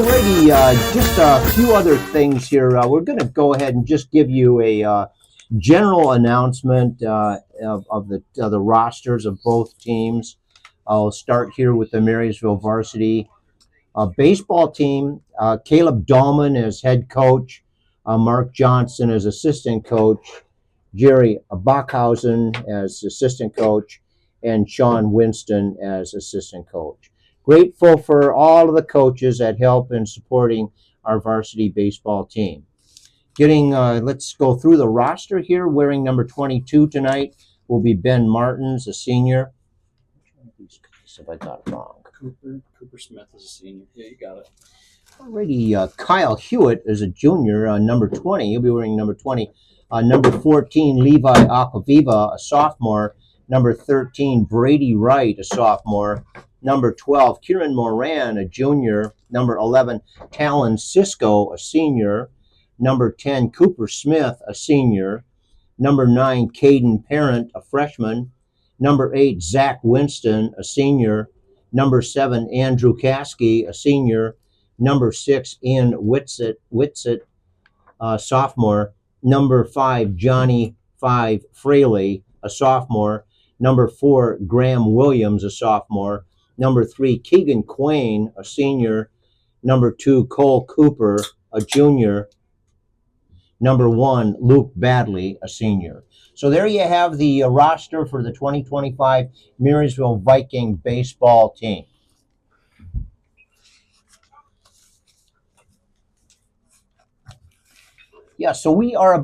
Alrighty, just a few other things here. We're going to go ahead and just give you a general announcement of the rosters of both teams. I'll start here with the Marysville Varsity baseball team. Caleb Dahlman as head coach, Mark Johnson as assistant coach, Jerry Backhausen as assistant coach, and Sean Winston as assistant coach. Grateful for all of the coaches that help in supporting our varsity baseball team. Let's go through the roster here. Wearing number 22 tonight will be Ben Martins, a senior. If I got it wrong. Cooper Smith is a senior. Yeah, you got it. Alrighty, Kyle Hewitt is a junior, number 20. He'll be wearing number 20. Number 14, Levi Aquaviva, a sophomore. Number 13, Brady Wright, a sophomore. Number 12, Kieran Moran, a junior. Number 11, Talon Cisco, a senior. Number 10, Cooper Smith, a senior. Number 9, Caden Parent, a freshman. Number 8, Zach Winston, a senior. Number 7, Andrew Caskey, a senior. Number 6, Ian Whitsitt, sophomore. Number 5, Johnny 5 Fraley, a sophomore. Number 4, Graham Williams, a sophomore. Number 3, Keegan Quain, a senior. Number 2, Cole Cooper, a junior. Number 1, Luke Badley, a senior. So there you have the roster for the 2025 Marysville Viking baseball team. Yeah, so we are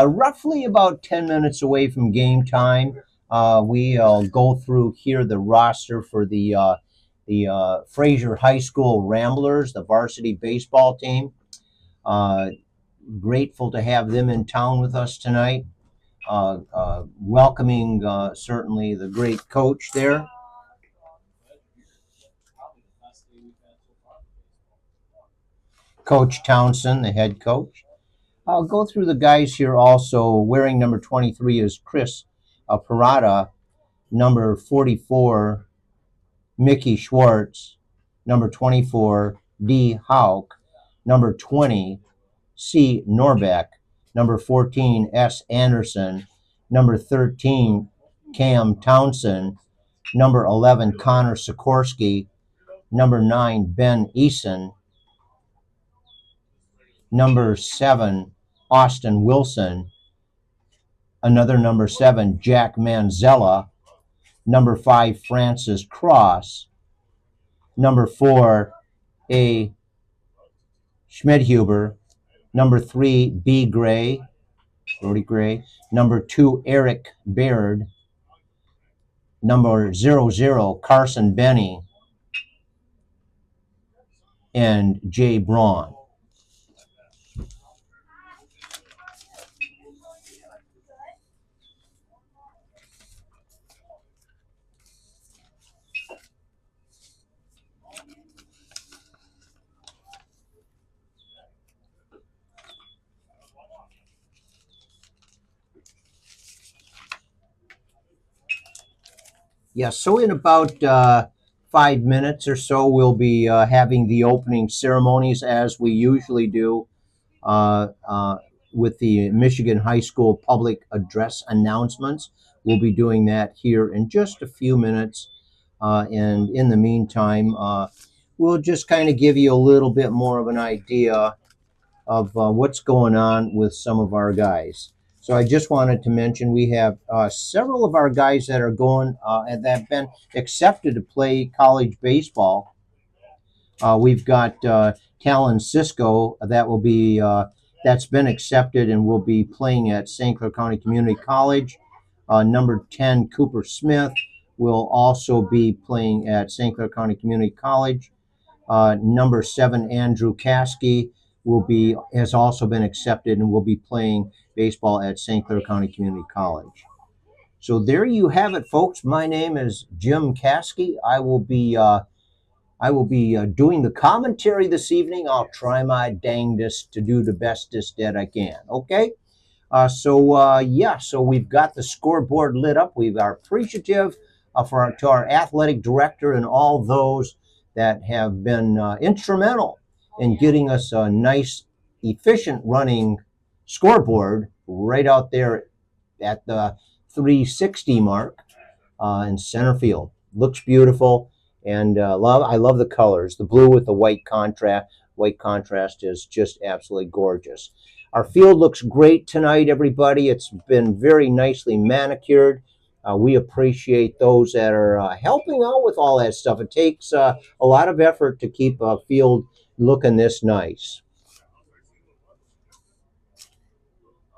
roughly about 10 minutes away from game time. We'll go through here the roster for the Fraser High School Ramblers, the varsity baseball team. Grateful to have them in town with us tonight. Welcoming certainly the great coach there. Coach Townsend, the head coach. I'll go through the guys here also. Wearing number 23 is Chris Parada. Number 44, Mickey Schwartz. Number 24, D. Hauk. Number 20, C. Norbeck. Number 14, S. Anderson. Number 13, Cam Townsend. Number 11, Connor Sikorsky. Number 9, Ben Eason. Number 7, Austin Wilson. Another number 7, Jack Manzella. Number 5, Francis Cross. Number 4, A. Schmidhuber. Number 3, B. Gray. Brody Gray. Number 2, Eric Baird. Number 00, Carson Benny. And Jay Braun. Yeah, so in about 5 minutes or so, we'll be having the opening ceremonies as we usually do with the Michigan High School public address announcements. We'll be doing that here in just a few minutes. And in the meantime, we'll just kind of give you a little bit more of an idea of what's going on with some of our guys. So I just wanted to mention we have several of our guys that are going and that have been accepted to play college baseball. We've got Talon Cisco that will be that's been accepted and will be playing at St. Clair County Community College. Number 10, Cooper Smith, will also be playing at St. Clair County Community College. Number 7, Andrew Caskey, has also been accepted and will be playing baseball at St. Clair County Community College. So there you have it, folks. My name is Jim Caskey. I will be doing the commentary this evening. I'll try my dangdest to do the bestest that I can. Okay. So we've got the scoreboard lit up. We are appreciative to our athletic director and all those that have been instrumental and getting us a nice, efficient running scoreboard right out there at the 360 mark in center field. Looks beautiful, and I love the colors. The blue with the white contrast. White contrast is just absolutely gorgeous. Our field looks great tonight, everybody. It's been very nicely manicured. We appreciate those that are helping out with all that stuff. It takes a lot of effort to keep a field looking this nice.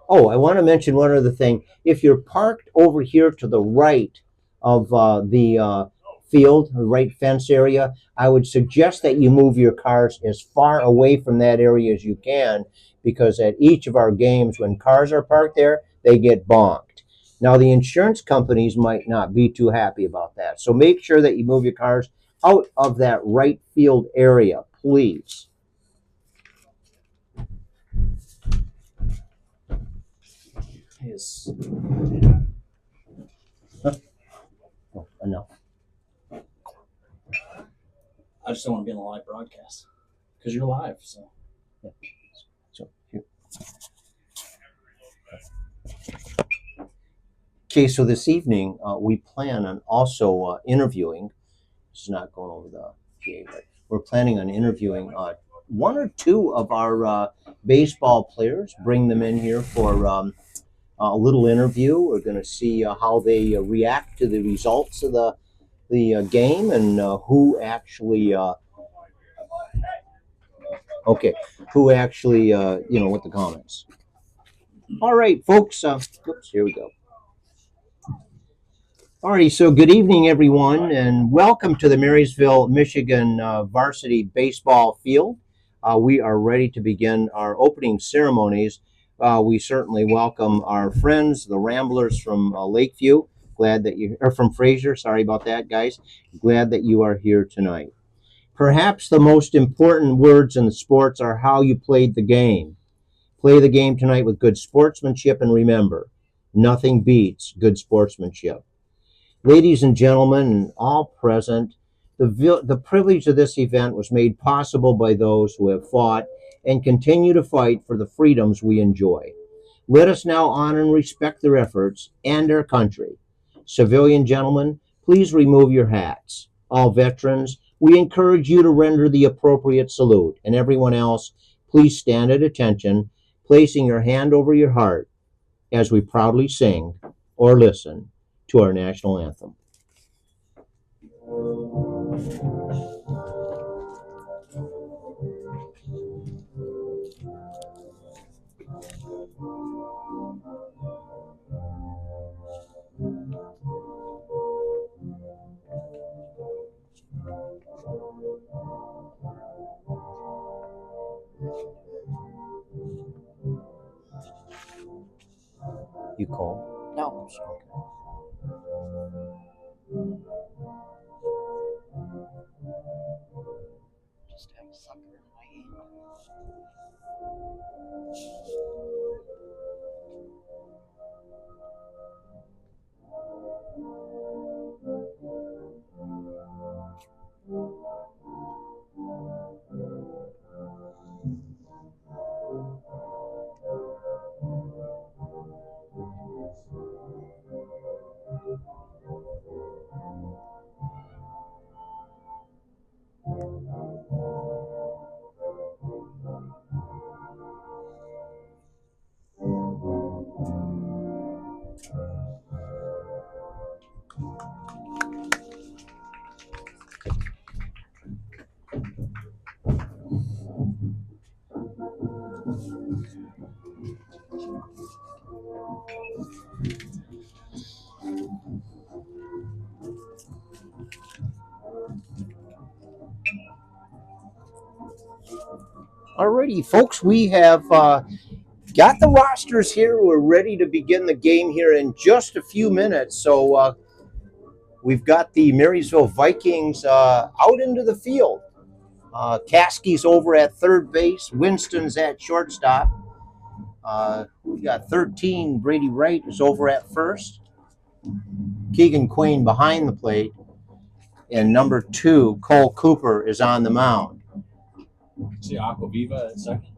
Oh, I want to mention one other thing. If you're parked over here to the right of the field, the right fence area, I would suggest that you move your cars as far away from that area as you can, because at each of our games, when cars are parked there, they get bonked. Now, the insurance companies might not be too happy about that. So make sure that you move your cars out of that right field area, please. Yes. Oh, enough. I just don't want to be in a live broadcast because you're live. So. Yeah. So here. Okay, so this evening we plan on also interviewing. This is not going over the PA, but we're planning on interviewing one or two of our baseball players. Bring them in here for a little interview. We're going to see how they react to the results of the game, and who actually with the comments. All right, folks. Oops, here we go. All righty, so good evening, everyone, and welcome to the Marysville, Michigan varsity baseball field. We are ready to begin our opening ceremonies. We certainly welcome our friends, the Ramblers from Lakeview. Glad that you are from Fraser. Sorry about that, guys. Glad that you are here tonight. Perhaps the most important words in the sports are how you played the game. Play the game tonight with good sportsmanship, and remember, nothing beats good sportsmanship. Ladies and gentlemen, and all present, the privilege of this event was made possible by those who have fought and continue to fight for the freedoms we enjoy. Let us now honor and respect their efforts and our country. Civilian gentlemen, please remove your hats. All veterans, we encourage you to render the appropriate salute. And everyone else, please stand at attention, placing your hand over your heart as we proudly sing or listen to our national anthem. You called? No. Just have a sucker in my hand. Alrighty, folks, we have got the rosters here. We're ready to begin the game here in just a few minutes. So we've got the Marysville Vikings out into the field. Caskey's over at third base. Winston's at shortstop. We got 13. Brady Wright is over at first. Keegan Quain behind the plate. And number 2, Cole Cooper, is on the mound. See Aquaviva at second.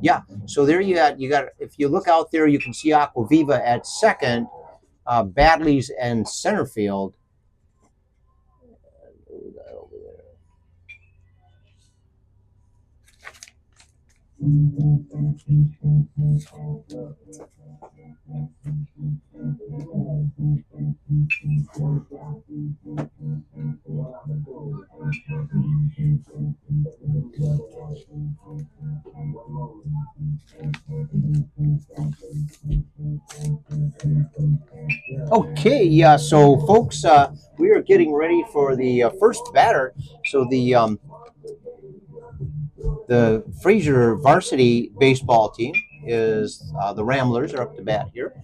Yeah. So there you got. If you look out there, you can see Aquaviva at second, Badley's and center field. What we got over there? Okay, yeah. So, folks, we are getting ready for the first batter. So the Fraser Varsity baseball team is the Ramblers are up to bat here.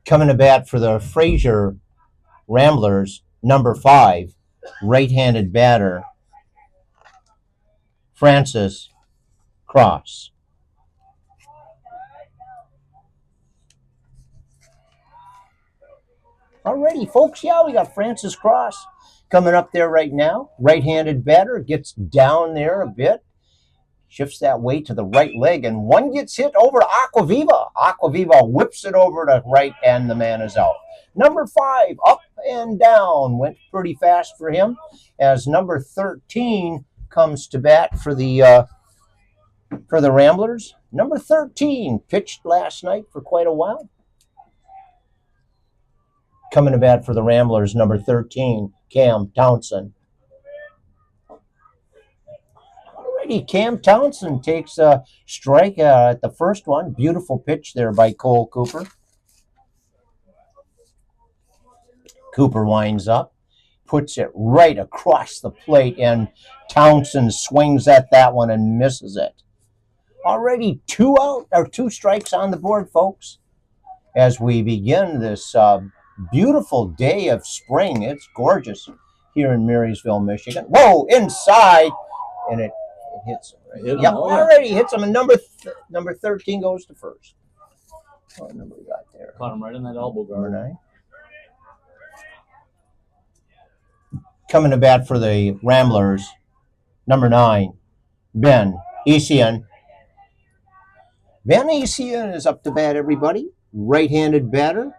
Coming to bat for the Fraser Ramblers, number 5, right-handed batter, Francis Cross. Alrighty, folks, yeah, we got Francis Cross coming up there right now. Right-handed batter, gets down there a bit, shifts that weight to the right leg, and one gets hit over to Aquaviva. Aquaviva whips it over to right, and the man is out. Number 5, up and down, went pretty fast for him, as number 13 comes to bat for the Ramblers. Number 13 pitched last night for quite a while. Coming to bat for the Ramblers, number 13, Cam Townsend. Alrighty, Cam Townsend takes a strike at the first one. Beautiful pitch there by Cole Cooper. Cooper winds up, puts it right across the plate, and Townsend swings at that one and misses it. Already 2 strikes on the board, folks, as we begin this beautiful day of spring. It's gorgeous here in Marysville, Michigan. Whoa, inside, and it hits him. Right? Yeah, already hits him, and number 13 goes to first. What number we got there? Caught him right in that elbow guard. Number 9. Coming to bat for the Ramblers, number 9, Ben Esian. Ben Esian is up to bat, everybody. Right-handed batter.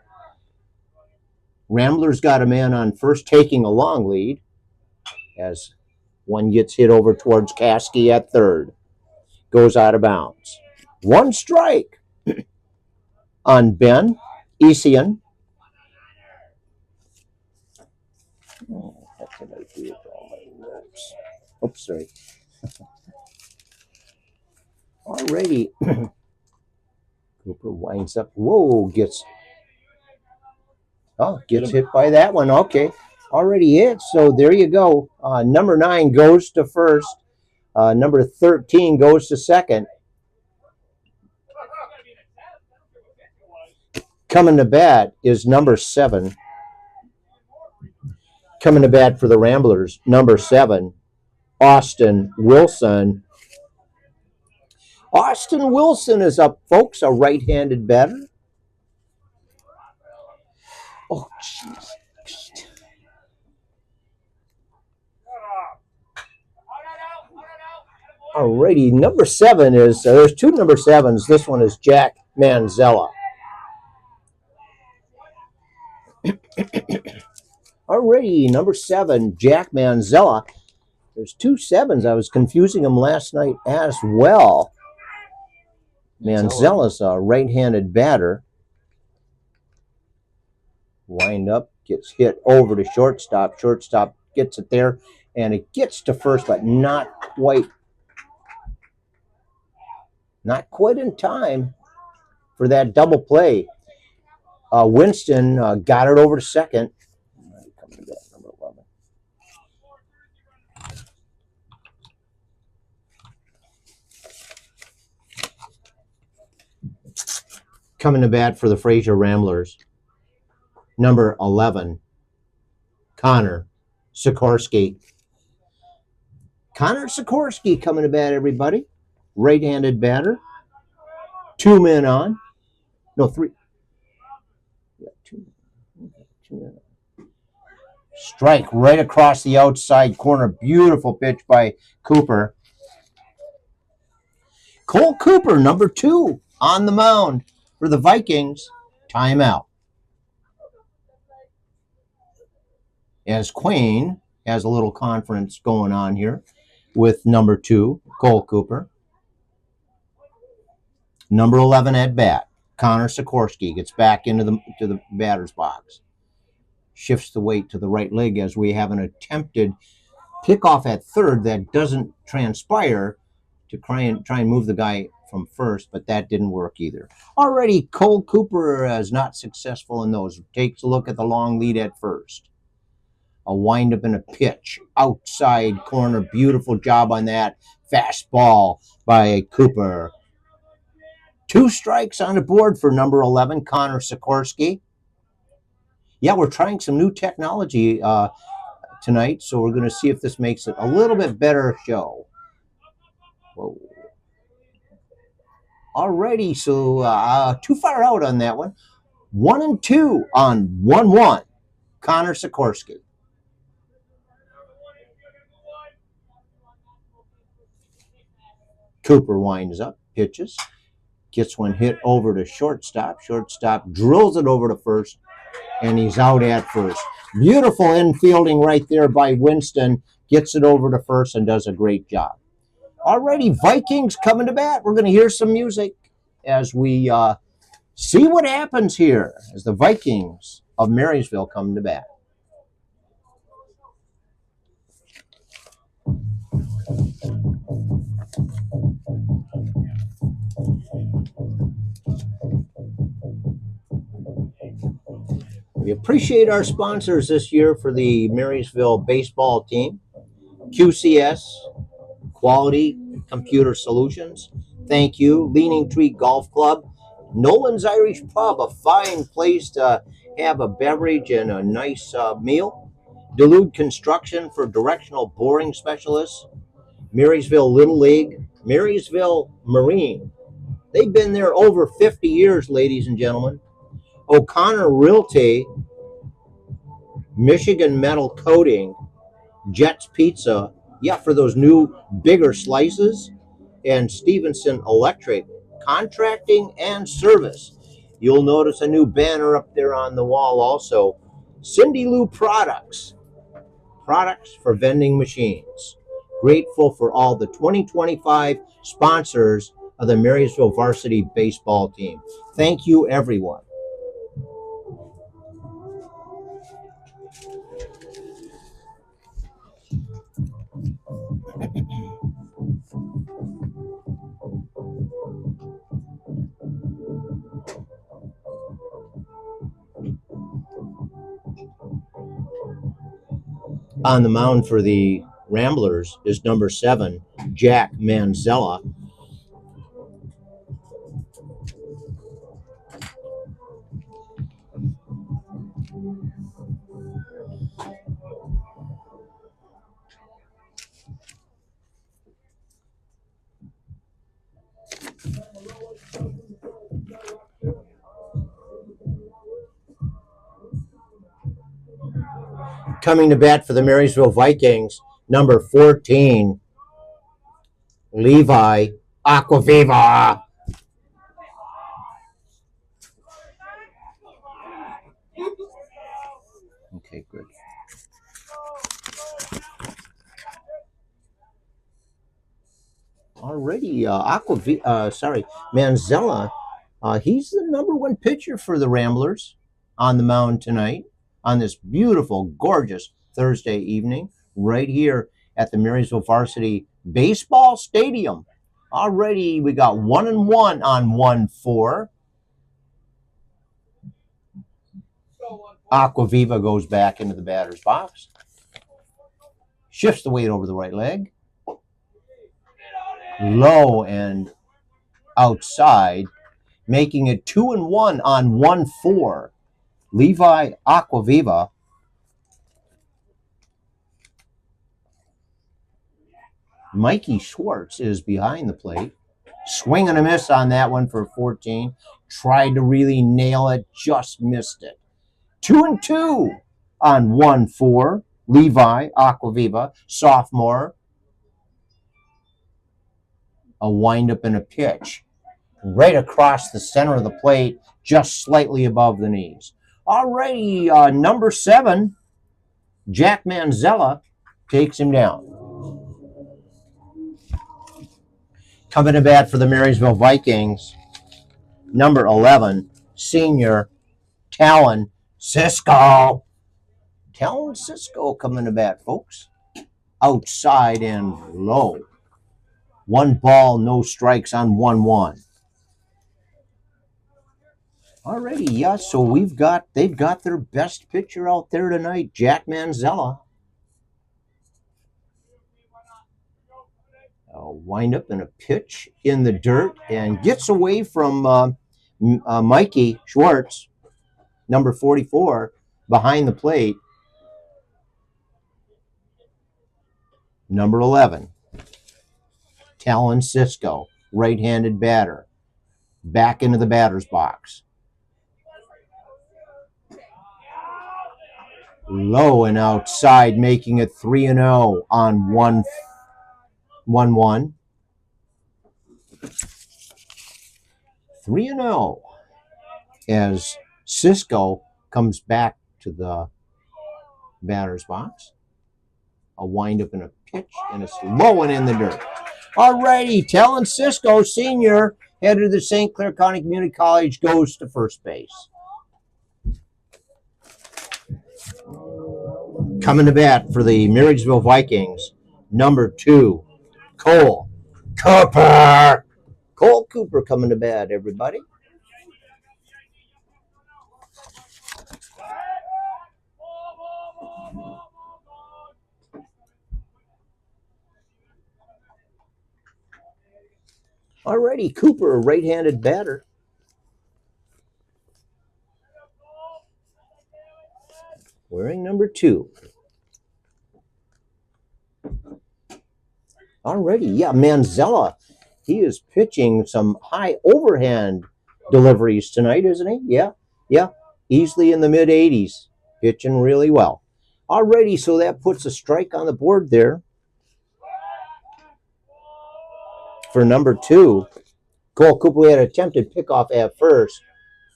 Ramblers got a man on first, taking a long lead, as one gets hit over towards Caskey at third. Goes out of bounds. 1 strike on Ben Esian. Oh, what did I do with all my notes? Oops, sorry. Alrighty. Cooper winds up. Whoa, gets hit by that one. Okay, already hit. So there you go. Number 9 goes to first. Number 13 goes to second. Coming to bat is number 7. Coming to bat for the Ramblers, number 7, Austin Wilson. Austin Wilson is up, folks, a right-handed batter. Oh, jeez. Alrighty, number 7 is, there's 2 number 7s. This one is Jack Manzella. Alrighty, number 7, Jack Manzella. There's 2 7s. I was confusing them last night as well. Manzella's a right-handed batter. Wind up, gets hit over to shortstop. Shortstop gets it there, and it gets to first, but not quite in time for that double play. Winston got it over to second. Coming to bat, number 11. Coming to bat for the Fraser Ramblers, number 11, Connor Sikorsky. Connor Sikorsky coming to bat, everybody. Right-handed batter. 2 men on. No, 3. Strike right across the outside corner. Beautiful pitch by Cooper. Cole Cooper, number 2, on the mound for the Vikings. Timeout. As Quayne has a little conference going on here with number 2, Cole Cooper. Number 11 at bat, Connor Sikorsky gets back into the batter's box. Shifts the weight to the right leg as we have an attempted pickoff at third that doesn't transpire to try and move the guy from first, but that didn't work either. Already, Cole Cooper is not successful in those. Takes a look at the long lead at first. A windup and a pitch. Outside corner. Beautiful job on that. Fastball by Cooper. 2 strikes on the board for number 11, Connor Sikorsky. Yeah, we're trying some new technology tonight, so we're going to see if this makes it a little bit better show. Whoa. Alrighty, so too far out on that one. 1-2 on 1-1, Connor Sikorsky. Cooper winds up, pitches, gets one hit over to shortstop. Shortstop drills it over to first, and he's out at first. Beautiful infielding right there by Winston. Gets it over to first and does a great job. Alrighty, Vikings coming to bat. We're going to hear some music as we see what happens here as the Vikings of Marysville come to bat. We appreciate our sponsors this year for the Marysville baseball team. QCS, Quality Computer Solutions. Thank you. Leaning Tree Golf Club. Nolan's Irish Pub, a fine place to have a beverage and a nice meal. Duluth Construction for directional boring specialists. Marysville Little League. Marysville Marine. They've been there over 50 years, ladies and gentlemen. O'Connor Realty, Michigan Metal Coating, Jets Pizza, yeah, for those new bigger slices, and Stevenson Electric, contracting and service. You'll notice a new banner up there on the wall also. Cindy Lou Products, products for vending machines. Grateful for all the 2025 sponsors of the Marysville Varsity baseball team. Thank you, everyone. On the mound for the Ramblers is number 7, Jack Manzella. Coming to bat for the Marysville Vikings, number 14, Levi Aquaviva. Okay, good. Already, Manzella, he's the number 1 pitcher for the Ramblers on the mound tonight on this beautiful, gorgeous Thursday evening right here at the Marysville Varsity Baseball Stadium. Already, we got 1-1 on 1-4. Aquaviva goes back into the batter's box. Shifts the weight over the right leg. Low and outside, making it 2-1 on 1-4. Levi Aquaviva. Mikey Schwartz is behind the plate. Swing and a miss on that one for 14. Tried to really nail it, just missed it. 2-2 on 1-4. Levi Aquaviva, sophomore. A windup and a pitch right across the center of the plate, just slightly above the knees. Alrighty, number 7, Jack Manzella takes him down. Coming to bat for the Marysville Vikings, number 11, senior Talon Cisco. Talon Cisco coming to bat, folks. Outside and low. 1 ball, no strikes on 1-1. Alrighty, yeah, so they've got their best pitcher out there tonight, Jack Manzella. Wind up in a pitch in the dirt and gets away from Mikey Schwartz, number 44, behind the plate. Number 11, Talon Cisco, right-handed batter, back into the batter's box. Low and outside, making it 3-0 on 1-1. 3-0 as Cisco comes back to the batter's box. A windup and a pitch, and it's low and in the dirt. Alrighty, Talon Cisco, senior, head of the St. Clair County Community College, goes to first base. Coming to bat for the Marysville Vikings, number 2, Cole Cooper. Cole Cooper coming to bat, everybody. Alrighty, Cooper, right-handed batter. Wearing number 2. Alrighty, yeah, Manzella. He is pitching some high overhand deliveries tonight, isn't he? Yeah. Easily in the mid-80s. Pitching really well. Alrighty, so that puts a strike on the board there. For number 2, Cole Cooper had attempted pickoff at first.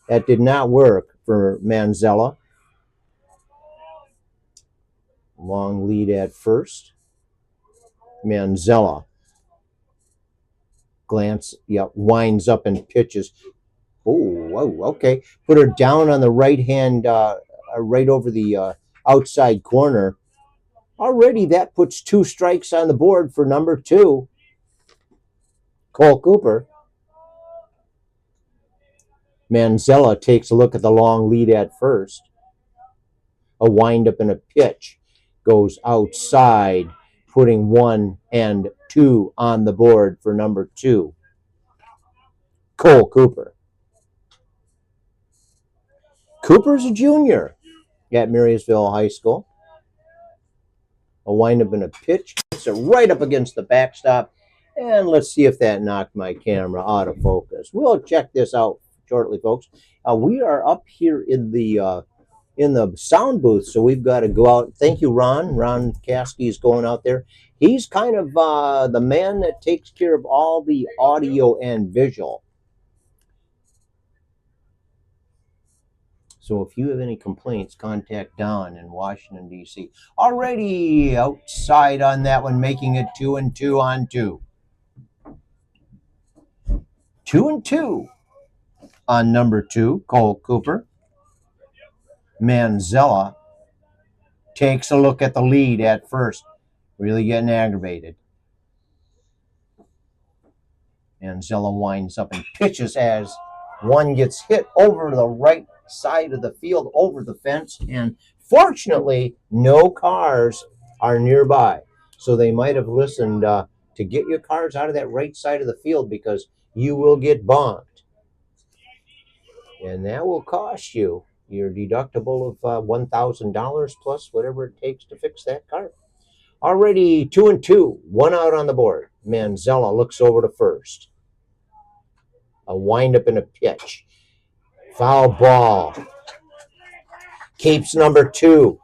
That did not work for Manzella. Long lead at first. Manzella winds up and pitches. Oh, okay. Put her down on the right hand, right over the outside corner. Already that puts 2 strikes on the board for number 2, Cole Cooper. Manzella takes a look at the long lead at first. A windup and a pitch goes outside, putting 1 and 2 on the board for number 2, Cole Cooper. Cooper's a junior at Marysville High School. A windup and a pitch. Gets it right up against the backstop. And let's see if that knocked my camera out of focus. We'll check this out shortly, folks. We are up here in the sound booth, so we've got to go out. Thank you, Ron. Ron Caskey is going out there. He's kind of the man that takes care of all the audio and visual. So if you have any complaints, contact Don in Washington, D.C. Alrighty, outside on that one, making it 2-2 on 2. 2-2 on number 2, Cole Cooper. Manzella takes a look at the lead at first, really getting aggravated. Manzella winds up and pitches as one gets hit over the right side of the field, over the fence, and fortunately, no cars are nearby. So they might have listened to get your cars out of that right side of the field because you will get bonked. And that will cost you your deductible of $1,000 plus whatever it takes to fix that car. Already 2-2, 1 out on the board. Manzella looks over to first. A windup and a pitch. Foul ball. Keeps number 2,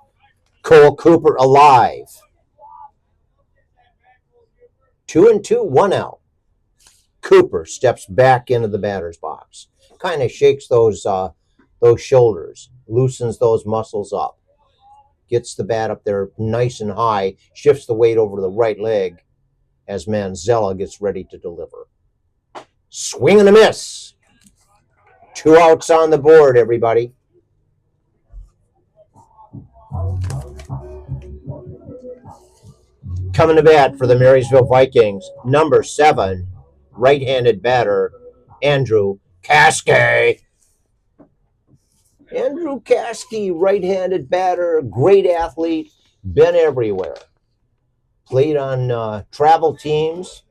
Cole Cooper, alive. 2-2, 1 out. Cooper steps back into the batter's box. Kind of shakes those shoulders, loosens those muscles up. Gets the bat up there nice and high, shifts the weight over to the right leg as Manzella gets ready to deliver. Swing and a miss. 2 outs on the board, everybody. Coming to bat for the Marysville Vikings, number 7, right-handed batter, Andrew Caskey. Andrew Caskey, right-handed batter, great athlete, been everywhere. Played on travel teams.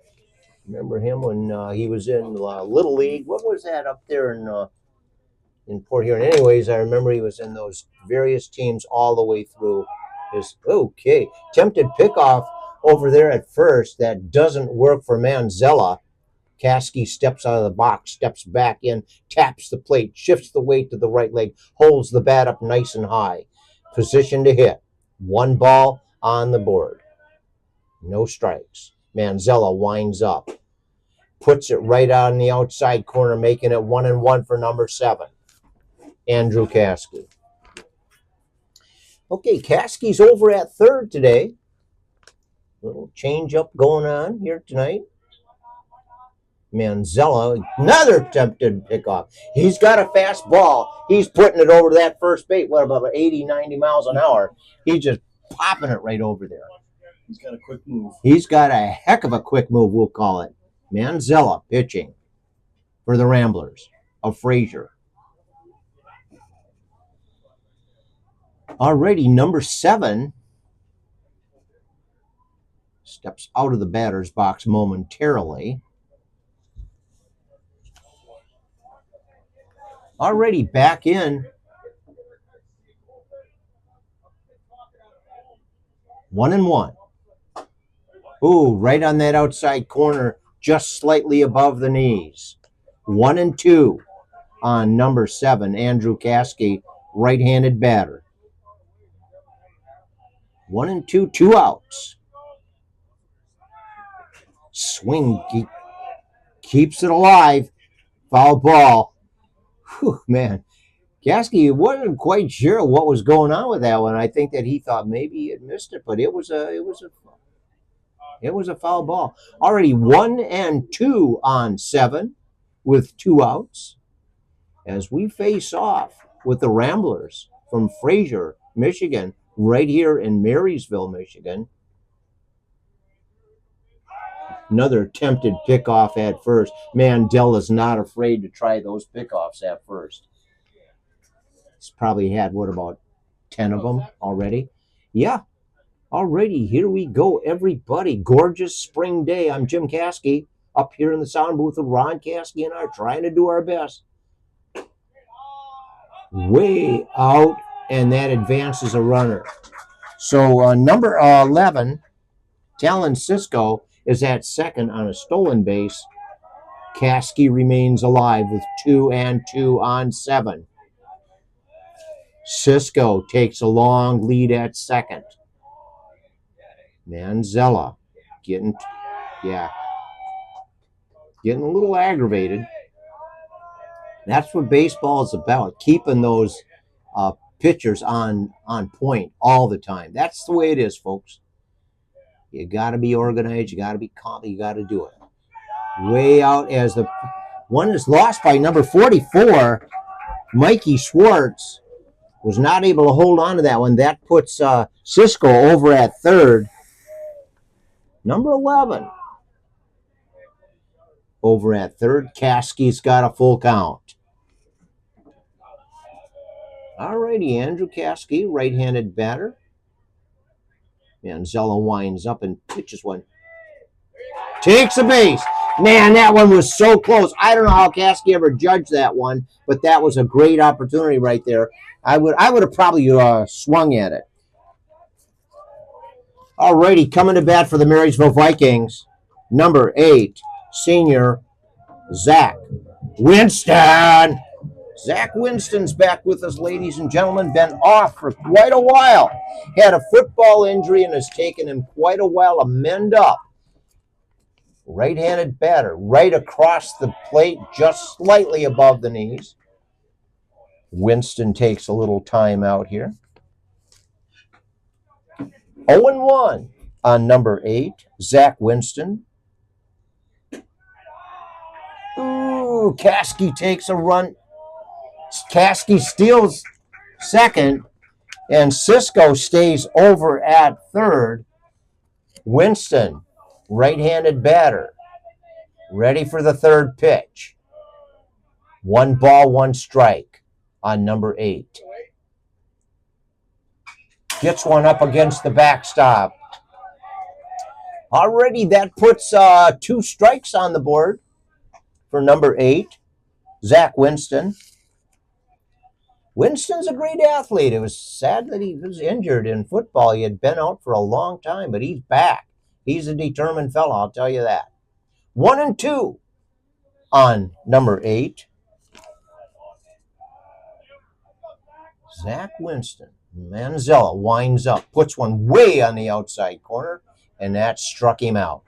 Remember him when he was in Little League. What was that up there in Port Huron? Anyways, I remember he was in those various teams all the way through his. Okay, attempted pickoff over there at first. That doesn't work for Manzella. Caskey steps out of the box, steps back in, taps the plate, shifts the weight to the right leg, holds the bat up nice and high. Position to hit. 1 ball on the board. No strikes. Manzella winds up. Puts it right out in the outside corner, making it 1-1 for number 7, Andrew Caskey. Okay, Caskey's over at third today. Little change up going on here tonight. Manzella, another attempted pickoff. He's got a fast ball. He's putting it over to that first base. What about 80, 90 miles an hour? He's just popping it right over there. He's got a quick move. He's got a heck of a quick move, we'll call it. Manzella pitching for the Ramblers of Fraser. Alrighty, number 7 steps out of the batter's box momentarily. Already back in. 1-1. Ooh, right on that outside corner, just slightly above the knees. 1-2 on number 7, Andrew Caskey, right-handed batter. 1-2, 2 outs. Swing keeps it alive. Foul ball. Whew, man, Caskey wasn't quite sure what was going on with that one. I think that he thought maybe he had missed it, but it was a foul ball. Already 1-2 on 7 with 2 outs as we face off with the Ramblers from Fraser, Michigan, right here in Marysville, Michigan. Another attempted pickoff at first. Mandella's not afraid to try those pickoffs at first. He's probably had, about 10 of them already? Yeah. Alrighty, here we go, everybody. Gorgeous spring day. I'm Jim Caskey, up here in the sound booth with Ron Caskey and I are trying to do our best. Way out, and that advances a runner. So number 11, Talon Cisco, is at second on a stolen base. Caskey remains alive with 2-2 on 7. Cisco takes a long lead at second. Manzella getting a little aggravated. That's what baseball is about, keeping those pitchers on point all the time. That's the way it is, folks. You got to be organized. You got to be calm. You got to do it. Way out as the one is lost by number 44. Mikey Schwartz was not able to hold on to that one. That puts Cisco over at third. Number 11 over at third. Caskey's got a full count. All righty, Andrew Caskey, right-handed batter. Manzella winds up and pitches one. Takes a base. Man, that one was so close. I don't know how Caskey ever judged that one, but that was a great opportunity right there. I would have probably swung at it. All righty, coming to bat for the Marysville Vikings, number 8, senior Zach Winston. Zach Winston's back with us, ladies and gentlemen. Been off for quite a while. Had a football injury and has taken him quite a while to mend up. Right-handed batter, right across the plate, just slightly above the knees. Winston takes a little time out here. 0-1 on number 8, Zach Winston. Ooh, Caskey takes a run. Caskey steals second, and Cisco stays over at third. Winston, right-handed batter, ready for the third pitch. 1 ball, 1 strike on number 8. Gets one up against the backstop. Already that puts 2 strikes on the board for number 8, Zach Winston. Winston's a great athlete. It was sad that he was injured in football. He had been out for a long time, but he's back. He's a determined fellow, I'll tell you that. 1-2 on number 8. Zach Winston. Manzella winds up, puts one way on the outside corner, and that struck him out.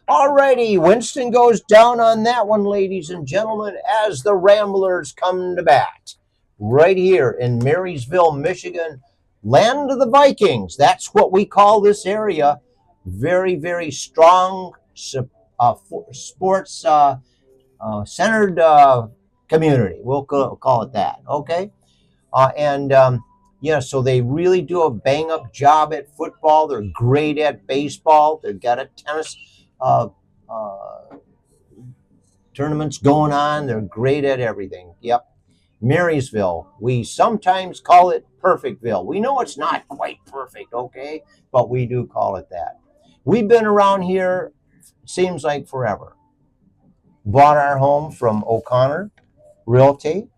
Alrighty, Winston goes down on that one, ladies and gentlemen, as the Ramblers come to bat. Right here in Marysville, Michigan, land of the Vikings. That's what we call this area. Very, very strong sports centered community. We'll call it that, okay? Yeah, so they really do a bang-up job at football. They're great at baseball. They've got a tennis tournaments going on. They're great at everything. Yep. Marysville, we sometimes call it Perfectville. We know it's not quite perfect, okay? But we do call it that. We've been around here, seems like forever. Bought our home from O'Connor Realty.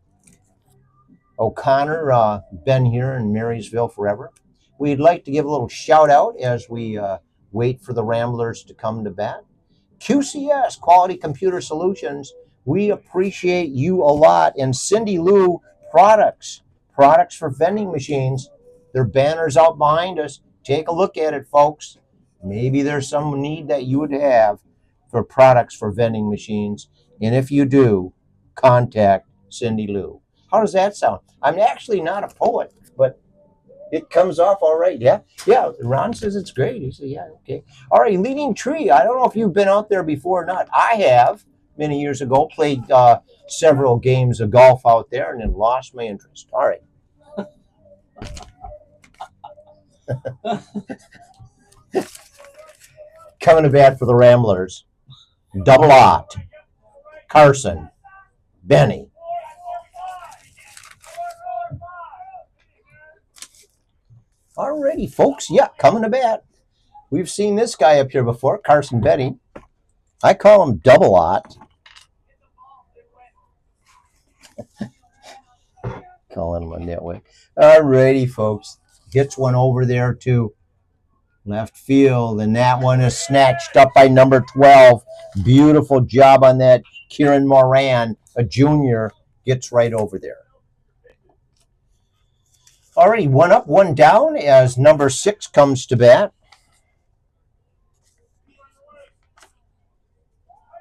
O'Connor, been here in Marysville forever. We'd like to give a little shout out as we wait for the Ramblers to come to bat. QCS, Quality Computer Solutions, we appreciate you a lot. And Cindy Lou Products for vending machines. Their banner's out behind us. Take a look at it, folks. Maybe there's some need that you would have for products for vending machines. And if you do, contact Cindy Lou. How does that sound? I'm actually not a poet, but it comes off all right. Yeah. Ron says it's great. He said, yeah, okay. All right, Leading Tree. I don't know if you've been out there before or not. I have, many years ago, played several games of golf out there and then lost my interest. All right. Coming to bat for the Ramblers. Double Ott, Carson, Benny. Alrighty, folks. Yeah, coming to bat. We've seen this guy up here before, Carson Benny. I call him Double Ott. Calling him that way. Alrighty, folks. Gets one over there to left field, and that one is snatched up by number 12. Beautiful job on that. Kieran Moran, a junior, gets right over there. Alrighty, 1 up, 1 down as number 6 comes to bat.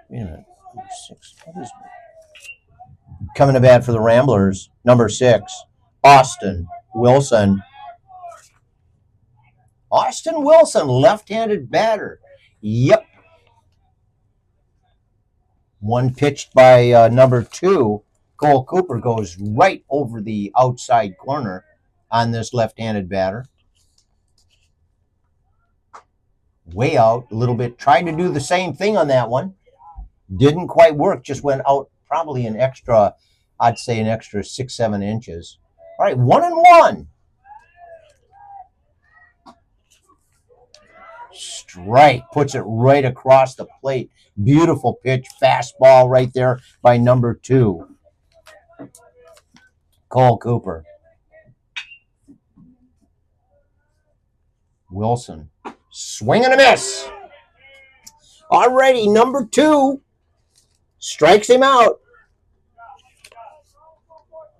Wait a minute. Number 6. What is it? Coming to bat for the Ramblers, number 6, Austin Wilson. Austin Wilson, left-handed batter. Yep. One pitched by number 2, Cole Cooper, goes right over the outside corner on this left-handed batter. Way out a little bit. Tried to do the same thing on that one. Didn't quite work. Just went out probably an extra, I'd say an extra 6-7 inches. All right, 1-1. Strike, puts it right across the plate. Beautiful pitch, fastball right there by number 2, Cole Cooper. Wilson, swing and a miss. Alrighty, number 2 strikes him out.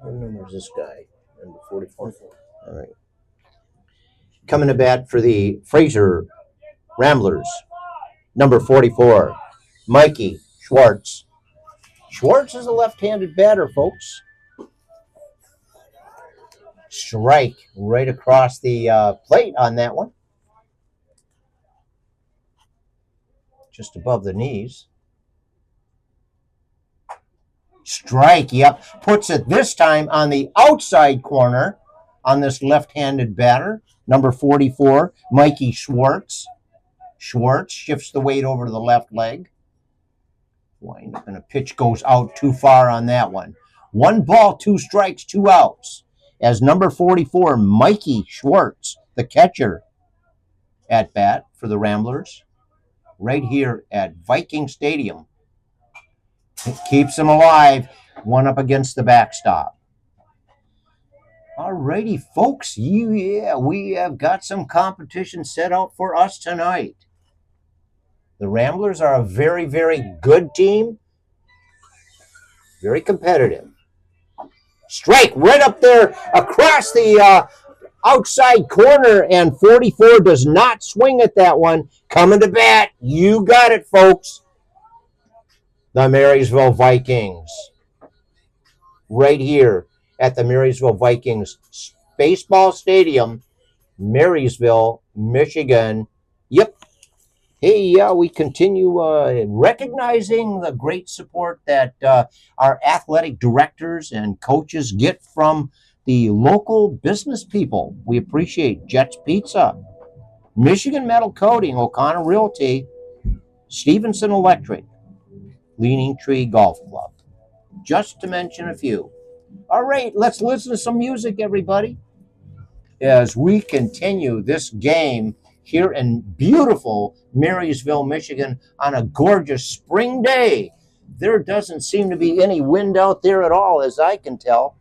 What number is this guy? Number 44. 44. All right. Coming to bat for the Fraser Ramblers, number 44, Mikey Schwartz. Schwartz is a left-handed batter, folks. Strike right across the plate on that one. Just above the knees. Strike, yep. Puts it this time on the outside corner on this left-handed batter, number 44, Mikey Schwartz. Schwartz shifts the weight over to the left leg. Wind up and a pitch goes out too far on that one. 1 ball, 2 strikes, 2 outs. As number 44, Mikey Schwartz, the catcher, at bat for the Ramblers, right here at Viking Stadium. It keeps them alive, 1 up against the backstop. All righty, folks. Yeah, we have got some competition set out for us tonight. The Ramblers are a very, very good team. Very competitive. Strike right up there across the outside corner, and 44 does not swing at that one. Coming to bat. You got it, folks. The Marysville Vikings. Right here at the Marysville Vikings Baseball Stadium, Marysville, Michigan. Yep. Hey, we continue recognizing the great support that our athletic directors and coaches get from the local business people. We appreciate Jets Pizza, Michigan Metal Coating, O'Connor Realty, Stevenson Electric, Leaning Tree Golf Club, just to mention a few. All right, let's listen to some music, everybody, as we continue this game here in beautiful Marysville, Michigan, on a gorgeous spring day. There doesn't seem to be any wind out there at all, as I can tell.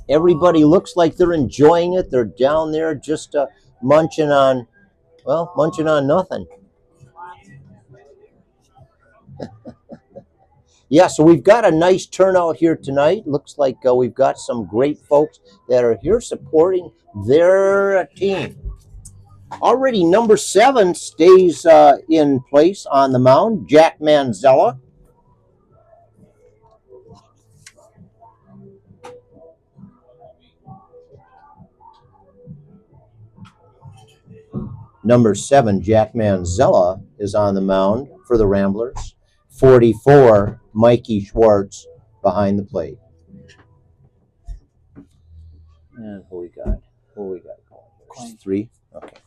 Everybody looks like they're enjoying it. They're down there just munching on nothing. Yeah, so we've got a nice turnout here tonight. Looks like we've got some great folks that are here supporting their team. Already number 7 stays in place on the mound, Jack Manzella. Number 7, Jack Manzella, is on the mound for the Ramblers. 44, Mikey Schwartz, behind the plate. And who we got? Queen. 3? Okay.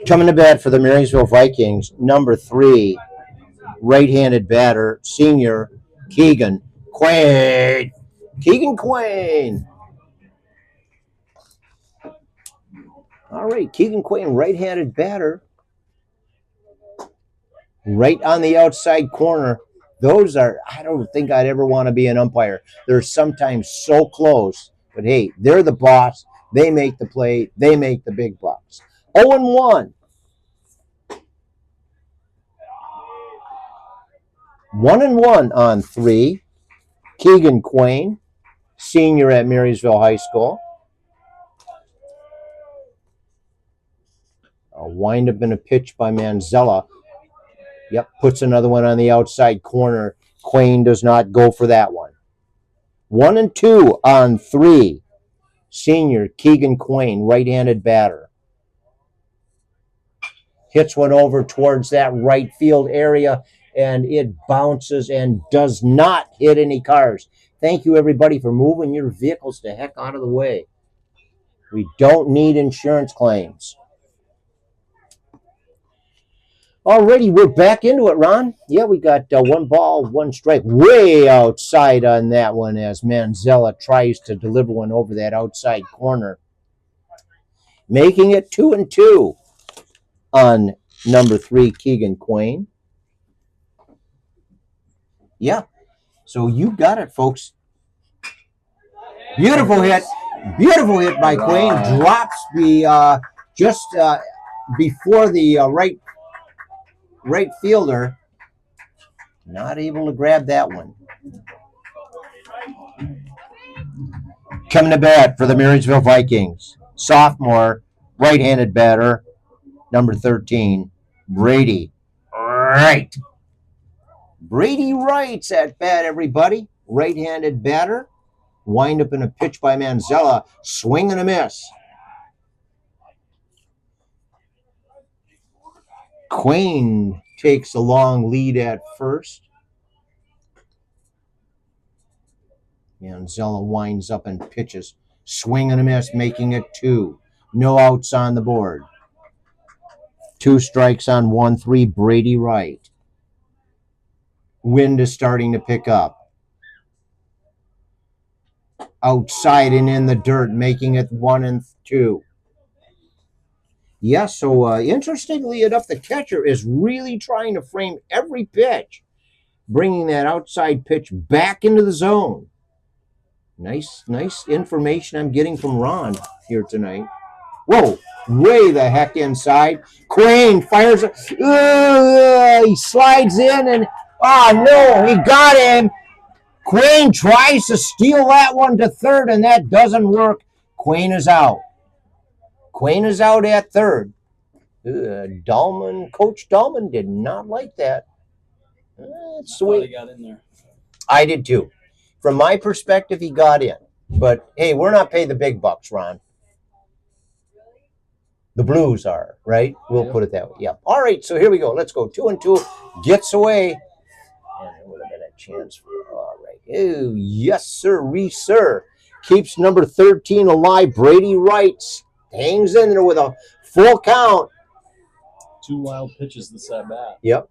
Coming to bat for the Marysville Vikings, number 3, right-handed batter, senior Keegan Quain. Keegan Quain. All right, Keegan Quain, right-handed batter, right on the outside corner. Those are, I don't think I'd ever want to be an umpire. They're sometimes so close, but hey, they're the boss. They make the play. They make the big bucks. 0-1. 1-1 on 3. Keegan Quain, senior at Marysville High School. A windup and a pitch by Manzella. Yep, puts another one on the outside corner. Quain does not go for that one. 1-2 on 3. Senior Keegan Quain, right-handed batter. Hits one over towards that right field area, and it bounces and does not hit any cars. Thank you, everybody, for moving your vehicles the heck out of the way. We don't need insurance claims. Alrighty, we're back into it, Ron. Yeah, we got 1 ball, 1 strike, way outside on that one as Manzella tries to deliver one over that outside corner. Making it 2-2 on number 3, Keegan Quain. Yeah, so you got it, folks. Beautiful hit by Quain. Drops just before the right fielder. Not able to grab that one. Coming to bat for the Marysville Vikings, sophomore, right-handed batter, number 13, Brady Wright. Brady Wright's at bat, everybody. Right-handed batter. Wind up in a pitch by Manzella. Swing and a miss. Quain takes a long lead at first. Manzella winds up and pitches. Swing and a miss, making it 2. No outs on the board. 2 strikes on 1-3, Brady Wright. Wind is starting to pick up. Outside and in the dirt, making it 1-2. Yeah, so interestingly enough, the catcher is really trying to frame every pitch, bringing that outside pitch back into the zone. Nice information I'm getting from Ron here tonight. Whoa, way the heck inside. Quain fires. He slides in and, no, he got him. Quain tries to steal that one to third, and that doesn't work. Quain is out. Quain is out at third. Coach Dahlman did not like that. That's the way he got in there. I did too. From my perspective, he got in. But hey, we're not paid the big bucks, Ron. The Blues are, right? We'll put it that way. Yeah. All right, so here we go. Let's go. 2-2. Gets away. And it would have been a chance for. All right. Oh, yes, sir. Keeps number 13 alive. Brady Wright hangs in there with a full count. 2 wild pitches this at bat. Yep.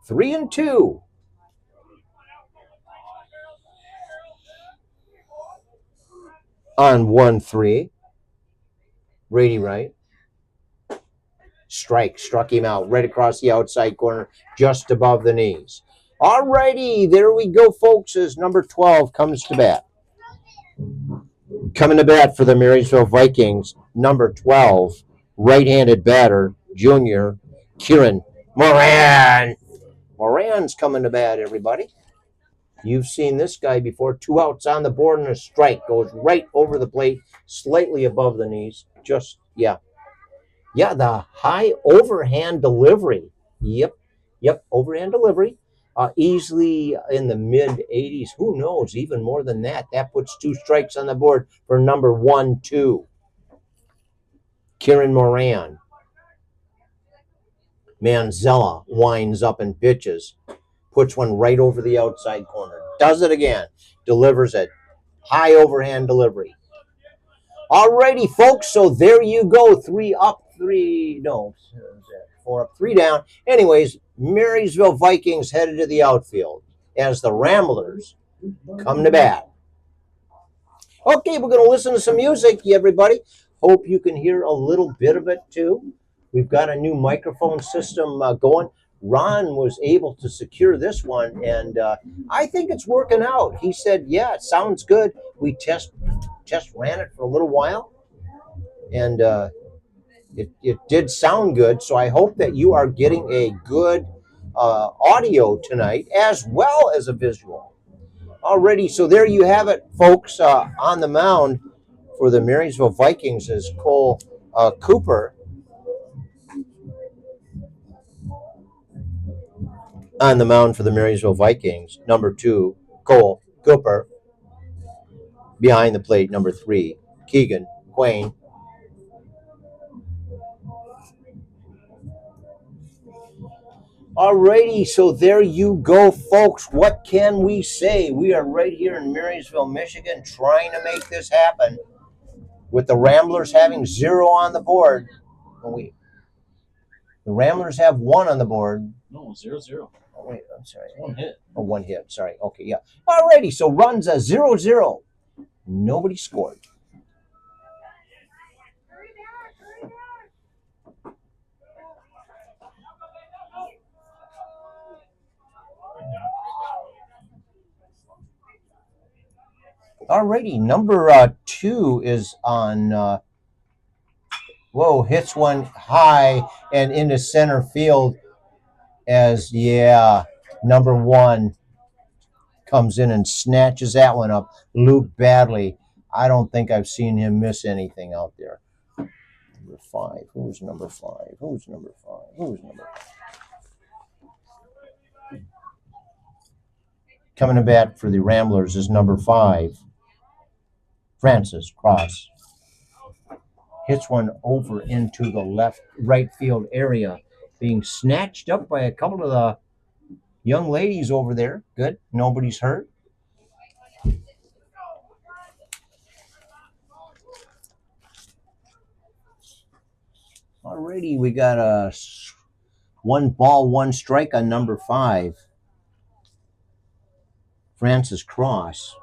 Three and 2. On 1-3. Brady Wright. Struck him out right across the outside corner, just above the knees. All righty, there we go, folks, as number 12 comes to bat. Coming to bat for the Marysville Vikings, number 12, right-handed batter, junior, Kieran Moran. Moran's coming to bat, everybody. You've seen this guy before. 2 outs on the board and a strike. Goes right over the plate, slightly above the knees. Yeah, the high overhand delivery. Yep, overhand delivery. Easily in the mid-80s. Who knows, even more than that. That puts 2 strikes on the board for number 1-2. Kieran Moran. Manzella winds up and pitches. Puts one right over the outside corner. Does it again. Delivers it. High overhand delivery. All righty, folks. So there you go. 3 up, 4 up, 3 down. Anyways, Marysville Vikings headed to the outfield as the Ramblers come to bat. Okay, we're going to listen to some music, everybody. Hope you can hear a little bit of it, too. We've got a new microphone system going. Ron was able to secure this one, and I think it's working out. He said, yeah, it sounds good. We test ran it for a little while, and it did sound good. So I hope that you are getting a good audio tonight as well as a visual. Alrighty, so there you have it, folks. On the mound for the Marysville Vikings is Cole Cooper. On the mound for the Marysville Vikings, number 2, Cole Cooper. Behind the plate, number 3, Keegan Quain. Alrighty, so there you go, folks. What can we say? We are right here in Marysville, Michigan, trying to make this happen. With the Ramblers having 0 on the board. The Ramblers have 1 on the board. No, 0-0. Oh, wait, I'm sorry. 1 hit. Oh, 1 hit. Sorry. Okay, yeah. Alrighty, so runs a 0-0. Nobody scored. Alrighty, number 2 is on Whoa, hits one high and into center field as, yeah, number 1 comes in and snatches that one up. Luke Badley. I don't think I've seen him miss anything out there. Number 5. Who's number 5? Who's number 5? Who's number 5? Coming to bat for the Ramblers is number 5, Francis Cross. Hits one over into the right field area, being snatched up by a couple of the young ladies over there. Good. Nobody's hurt. Alrighty, we got a 1 ball, 1 strike on number 5, Francis Cross.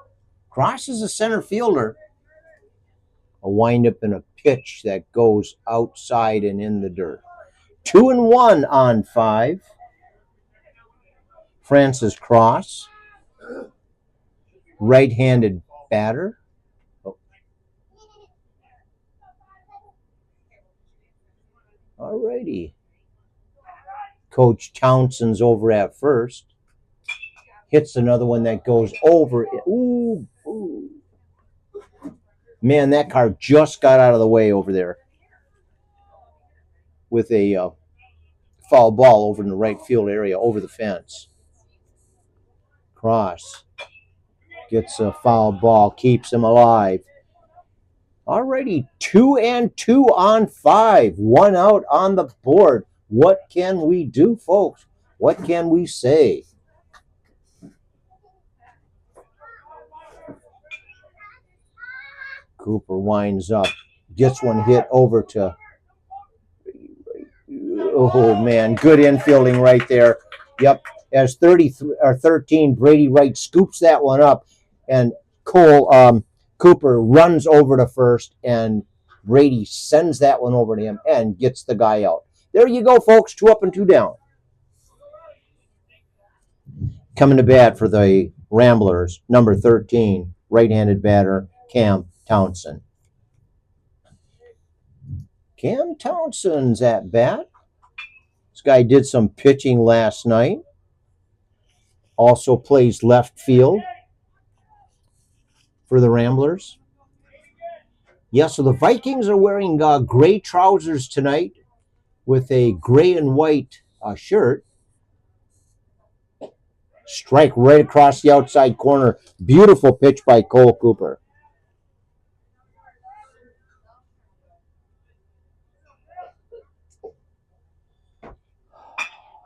Cross is a center fielder. A windup and a pitch that goes outside and in the dirt. 2-1 on 5. Francis Cross, right-handed batter. Oh. Alrighty. Coach Townsend's over at first. Hits another one that goes over. Ooh. Man, that car just got out of the way over there with a foul ball over in the right field area, over the fence. Cross gets a foul ball, keeps him alive. Alrighty, 2-2 on 5. 1 out on the board. What can we do, folks? What can we say? Cooper winds up, gets one hit over to. Oh man, good infielding right there. Yep, as 13, Brady Wright scoops that one up, and Cooper runs over to first, and Brady sends that one over to him and gets the guy out. There you go, folks. 2 up and 2 down. Coming to bat for the Ramblers, number 13, right-handed batter, Cam Townsend. Cam Townsend's at bat. This guy did some pitching last night. Also plays left field for the Ramblers. Yeah, so the Vikings are wearing gray trousers tonight with a gray and white shirt. Strike right across the outside corner. Beautiful pitch by Cole Cooper.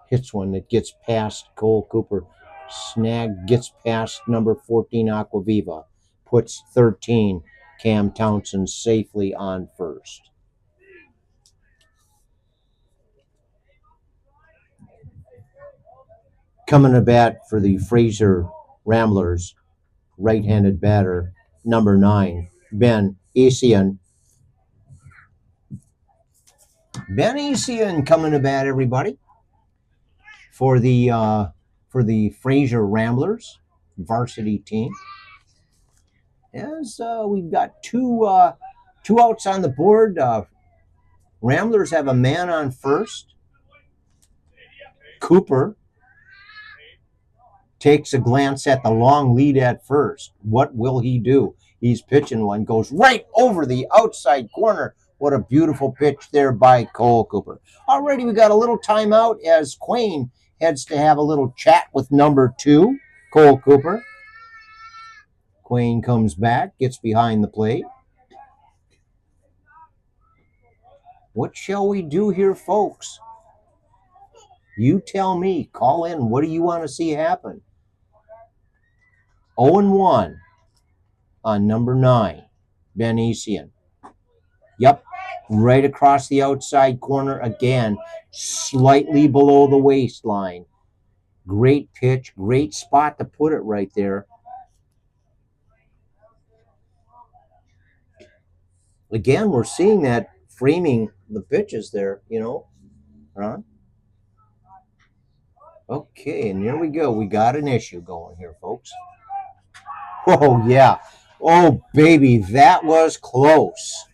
Hits one that gets past Cole Cooper. Snag gets past number 14, Aquaviva. Puts 13, Cam Townsend, safely on first. Coming to bat for the Fraser Ramblers, right-handed batter, number 9, Ben Esian. Ben Esian coming to bat, everybody, for the Fraser Ramblers varsity team. As we've got two outs on the board. Ramblers have a man on first. Cooper takes a glance at the long lead at first. What will he do? He's pitching one, goes right over the outside corner. What a beautiful pitch there by Cole Cooper. Already we got a little timeout as Quayne heads to have a little chat with number 2, Cole Cooper. Quayne comes back, gets behind the plate. What shall we do here, folks? You tell me. Call in. What do you want to see happen? 0-1 on number 9, Ben Esian. Yep, right across the outside corner again, slightly below the waistline. Great pitch, great spot to put it right there. Again, we're seeing that framing the pitches there, Ron. Okay, and here we go. We got an issue going here, folks. Oh, yeah. Oh, baby, that was close.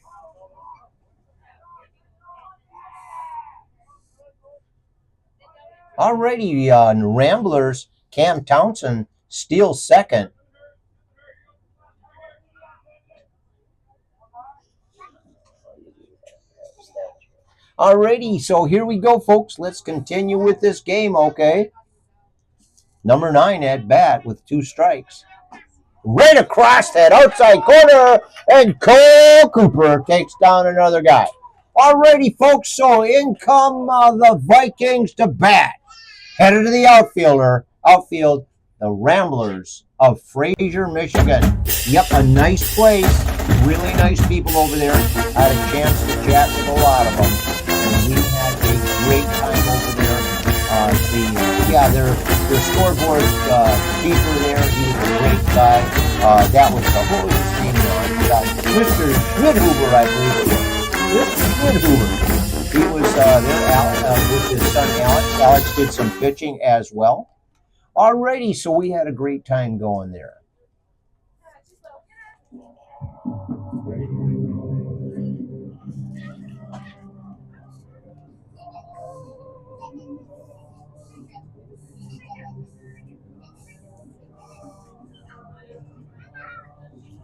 Alrighty, Ramblers, Cam Townsend steals second. Alrighty, so here we go, folks. Let's continue with this game, okay? Number 9 at bat with 2 strikes. Right across that outside corner, and Cole Cooper takes down another guy. Alrighty, folks, so in come the Vikings to bat. Headed to the outfield, the Ramblers of Fraser, Michigan. Yep, a nice place. Really nice people over there. I had a chance to chat with a lot of them. And we had a great time over there. Their scoreboard keeper there, he was a great guy. That was what was his name now? Mr. Schmidhuber, I believe it was. Mr. Schmidhuber. He was there with his son Alex. Alex did some pitching as well. Alrighty, so we had a great time going there.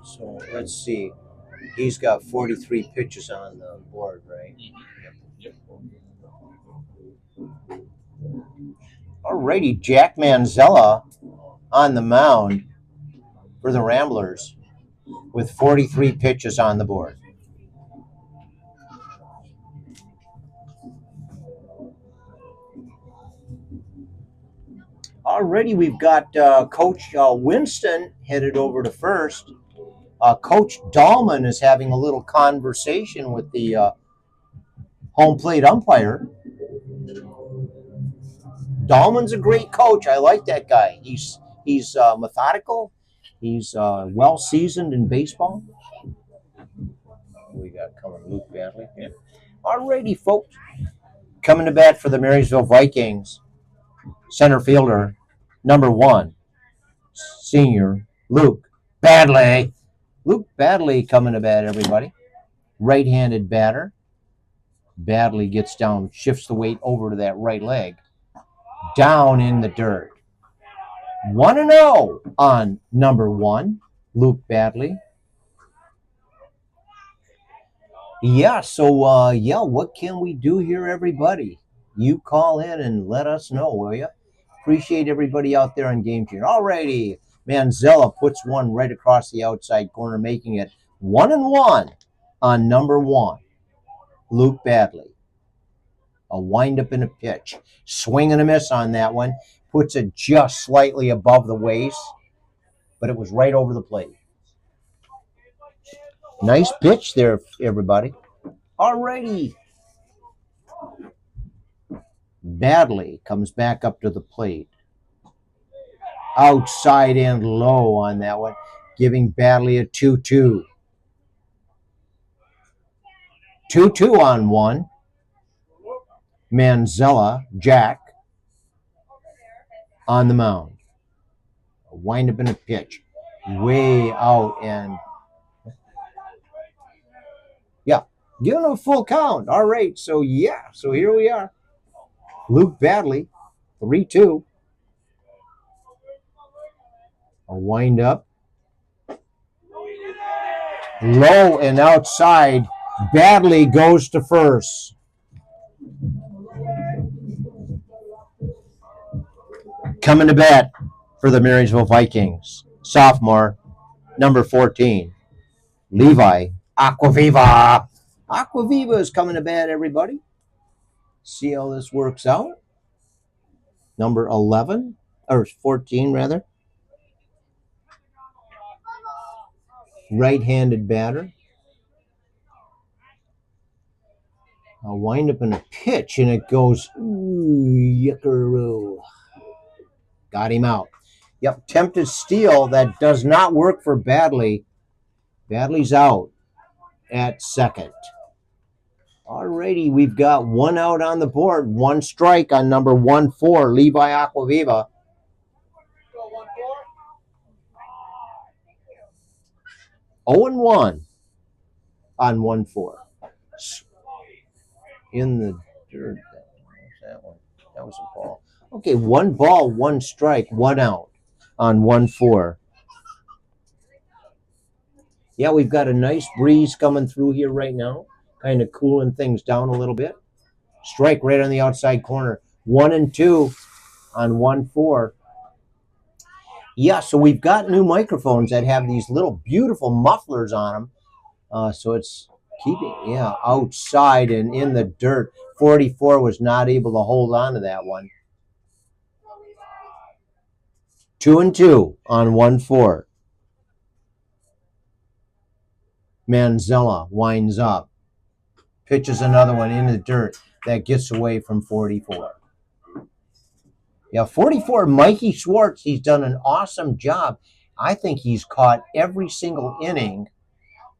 So let's see. He's got 43 pitches on the board, right? Yep. Alrighty, Jack Manzella on the mound for the Ramblers with 43 pitches on the board. Already we've got Coach Winston headed over to first. Coach Dahlman is having a little conversation with the home plate umpire. Dahlman's a great coach. I like that guy. He's methodical. He's well seasoned in baseball. We got coming Luke Badley. Yeah. Alrighty, folks. Coming to bat for the Marysville Vikings. Center fielder, number 1, senior Luke Badley. Luke Badley coming to bat, everybody. Right-handed batter. Badley gets down, shifts the weight over to that right leg. Down in the dirt. 1-0 on number 1, Luke Badley. Yeah, so what can we do here, everybody? You call in and let us know, will you? Appreciate everybody out there on Game Changer. Alrighty, Manzella puts one right across the outside corner, making it 1-1 on number 1, Luke Badley. A windup and a pitch. Swing and a miss on that one. Puts it just slightly above the waist, but it was right over the plate. Nice pitch there, everybody. Alrighty. Badley comes back up to the plate. Outside and low on that one, giving Badley a 2-2. 2-2 on 1. Manzella, Jack, on the mound. A windup and a pitch. Way out and giving him a full count. All right, so here we are. Luke Badley, 3-2. A wind up. Low and outside. Badley goes to first. Coming to bat for the Marysville Vikings. Sophomore, number 14, Levi Aquaviva. Aquaviva is coming to bat, everybody. See how this works out. Number 11, or 14 rather. Right-handed batter. A wind up in a pitch, and it goes, yuckaroo. Got him out. Yep, tempted steal. That does not work for Badley. Badley's out at second. Alrighty, we've got 1 out on the board. 1 strike on number 1-4, Levi Aquaviva. 0-1 on 1-4. In the dirt. That was a ball. Okay, 1 ball, 1 strike, 1 out on 1-4. Yeah, we've got a nice breeze coming through here right now, kind of cooling things down a little bit. Strike right on the outside corner. 1-2 on 1-4. Yeah, so we've got new microphones that have these little beautiful mufflers on them. So it's keeping, outside and in the dirt. 44 was not able to hold on to that one. 2-2 on 1-4. Manzella winds up, pitches another one in the dirt that gets away from 44. Yeah, 44, Mikey Schwartz, he's done an awesome job. I think he's caught every single inning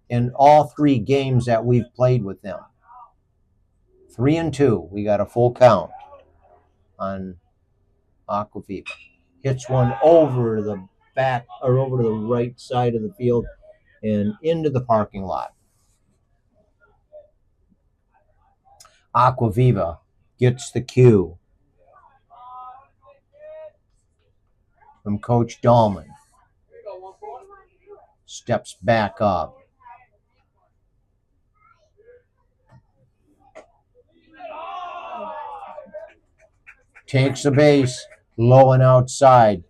in all 3 games that we've played with him. 3-2. We got a full count on Aquaviva. Hits one over the back or over to the right side of the field and into the parking lot. Aquaviva gets the cue from Coach Dahlman. Steps back up. Takes a base, low and outside.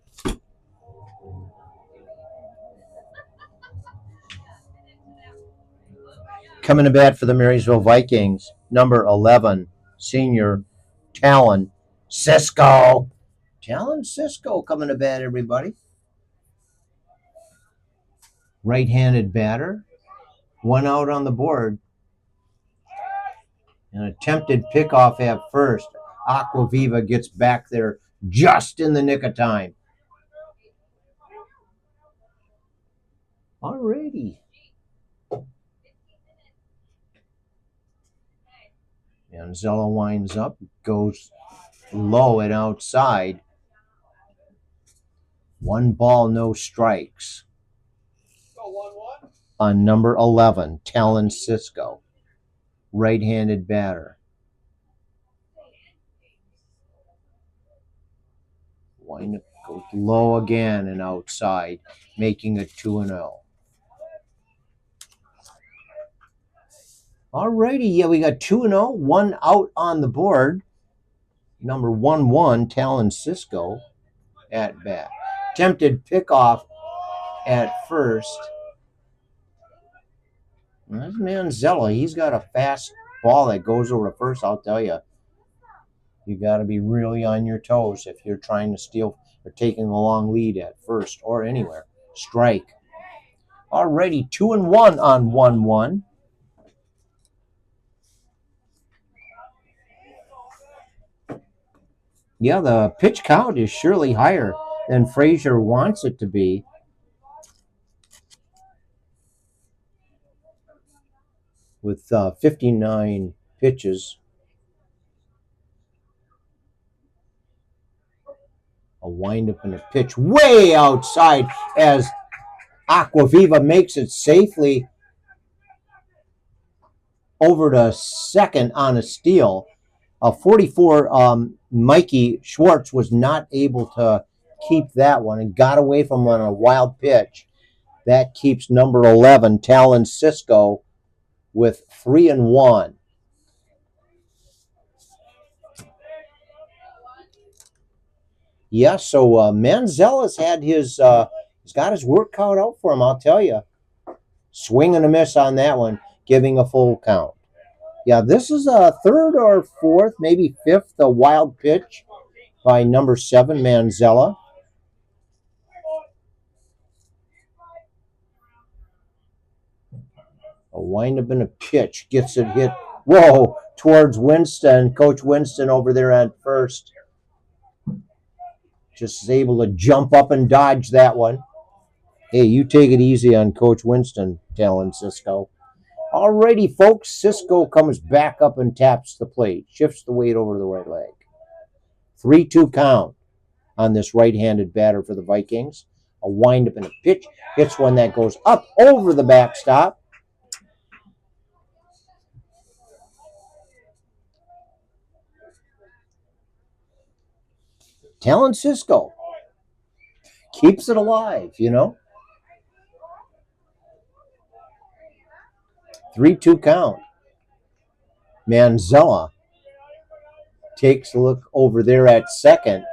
Coming to bat for the Marysville Vikings, number 11, senior Talon Cisco. Talon Cisco coming to bat, everybody. Right-handed batter. 1 out on the board. An attempted pickoff at first. Aquaviva gets back there just in the nick of time. Alrighty. Manzella winds up, goes low and outside. 1 ball, no strikes. On number 11, Talon Cisco. Right-handed batter. Wind up, goes low again and outside, making it 2-0. Alrighty, yeah, we got 2-0, 1 out on the board. Number 11, Talon Cisco at bat. Attempted pickoff at first. That's Manzella. He's got a fast ball that goes over to first, I'll tell you. You got to be really on your toes if you're trying to steal or taking a long lead at first or anywhere. Strike. Already 2-1 on 1-1. Yeah, the pitch count is surely higher than Fraser wants it to be. With 59 pitches. A windup and a pitch way outside as Aquaviva makes it safely over to second on a steal. 44, Mikey Schwartz was not able to keep that one and got away from one on a wild pitch. That keeps number 11, Talon Cisco, with 3-1. Yeah, so Manzella's had his, he's got his work cut out for him, I'll tell you. Swing and a miss on that one, giving a full count. Yeah, this is a 3rd or 4th, maybe 5th, a wild pitch by number 7, Manzella. A windup and a pitch. Gets it hit, whoa, towards Winston. Coach Winston over there at first. Just is able to jump up and dodge that one. Hey, you take it easy on Coach Winston, Talon Cisco. Alrighty, folks, Cisco comes back up and taps the plate. Shifts the weight over to the right leg. 3-2 count on this right-handed batter for the Vikings. A windup and a pitch. Hits one that goes up over the backstop. Talon Cisco keeps it alive, you know. 3-2 count. Manzella takes a look over there at second.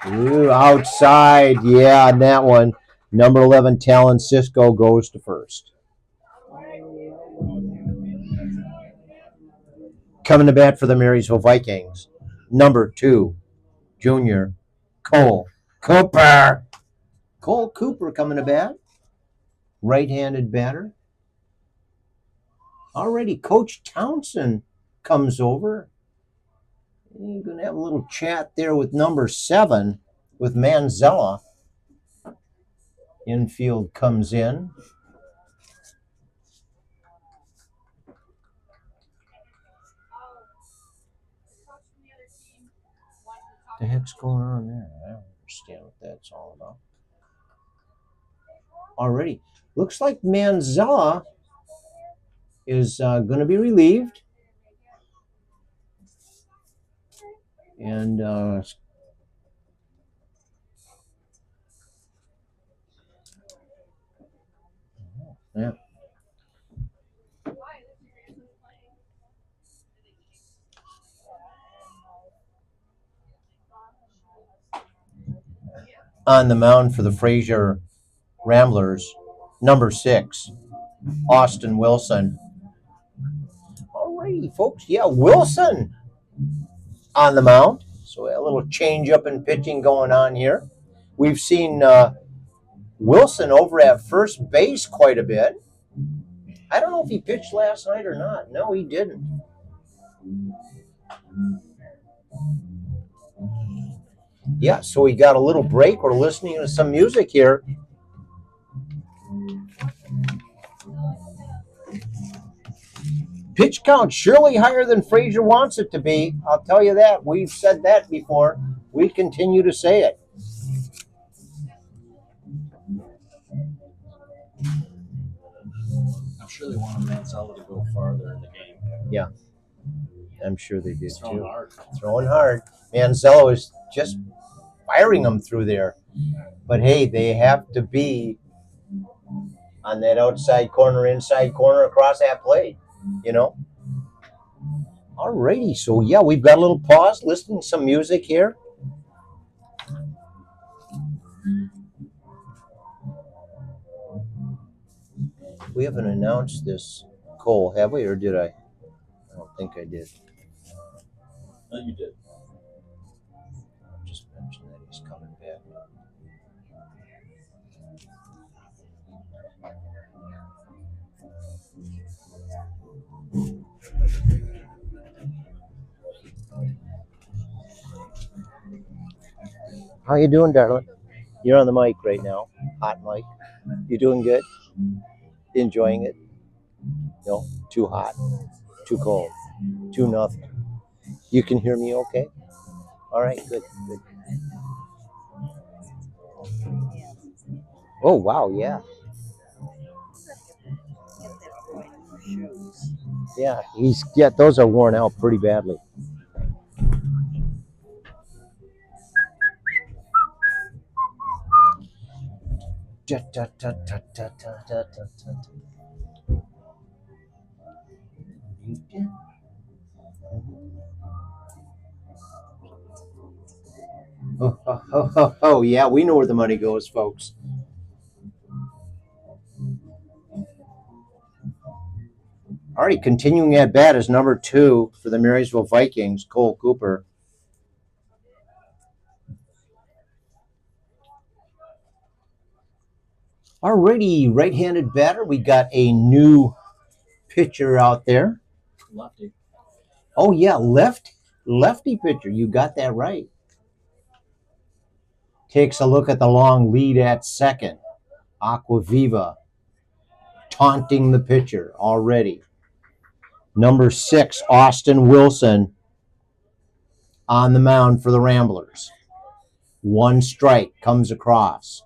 Ooh, outside. Yeah, on that one. Number 11, Talon Cisco goes to first. Coming to bat for the Marysville Vikings, number 2, junior, Cole Cooper. Cole Cooper coming to bat. Right-handed batter. Already Coach Townsend comes over. You're going to have a little chat there with number 7, with Manzella. Infield comes in. What the heck's going on there? I don't understand what that's all about. Already. Looks like Manzella is going to be relieved. And yeah. On the mound for the Fraser Ramblers, number 6, Austin Wilson. Alrighty, folks. Yeah, Wilson on the mound. So a little change up in pitching going on here. We've seen Wilson over at first base quite a bit. I don't know if he pitched last night or not. No, he didn't. Yeah, so we got a little break. We're listening to some music here. Pitch count surely higher than Fraser wants it to be. I'll tell you that. We've said that before. We continue to say it. I'm sure they want Manzella to go farther in the game. Yeah, I'm sure they did Throwing too. hard. Throwing hard. Manzella is just firing them through there. But hey, they have to be on that outside corner, inside corner, across that plate, you know. Alrighty, so yeah, we've got a little pause, listening to some music here. We haven't announced this, Cole, have we, or did I? I don't think I did. No, you did. Just mentioned that he's coming back. How you doing, darling? You're on the mic right now, hot mic. You doing good? Enjoying it? No, too hot, too cold, too nothing. You can hear me okay? All right, good, good. Oh, wow, yeah. Yeah, those are worn out pretty badly. Oh, yeah, we know where the money goes, folks. All right, continuing at bat is number 2 for the Marysville Vikings, Cole Cooper. Alrighty, right-handed batter. We got a new pitcher out there. Lefty. Oh yeah, lefty pitcher. You got that right. Takes a look at the long lead at second. Aquaviva taunting the pitcher already. Number 6, Austin Wilson on the mound for the Ramblers. 1 strike comes across.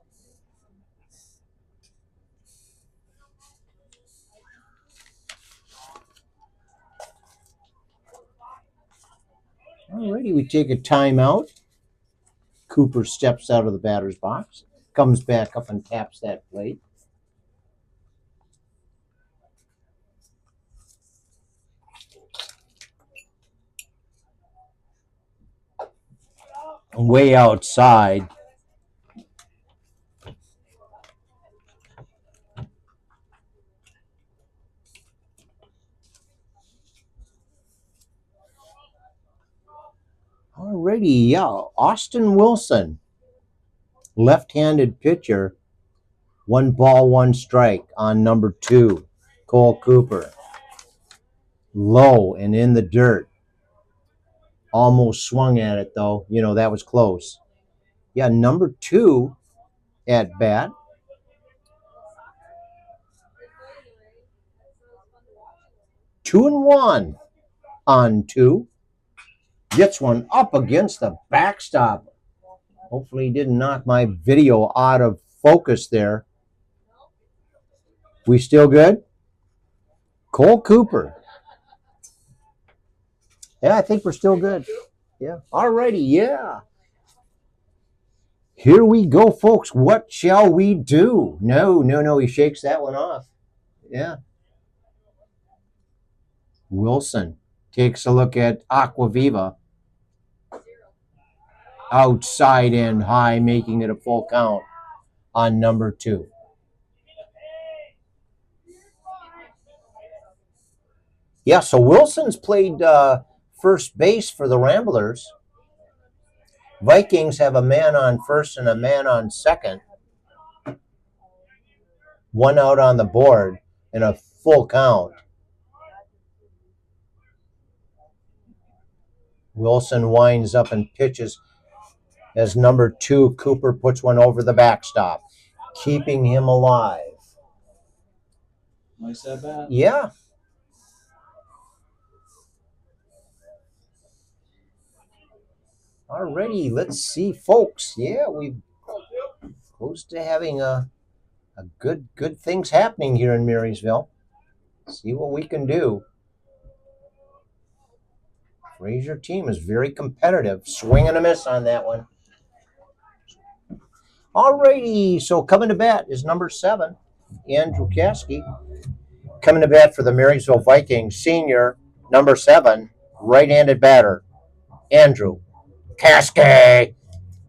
Alrighty, we take a timeout. Cooper steps out of the batter's box, comes back up and taps that plate. Way outside. Alrighty, yeah, Austin Wilson, left-handed pitcher, 1 ball, 1 strike on number 2, Cole Cooper. Low and in the dirt. Almost swung at it, though. You know, that was close. Yeah, number 2 at bat. Two and 1 on 2. Gets one up against the backstop. Hopefully he didn't knock my video out of focus there. We still good? Cole Cooper. Yeah, I think we're still good. Yeah. Alrighty, yeah. Here we go, folks. What shall we do? No. He shakes that one off. Yeah. Wilson takes a look at Aquaviva. Outside and high, making it a full count on number 2. Yeah, so Wilson's played first base for the Ramblers. Vikings have a man on first and a man on second. 1 out on the board and a full count. Wilson winds up and pitches as number 2, Cooper puts one over the backstop, keeping him alive. Nice at bat. Yeah. Alrighty, let's see, folks. Yeah, we're close to having a good things happening here in Marysville. See what we can do. Fraser team is very competitive. Swing and a miss on that one. Alrighty, so coming to bat is number 7, Andrew Caskey. Coming to bat for the Marysville Vikings, senior, number 7, right-handed batter, Andrew Caskey.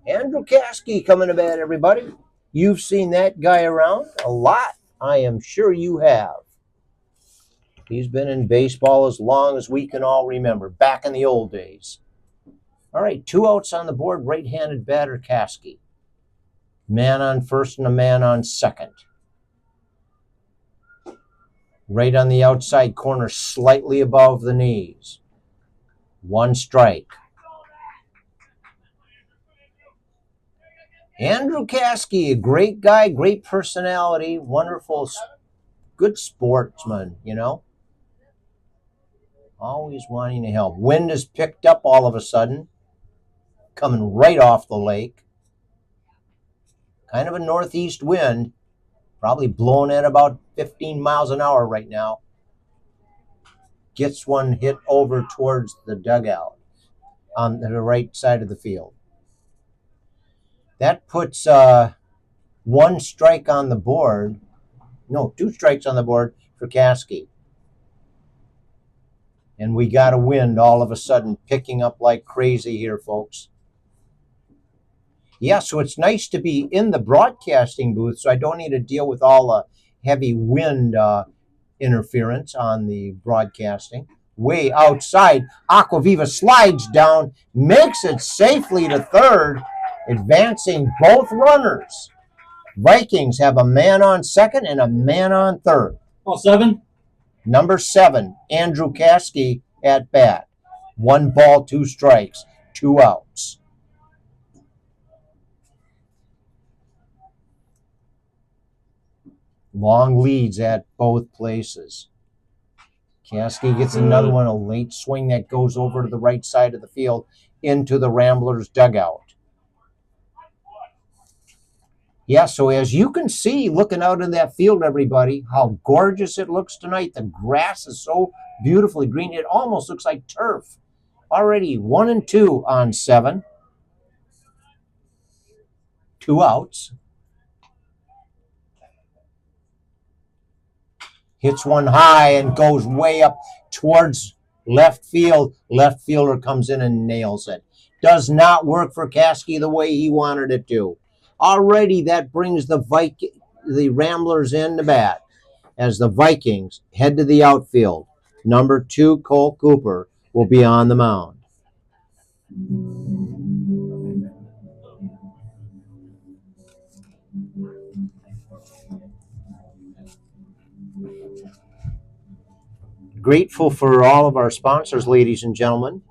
Andrew Caskey coming to bat, everybody. You've seen that guy around a lot. I am sure you have. He's been in baseball as long as we can all remember, back in the old days. All right, 2 outs on the board, right-handed batter Caskey. Man on first and a man on second. Right on the outside corner, slightly above the knees. 1 strike. Andrew Caskey, a great guy, great personality, wonderful, good sportsman, you know. Always wanting to help. Wind has picked up all of a sudden, coming right off the lake. Kind of a northeast wind, probably blowing at about 15 miles an hour right now. Gets one hit over towards the dugout on the right side of the field. That puts 1 strike on the board. No, 2 strikes on the board for Caskey. And we got a wind all of a sudden picking up like crazy here, folks. Yeah, so it's nice to be in the broadcasting booth, so I don't need to deal with all the heavy wind interference on the broadcasting. Way outside, Aquaviva slides down, makes it safely to third, advancing both runners. Vikings have a man on second and a man on third. Oh, 7? Number 7, Andrew Caskey at bat. 1 ball, 2 strikes, 2 outs. Long leads at both places. Caskey gets another one, a late swing that goes over to the right side of the field into the Ramblers' dugout. Yeah, so as you can see, looking out in that field, everybody, how gorgeous it looks tonight. The grass is so beautifully green. It almost looks like turf. Already 1-2 on 7. 2 outs. Hits one high and goes way up towards left field. Left fielder comes in and nails it. Does not work for Caskey the way he wanted it to. Already that brings the Ramblers in to bat as the Vikings head to the outfield. Number 2, Cole Cooper, will be on the mound. Grateful for all of our sponsors, ladies and gentlemen.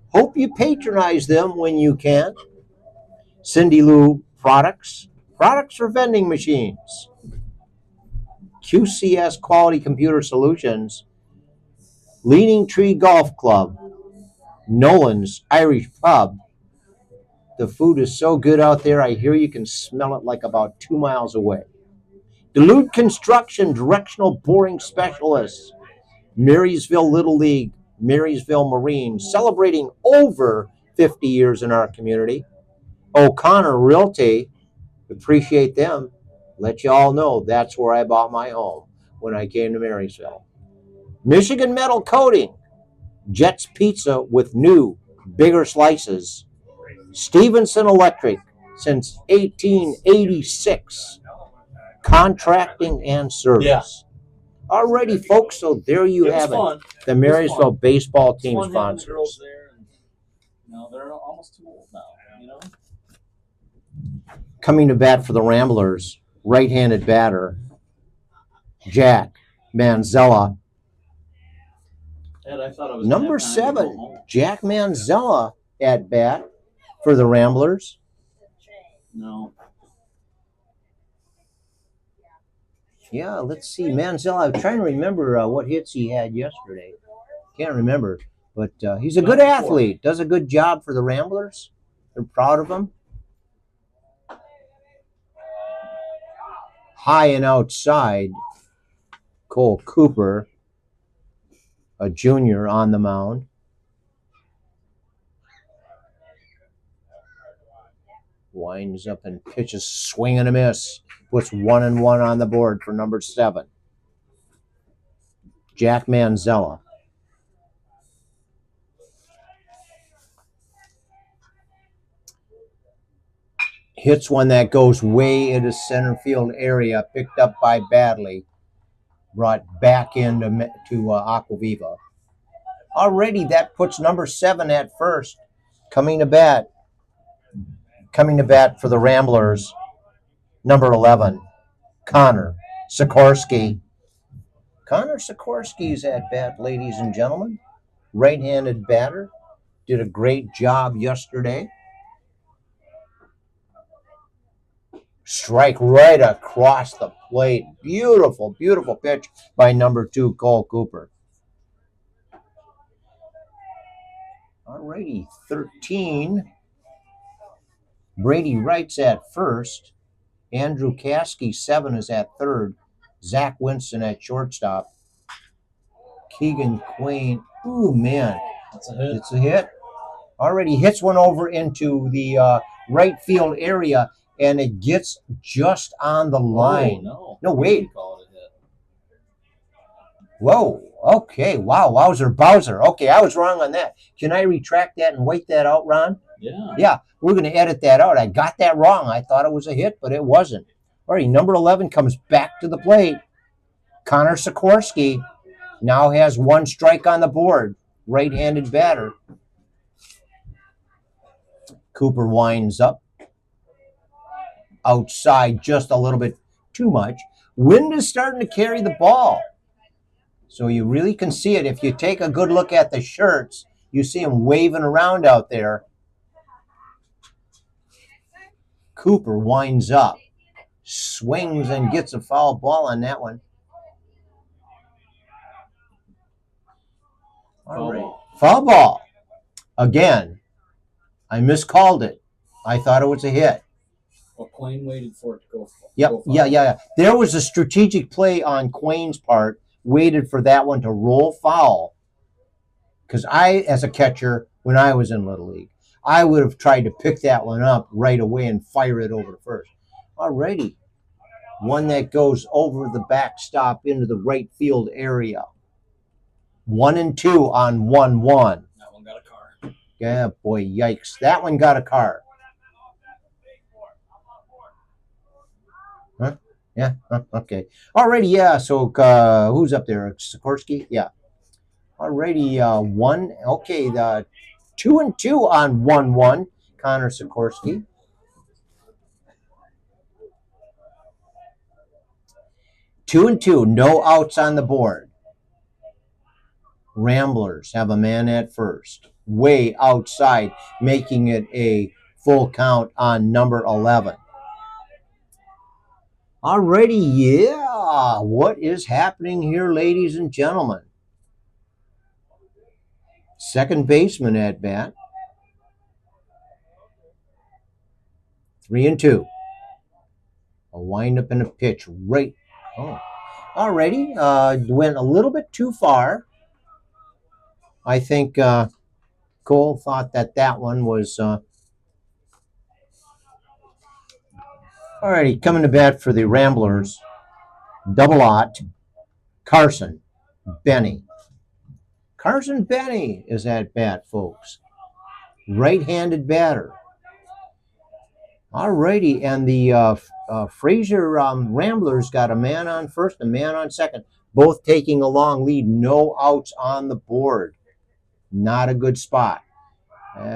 Hope you patronize them when you can. Cindy Lou Products for vending machines. QCS Quality Computer Solutions. Leaning Tree Golf Club. Nolan's Irish Pub. The food is so good out there, I hear you can smell it like about 2 miles away. Duluth Construction Directional Boring Specialists. Marysville Little League, Marysville Marines, celebrating over 50 years in our community. O'Connor Realty, appreciate them. Let you all know that's where I bought my home when I came to Marysville. Michigan Metal Coating, Jets Pizza with new, bigger slices. Stevenson Electric, since 1886. Contracting and service. Yeah. Alrighty, folks, so there you have it. The Marysville baseball team sponsors. There and, they're almost too old now, Coming to bat for the Ramblers, right-handed batter, Jack Manzella. Ed, I thought it was Number 7, Jack Manzella at bat for the Ramblers. No. Yeah, let's see. Manzella, I'm trying to remember what hits he had yesterday. Can't remember. But he's a good athlete. Does a good job for the Ramblers. They're proud of him. High and outside, Cole Cooper, a junior, on the mound. Winds up and pitches, swing and a miss. Puts 1-1 on the board for number 7. Jack Manzella. Hits one that goes way into center field area, picked up by Badley, brought back into Aquaviva. Already that puts number 7 at first, coming to bat for the Ramblers. Number 11, Connor Sikorsky. Connor Sikorsky's at bat, ladies and gentlemen. Right-handed batter. Did a great job yesterday. Strike right across the plate. Beautiful, beautiful pitch by number 2, Cole Cooper. Alrighty, 13. Brady Wright's at first. Andrew Caskey, 7, is at third. Zach Winston at shortstop. Keegan Quain. Ooh, man. That's a hit. It's a hit. Already hits one over into the right field area, and it gets just on the line. Oh, No, wait. Call it a hit. Whoa. Okay. Wow. Wowzer. Bowser. Okay, I was wrong on that. Can I retract that and wait that out, Ron? Yeah. Yeah, we're going to edit that out. I got that wrong. I thought it was a hit, but it wasn't. All right, number 11 comes back to the plate. Connor Sikorsky now has 1 strike on the board. Right-handed batter. Cooper winds up. Outside just a little bit too much. Wind is starting to carry the ball. So you really can see it. If you take a good look at the shirts, you see them waving around out there. Cooper winds up, swings and gets a foul ball on that one. All right. Foul ball. Again, I miscalled it. I thought it was a hit. Well, Quain waited for it to go. Yep. Yeah. There was a strategic play on Quain's part, waited for that one to roll foul. Because I, as a catcher, when I was in Little League. I would have tried to pick that one up right away and fire it over to first. Alrighty. One that goes over the backstop into the right field area. 1 and 2 on 1-1. That one got a car. Yeah, boy, yikes. That one got a car. Huh? Yeah, okay. Alrighty, yeah, so who's up there? Sikorsky? Yeah. Alrighty, 1. Okay, the 2 and 2 on 1-1. Connor Sikorsky. 2 and 2, no outs on the board. Ramblers have a man at first, way outside, making it a full count on number 11. Alrighty, yeah. What is happening here, ladies and gentlemen? Second baseman at bat. 3 and 2. A windup and a pitch right. Oh, alrighty. Went a little bit too far. I think Cole thought that one was. Alrighty, coming to bat for the Ramblers. Double Ott, Carson Benny. Carson Benny is at bat, folks. Right-handed batter. Alrighty, and the Fraser Ramblers got a man on first, a man on second, both taking a long lead. No outs on the board. Not a good spot.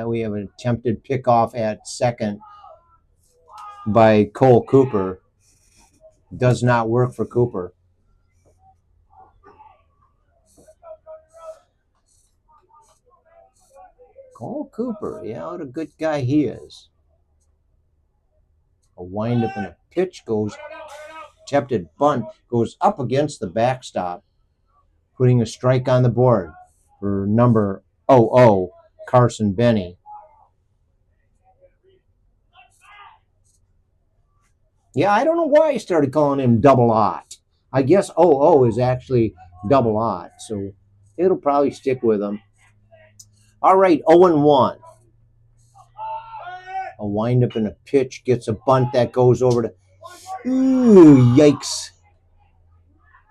We have an attempted pickoff at second by Cole Cooper. Does not work for Cooper. Cole Cooper, yeah, what a good guy he is. A windup and a pitch goes, attempted bunt, goes up against the backstop, putting a strike on the board for number 00, Carson Benny. Yeah, I don't know why I started calling him Double Ott. I guess 00 is actually Double Ott, so it'll probably stick with him. All right, 0-1. A windup and a pitch gets a bunt that goes over to. Ooh, yikes.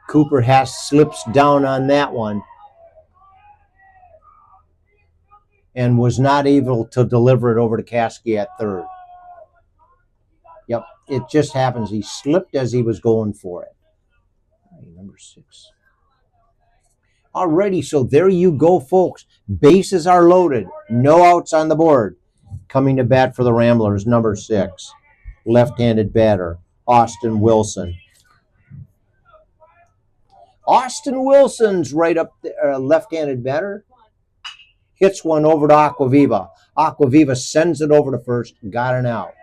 Cooper slips down on that one and was not able to deliver it over to Caskey at third. Yep, it just happens. He slipped as he was going for it. Number 6. Alrighty, so there you go, folks. Bases are loaded. No outs on the board. Coming to bat for the Ramblers, number 6. Left-handed batter, Austin Wilson. Austin Wilson's right up there, left-handed batter. Hits one over to Aquaviva. Aquaviva sends it over to first. Got an out.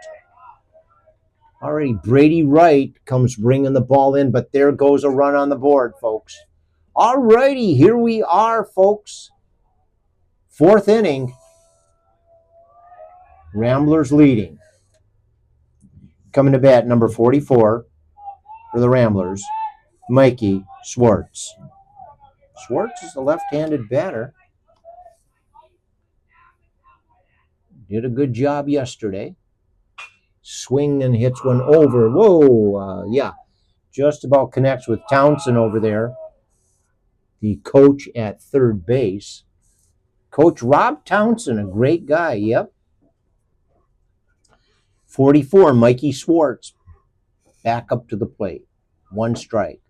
Alrighty, Brady Wright comes bringing the ball in, but there goes a run on the board, folks. Alrighty, here we are, folks. 4th inning. Ramblers leading. Coming to bat, number 44 for the Ramblers, Mikey Schwartz. Schwartz is the left-handed batter. Did a good job yesterday. Swing and hits one over. Whoa, yeah. Just about connects with Townsend over there. The coach at third base. Coach Rob Townsend, a great guy, yep. 44, Mikey Schwartz. Back up to the plate. 1 strike.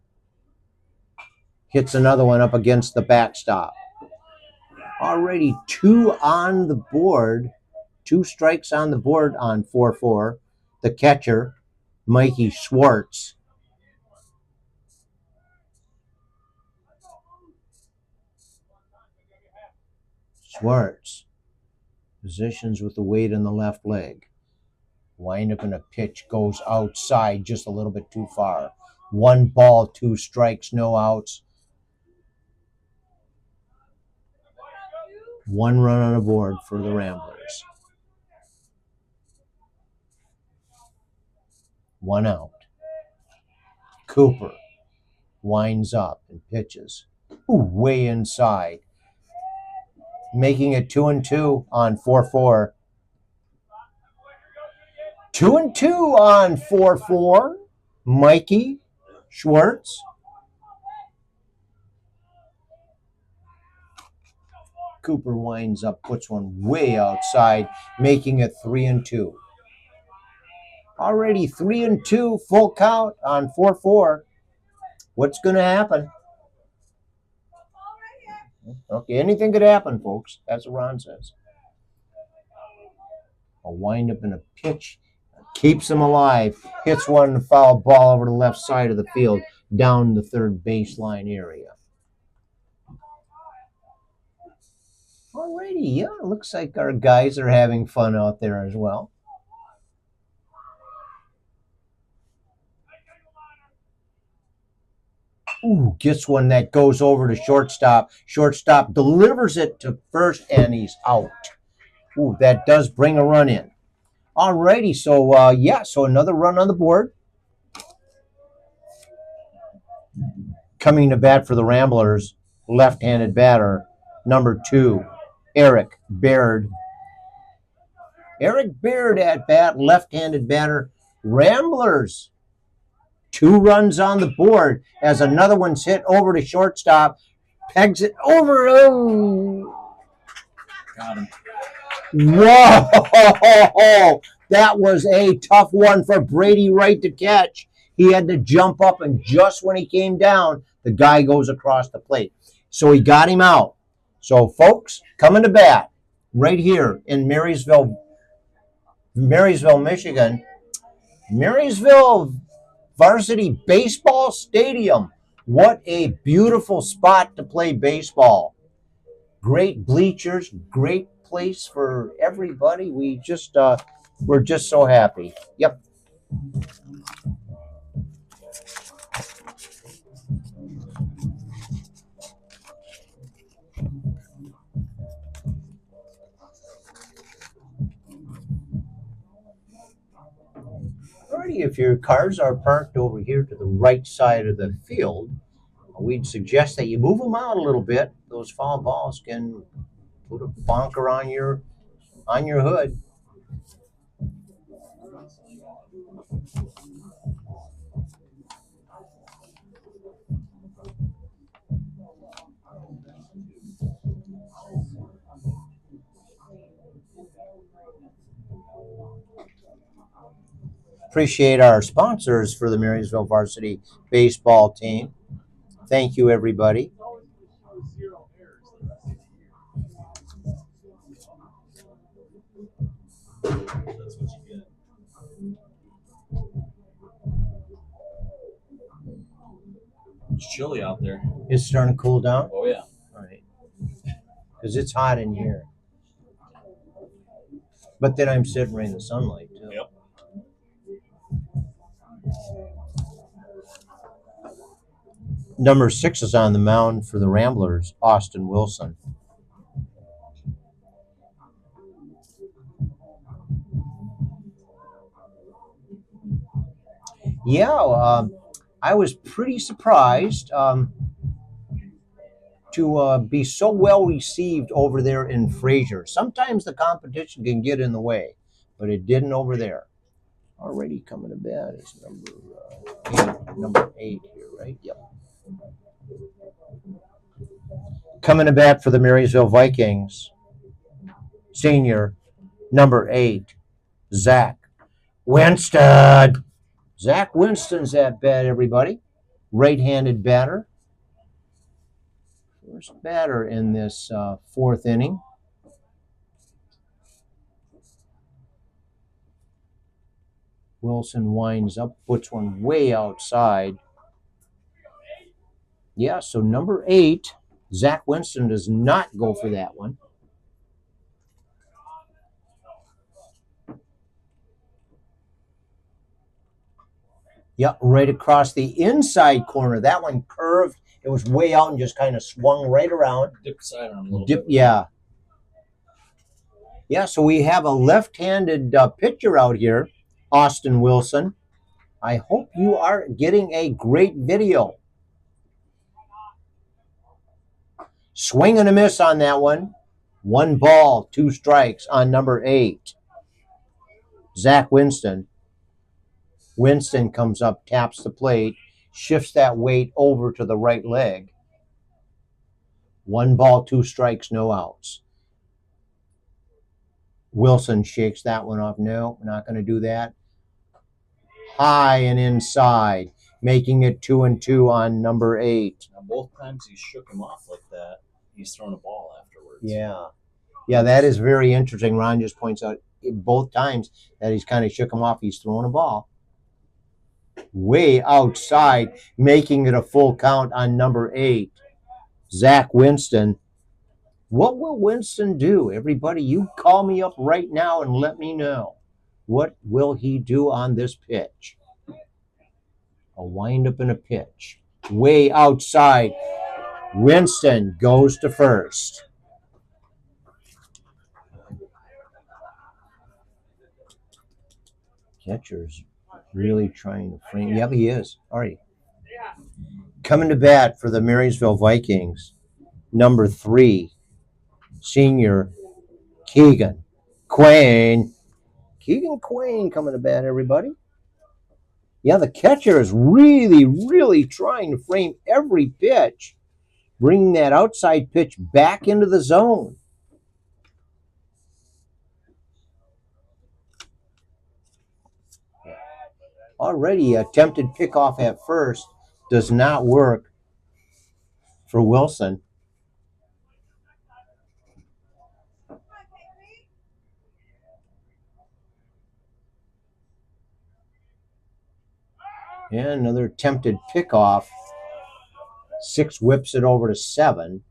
Hits another one up against the backstop. Already 2 on the board. 2 strikes on the board on 4-4. The catcher, Mikey Schwartz. Schwartz positions with the weight in the left leg. Wind up in a pitch goes outside just a little bit too far. 1 ball, 2 strikes, no outs. 1 run on the board for the Ramblers. 1 out. Cooper winds up and pitches. Ooh, way inside. making it 2-2 on 4-4. 2-2 on 4-4. Mikey Schwartz. Cooper winds up, puts one way outside, making it 3-2. Already 3-2, full count on 4-4. What's going to happen? Okay, anything could happen, folks. That's what Ron says. A wind up in a pitch keeps him alive. Hits one foul ball over the left side of the field, down the third baseline area. Alrighty, yeah, looks like our guys are having fun out there as well. Ooh, gets one that goes over to shortstop. Shortstop delivers it to first, and he's out. Ooh, that does bring a run in. Alrighty, so so another run on the board. Coming to bat for the Ramblers, left-handed batter, number 2, Eric Baird. Eric Baird at bat, left-handed batter. Ramblers, 2 runs on the board as another one's hit over to shortstop. Pegs it over. Oh. Got him. Whoa! That was a tough one for Brady Wright to catch. He had to jump up, and just when he came down, the guy goes across the plate. So he got him out. So, folks, coming to bat right here in Marysville, Michigan. Marysville Varsity Baseball Stadium. What a beautiful spot to play baseball. Great bleachers, great place for everybody. We're just so happy. Yep. Alrighty, if your cars are parked over here to the right side of the field, we'd suggest that you move them out a little bit. Those foul balls can put a bonker on your hood. Appreciate our sponsors for the Marysville Varsity baseball team. Thank you, everybody. It's chilly out there. It's starting to cool down? Oh, yeah. All right. Because it's hot in here. But then I'm sitting right in the sunlight, too. Yep. Number 6 is on the mound for the Ramblers, Austin Wilson. Yeah, I was pretty surprised to be so well received over there in Fraser. Sometimes the competition can get in the way, but it didn't over there. Already coming to bat is number 8 here, right? Yep. Coming to bat for the Marysville Vikings, senior, number 8, Zach Winston. Zach Winston's at bat, everybody. Right-handed batter. First batter in this 4th inning. Wilson winds up, puts one way outside. Yeah, so number 8, Zach Winston does not go for that one. Yep, right across the inside corner. That one curved. It was way out and just kind of swung right around. Dip side on a little bit. Yeah. Yeah, so we have a left-handed pitcher out here, Austin Wilson. I hope you are getting a great video. Swing and a miss on that one. 1 ball, 2 strikes on number 8. Zach Winston. Winston comes up, taps the plate, shifts that weight over to the right leg. 1 ball, 2 strikes, no outs. Wilson shakes that one off. No, not going to do that. High and inside, making it 2-2 on number 8. Now, both times he shook him off like that, he's thrown a ball afterwards. Yeah, that is very interesting. Ron just points out both times that he's kind of shook him off. He's throwing a ball way outside, making it a full count on number 8. Zach Winston. What will Winston do? Everybody, you call me up right now and let me know. What will he do on this pitch? A windup and a pitch. Way outside. Winston goes to first. Catcher's really trying to frame. Yeah, he is. All right. Coming to bat for the Marysville Vikings, number 3, senior Keegan Quain. Keegan Quain coming to bat, everybody. Yeah, the catcher is really, really trying to frame every pitch, bringing that outside pitch back into the zone. Already attempted pickoff at first. Does not work for Wilson. And another attempted pickoff. 6 whips it over to 7.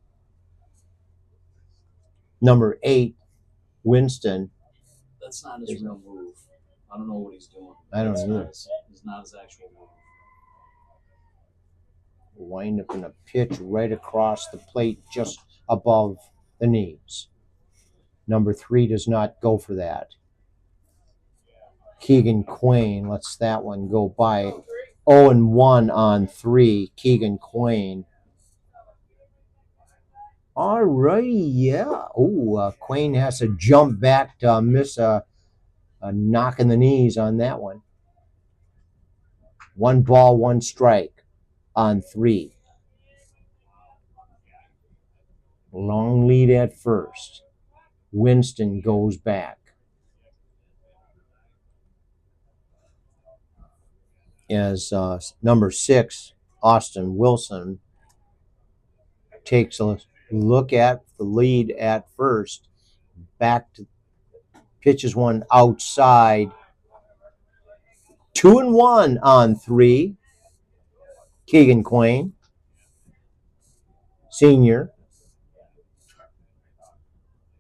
Number 8, Winston. That's not his real move. I don't know what he's doing. I don't know. It's not his actual move. Wind up in a pitch right across the plate just above the knees. Number 3 does not go for that. Keegan Quain lets that one go by. 0-1 on 3. Keegan Quain. All righty, yeah. Quain has to jump back to miss a knock in the knees on that one. 1 ball, 1 strike on 3. Long lead at first. Winston goes back. As number 6, Austin Wilson, takes a look at the lead at first, back to pitches one outside. 2-1 on 3. Keegan Quain, senior.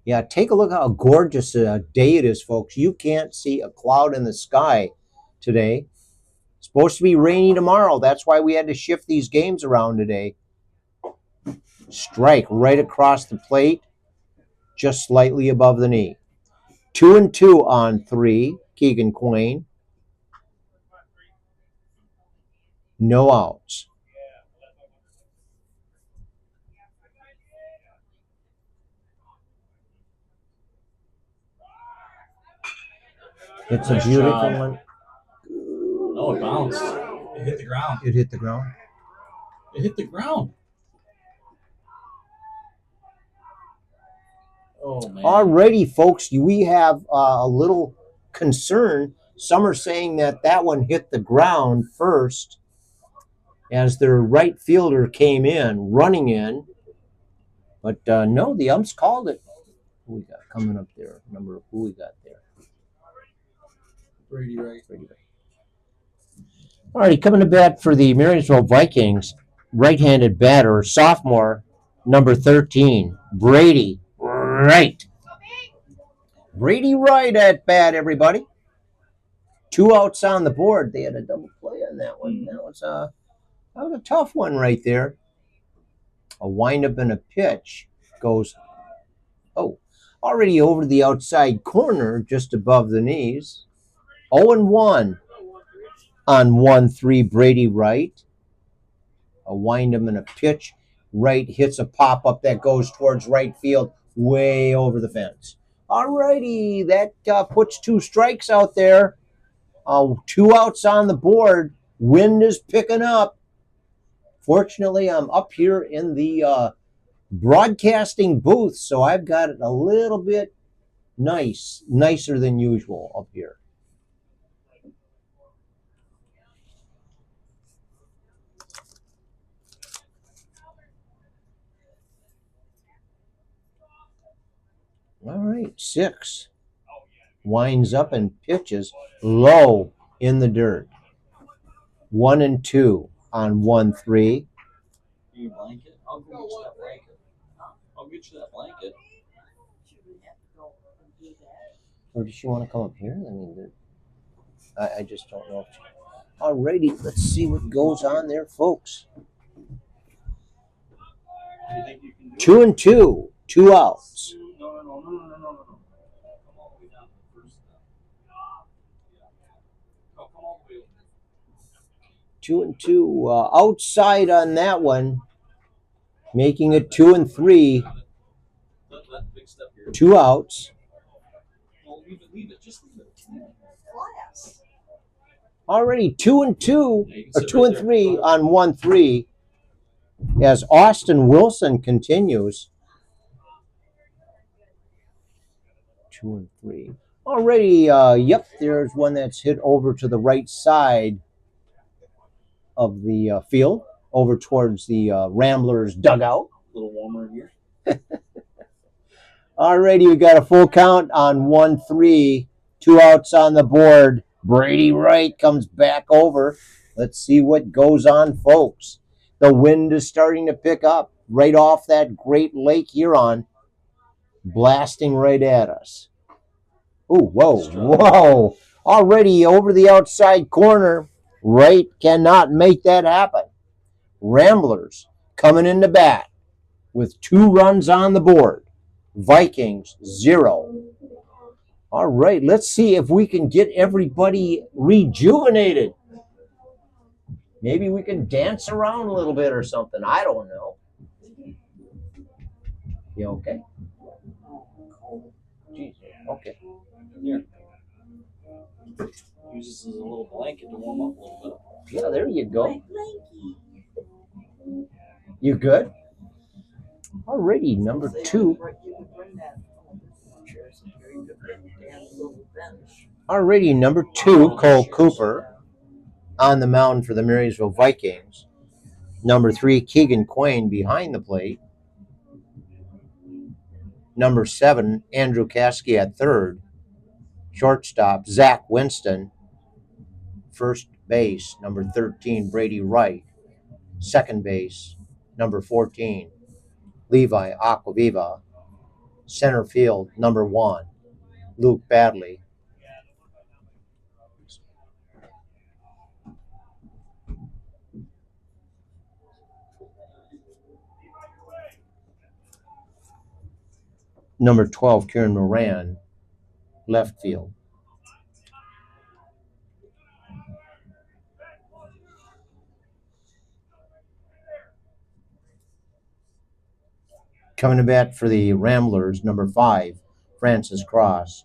Yeah, take a look how gorgeous a day it is, folks. You can't see a cloud in the sky today. It's supposed to be rainy tomorrow. That's why we had to shift these games around today. Strike right across the plate, just slightly above the knee. 2-2 on 3, Keegan Quain. No outs. It's a beautiful one. Oh, it bounced. It hit the ground. It hit the ground. It hit the ground. Oh, man. Alrighty, folks, we have a little concern. Some are saying that one hit the ground first as their right fielder came in, running in. But no, the umps called it. Who we got coming up there? Who we got there? Brady Wright. Alrighty, coming to bat for the Marysville Vikings, right-handed batter, sophomore, number 13, Brady Wright. Brady Wright at bat, everybody. 2 outs on the board. They had a double play on that one. That was a tough one right there. A windup and a pitch goes, already over the outside corner, just above the knees. 0-1 on 1-3, Brady Wright. A windup and a pitch. Right hits a pop-up that goes towards right field. way over the fence. Alrighty, that puts 2 strikes out there. 2 outs on the board. Wind is picking up. Fortunately, I'm up here in the broadcasting booth, so I've got it a little bit nicer than usual up here. All right, 6 winds up and pitches low in the dirt. 1 and 2 on 1-3. You blanket? I'll go get you that blanket. I'll get you that blanket. Or does she want to come up here? I mean, I just don't know. Alrighty, let's see what goes on there, folks. 2 and 2, 2 outs. No. Come all the way down to the first step. No, come all the way over. 2 and 2, outside on that one, making it 2 and 3. That big step here. 2 outs. No, leave it. Just leave it. Already 2 and 2, Yeah, you can or sit 2 right and there. 3 on 1-3. As Austin Wilson continues. 2 and 3. Already, yep, there's one that's hit over to the right side of the field, over towards the Ramblers dugout. A little warmer in here. Alrighty, we got a full count on 1-3. 2 outs on the board. Brady Wright comes back over. Let's see what goes on, folks. The wind is starting to pick up right off that Great Lake Huron, blasting right at us. Oh, whoa. Already over the outside corner. Wright cannot make that happen. Ramblers coming into bat with 2 runs on the board. Vikings 0. All right, let's see if we can get everybody rejuvenated. Maybe we can dance around a little bit or something. I don't know. You okay? Jeez, okay. Here. Use this as a little blanket to warm up a little bit. Yeah, there you go. You good? Alrighty, number 2. Already number 2, Cole Cooper on the mound for the Marysville Vikings. Number 3, Keegan Quain behind the plate. Number 7, Andrew Caskey at third. Shortstop, Zach Winston. First base, number 13, Brady Wright. Second base, number 14, Levi Aquaviva. Center field, number 1, Luke Badley. Number 12, Kieran Moran, left field. Coming to bat for the Ramblers, number 5, Francis Cross.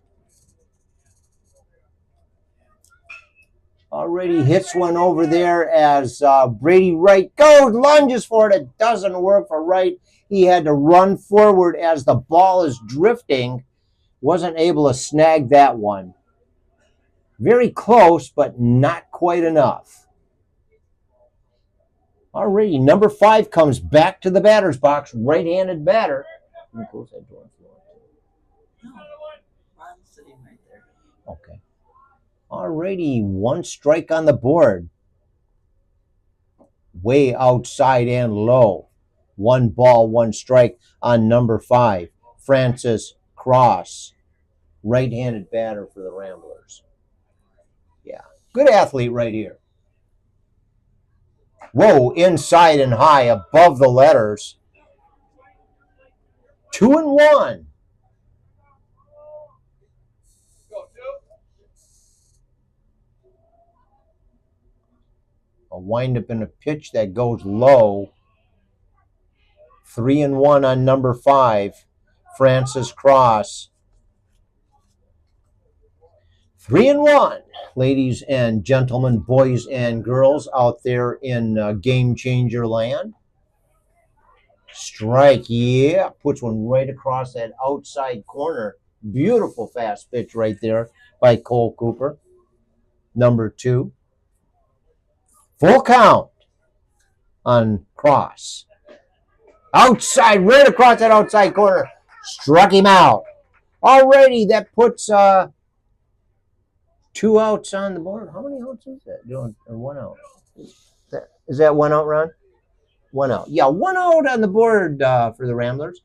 Already hits one over there as Brady Wright goes, lunges for it. It doesn't work for Wright. He had to run forward as the ball is drifting. Wasn't able to snag that one. Very close, but not quite enough. Already, number 5 comes back to the batter's box, right-handed batter. Let me close that door. No, I'm sitting right there. Okay. Alrighty, 1 strike on the board. Way outside and low. 1 ball, 1 strike on number 5, Francis Cross. Right-handed batter for the Ramblers. Yeah, good athlete right here. Whoa, inside and high, above the letters. 2 and 1. A windup and a pitch that goes low. 3 and 1 on number 5, Francis Cross. 3-1, ladies and gentlemen, boys and girls out there in Game Changer land. Strike, yeah, puts one right across that outside corner. Beautiful fast pitch right there by Cole Cooper. Number 2. Full count on Cross. Outside, right across that outside corner. Struck him out. Already, that puts 2 outs on the board. How many outs is that? Or 1 out? Is that 1 out, Ron? 1 out. Yeah, 1 out on the board for the Ramblers.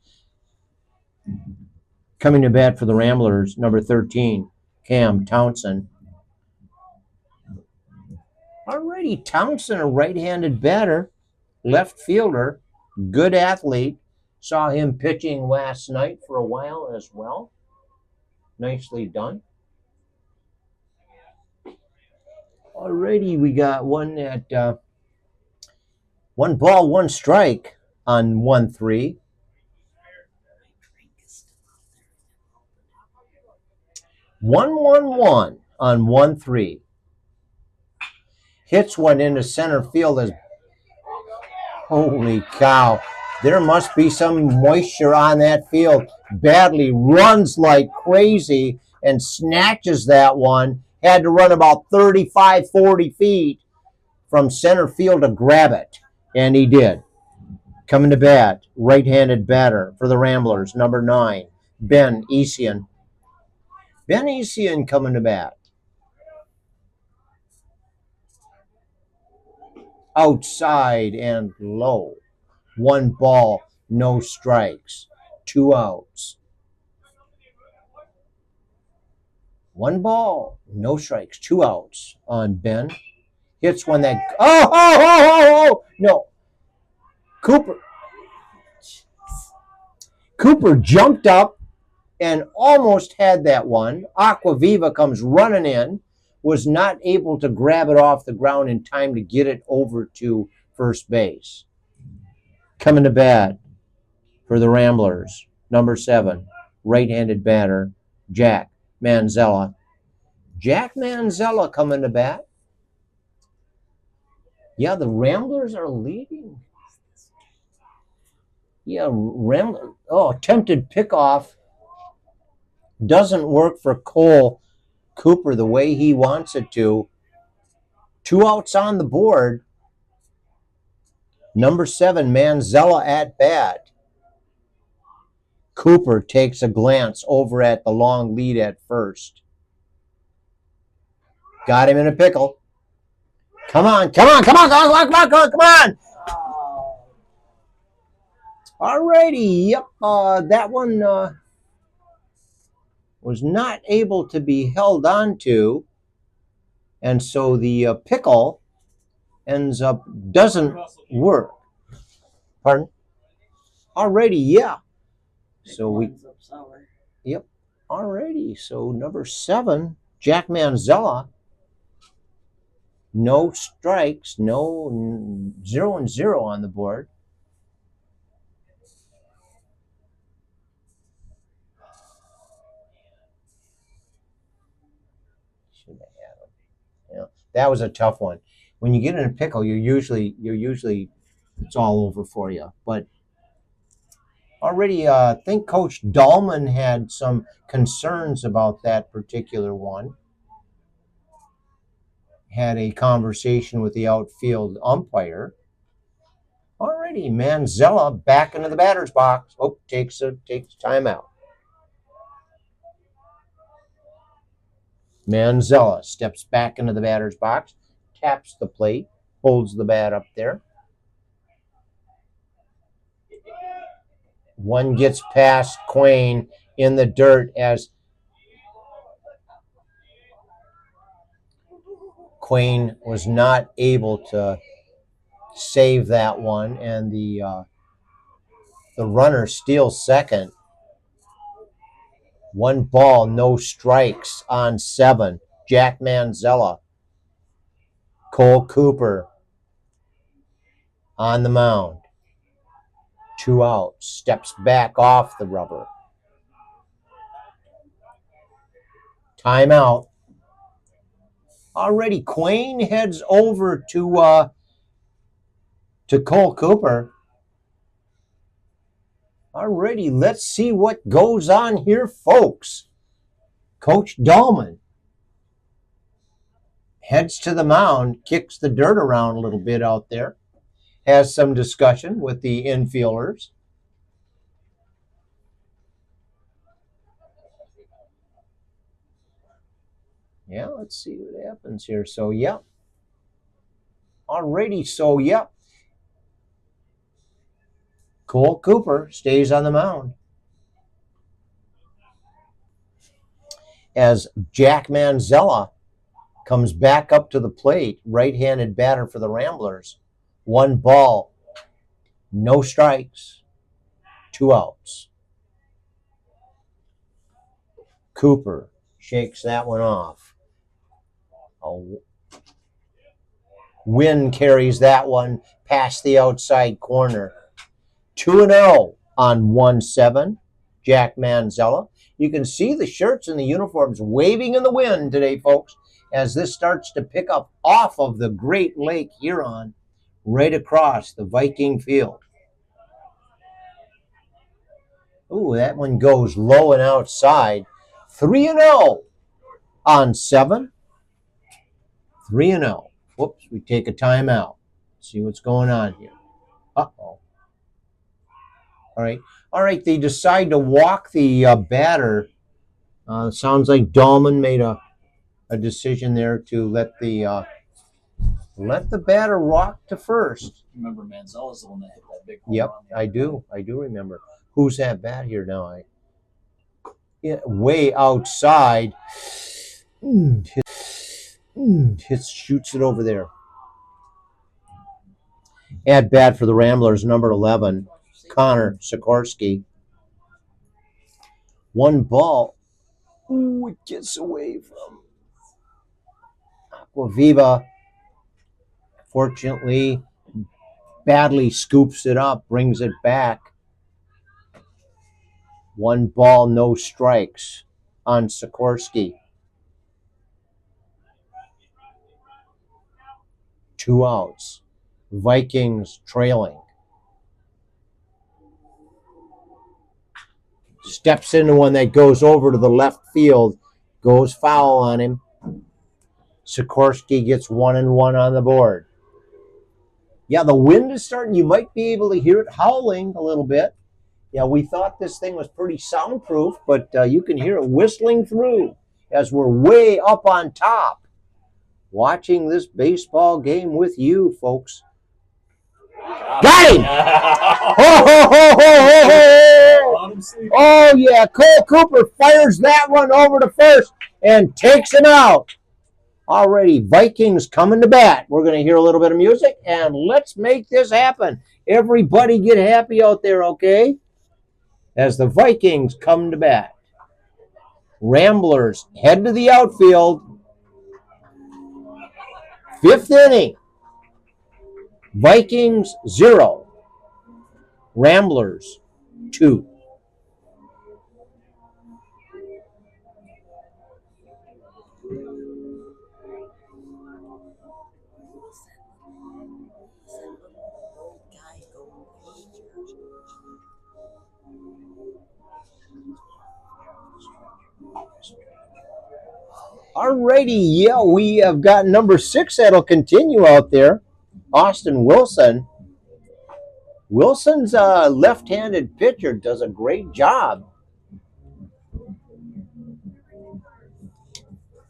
Coming to bat for the Ramblers, number 13, Cam Townsend. Alrighty, Townsend, a right-handed batter, left fielder, good athlete. Saw him pitching last night for a while as well. Nicely done. Alrighty, we got one at 1 ball, 1 strike on 1-3. 1-1-1 on 1-3. Hits one into center field as holy cow. There must be some moisture on that field. Badly runs like crazy and snatches that one. Had to run about 35, 40 feet from center field to grab it. And he did. Coming to bat, right-handed batter for the Ramblers, number 9, Ben Esian. Ben Esian coming to bat. Outside and low. 1 ball, no strikes. 2 outs. 1 ball, no strikes. 2 outs on Ben. Hits one that... Oh! No. Cooper jumped up and almost had that one. Aquaviva comes running in. Was not able to grab it off the ground in time to get it over to first base. Coming to bat for the Ramblers, number 7, right-handed batter, Jack Manzella. Jack Manzella coming to bat. Yeah, the Ramblers are leading. Yeah, Rambler. Oh, attempted pickoff. Doesn't work for Cole Cooper the way he wants it to. 2 outs on the board. Number 7, Manzella at bat. Cooper takes a glance over at the long lead at first. Got him in a pickle. Come on. Alrighty, yep, that one was not able to be held on to, and so the pickle doesn't work. Pardon? Alrighty, yeah. So yep, alrighty. So number 7, Jack Manzella. No strikes, no 0-0 on the board. Should have had him. Yeah, that was a tough one. When you get in a pickle, you're usually it's all over for you. But already, I think Coach Dahlman had some concerns about that particular one. Had a conversation with the outfield umpire. Alrighty, Manzella back into the batter's box. Oh, takes timeout. Manzella steps back into the batter's box, taps the plate, holds the bat up there. One gets past Quain in the dirt as Quain was not able to save that one, and the runner steals second. 1 ball, no strikes on 7. Jack Manzella. Cole Cooper on the mound. 2 outs. Steps back off the rubber. Timeout. Already, Quayne heads over to Cole Cooper. Alrighty, let's see what goes on here, folks. Coach Dahlman heads to the mound, kicks the dirt around a little bit out there, has some discussion with the infielders. Yeah, let's see what happens here. So, yeah. Alrighty, so, yeah. Cole Cooper stays on the mound. As Jack Manzella comes back up to the plate, right-handed batter for the Ramblers. 1 ball, no strikes, 2 outs. Cooper shakes that one off. Wind carries that one past the outside corner. 2-0 on 1-7, Jack Manzella. You can see the shirts and the uniforms waving in the wind today, folks, as this starts to pick up off of the Great Lake Huron right across the Viking field. Ooh, that one goes low and outside. 3-0 on 7. 3-0. Whoops, we take a timeout. See what's going on here. Uh-oh. All right, they decide to walk the batter. Sounds like Dahlman made a decision there to let the batter walk to first. Remember, Manzella's the one that hit that big home run. Yep, I do remember. Who's at bat here now? Way outside. Shoots it over there. At bat for the Ramblers, number 11, Connor Sikorsky. 1 ball. Ooh, it gets away from Aquaviva. Fortunately, badly scoops it up, brings it back. 1 ball, no strikes on Sikorsky. 2 outs. Vikings trailing. Steps into one that goes over to the left field. Goes foul on him. Sikorsky gets 1-1 on the board. Yeah, the wind is starting. You might be able to hear it howling a little bit. Yeah, we thought this thing was pretty soundproof, but you can hear it whistling through as we're way up on top watching this baseball game with you, folks. Got him! Ho, ho, ho, ho, ho, ho. Oh, yeah, Cole Cooper fires that one over to first and takes him out. Already, Vikings coming to bat. We're going to hear a little bit of music, and let's make this happen. Everybody get happy out there, okay? As the Vikings come to bat. Ramblers head to the outfield. 5th inning. Vikings 0. Ramblers 2. Alrighty, yeah, we have got number 6 that'll continue out there. Austin Wilson. Wilson's a left-handed pitcher, does a great job. You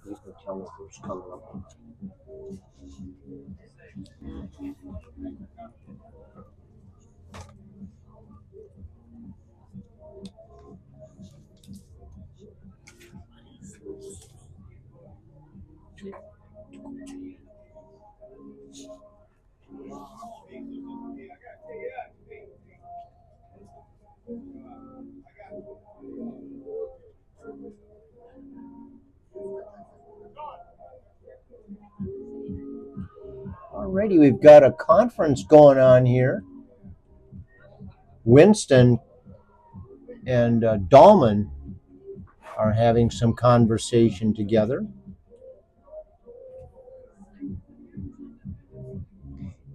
can tell me who's coming up. Alrighty, we've got a conference going on here. Winston and Dahlman are having some conversation together.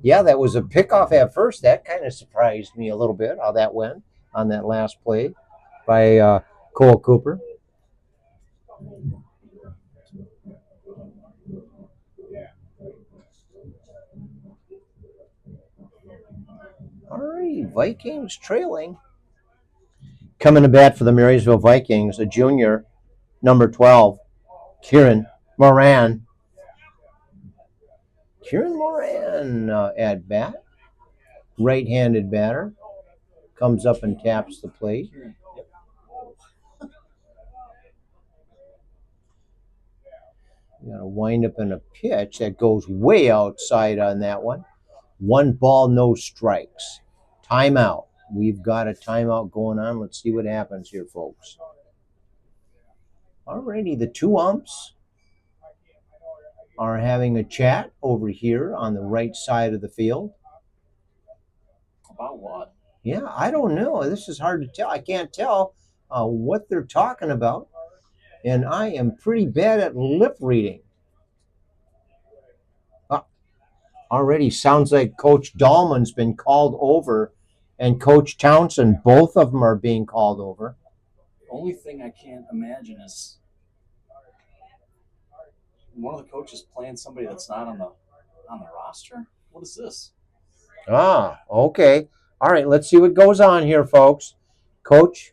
Yeah, that was a pickoff at first. That kind of surprised me a little bit how that went on that last play by Cole Cooper. All right, Vikings trailing. Coming to bat for the Marysville Vikings, a junior, number 12, Kieran Moran. Kieran Moran at bat. Right-handed batter. Comes up and taps the plate. You got to wind up in a pitch that goes way outside on that one. 1 ball, no strikes. Timeout. We've got a timeout going on. Let's see what happens here, folks. Alrighty, the 2 umps are having a chat over here on the right side of the field. About what? Yeah, I don't know. This is hard to tell. I can't tell what they're talking about. And I am pretty bad at lip reading. Already sounds like Coach Dahlman's been called over and Coach Townsend. Both of them are being called over. Only thing I can't imagine is one of the coaches playing somebody that's not on the roster. What is this? Ah, okay. All right, let's see what goes on here, folks. Coach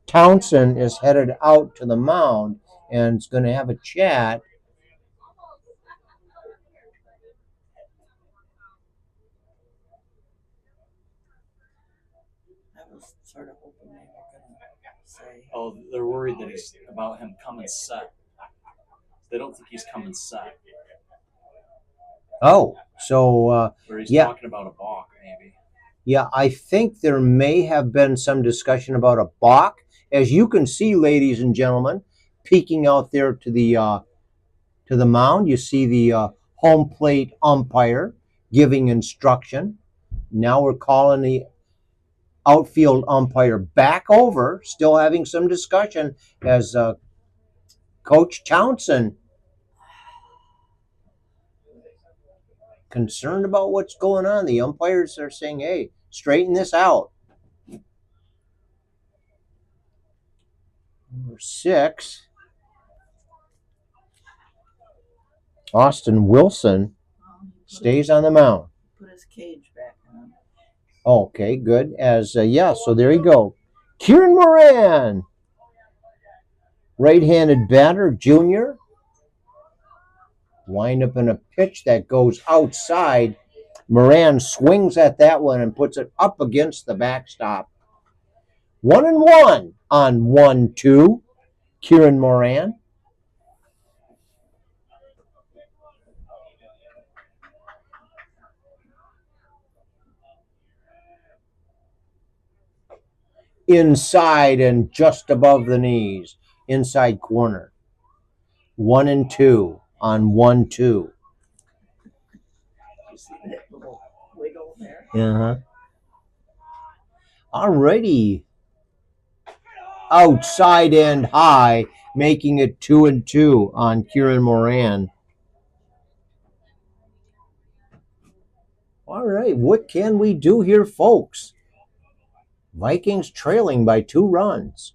Townsend is headed out to the mound and is going to have a chat. I was sort of hoping they were gonna say. Oh, they're worried that he's about him coming set. They don't think he's coming set. Oh, so Or he's yeah. talking about a balk, maybe. Yeah, I think there may have been some discussion about a balk. As you can see, ladies and gentlemen, peeking out there to the mound, you see the home plate umpire giving instruction. Now we're calling the outfield umpire back over, still having some discussion as Coach Townsend concerned about what's going on. The umpires are saying, hey, straighten this out. Number 6, Austin Wilson stays on the mound. Put his cage back on. Okay, good. So there you go. Kieran Moran, right-handed batter, junior. Wind up in a pitch that goes outside. Moran swings at that one and puts it up against the backstop. 1-1 on 1-2. Kieran Moran. Inside and just above the knees. Inside corner. 1-2 on 1-2. You see that little wiggle there? Uh-huh. Alrighty. Outside and high, making it 2-2 on Kieran Moran. All right, what can we do here, folks? Vikings trailing by 2 runs.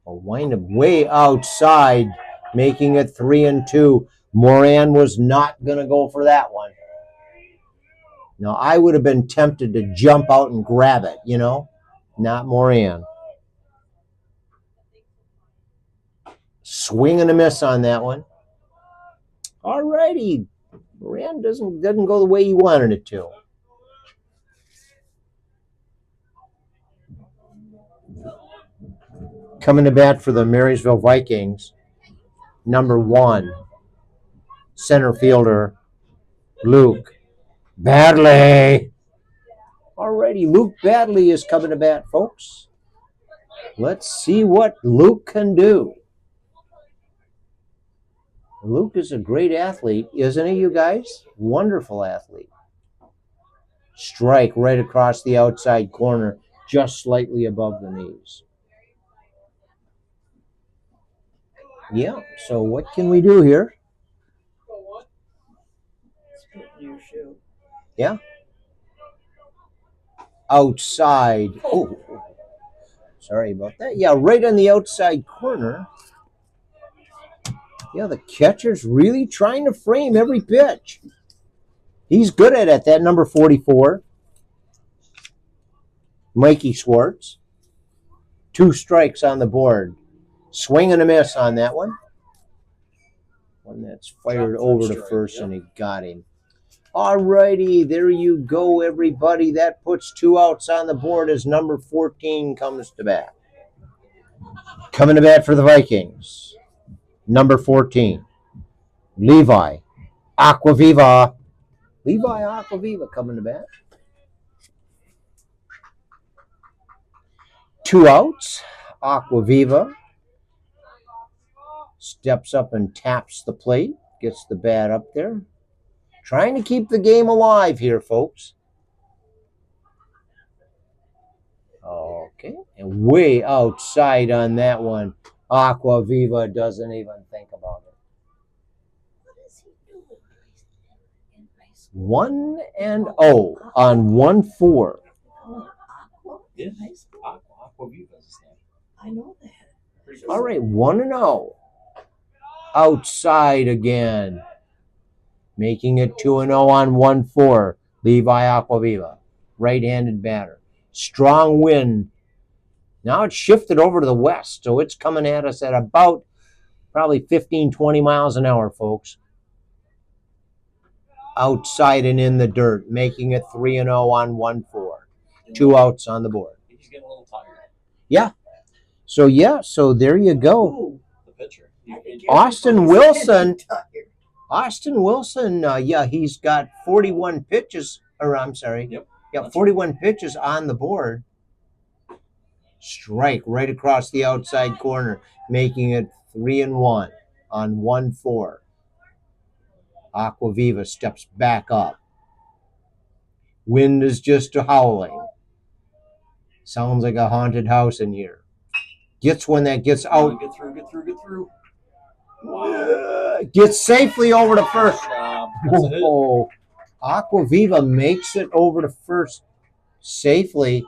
A windup way outside, making it 3-2. Moran was not going to go for that one. Now, I would have been tempted to jump out and grab it, Not Moran. Swing and a miss on that one. All righty. Moran doesn't go the way he wanted it to. Coming to bat for the Marysville Vikings, number 1, center fielder, Luke Badley. Alrighty, Luke Badley is coming to bat, folks. Let's see what Luke can do. Luke is a great athlete, isn't he, you guys? Wonderful athlete. Strike right across the outside corner. just slightly above the knees. Yeah, so what can we do here? Spit in your shoe. Yeah. Outside. Oh, sorry about that. Yeah, right on the outside corner. Yeah, the catcher's really trying to frame every pitch. He's good at it. That number 44, Mikey Schwartz. 2 strikes on the board. Swing and a miss on that one. One that's fired over to first, and he got him. All righty, there you go, everybody. That puts 2 outs on the board as number 14 comes to bat. Coming to bat for the Vikings, number 14, Levi Aquaviva. Levi Aquaviva coming to bat. 2 outs. Aquaviva steps up and taps the plate, gets the bat up there. Trying to keep the game alive here, folks. Okay, and way outside on that one. Aquaviva doesn't even think about it. What is he doing in high school? 1-0 on 1-4. Oh, Aqua Yeah. in high school? Aquaviva is his name. I know that. Pretty good. All right, 1-0. Outside again. Making it 2-0 on 1-4. Levi Aquaviva, right-handed batter. Strong wind. Now it's shifted over to the west, so it's coming at us at about probably 15, 20 miles an hour, folks. Outside and in the dirt, making it 3-0 on 1-4. 2 outs on the board. He's getting a little tired. Yeah. So there you go. Ooh, The pitcher. I think Austin everybody's Wilson. getting tired. Austin Wilson, he's got 41 pitches, or I'm sorry. Yep. Yeah, 41 pitches on the board. Strike right across the outside corner, making it 3-1 on 1-4. Aquaviva steps back up. Wind is just howling. Sounds like a haunted house in here. Gets one that gets out. Get through. Gets safely over to first. That's a hit. Oh, Aquaviva makes it over to first safely.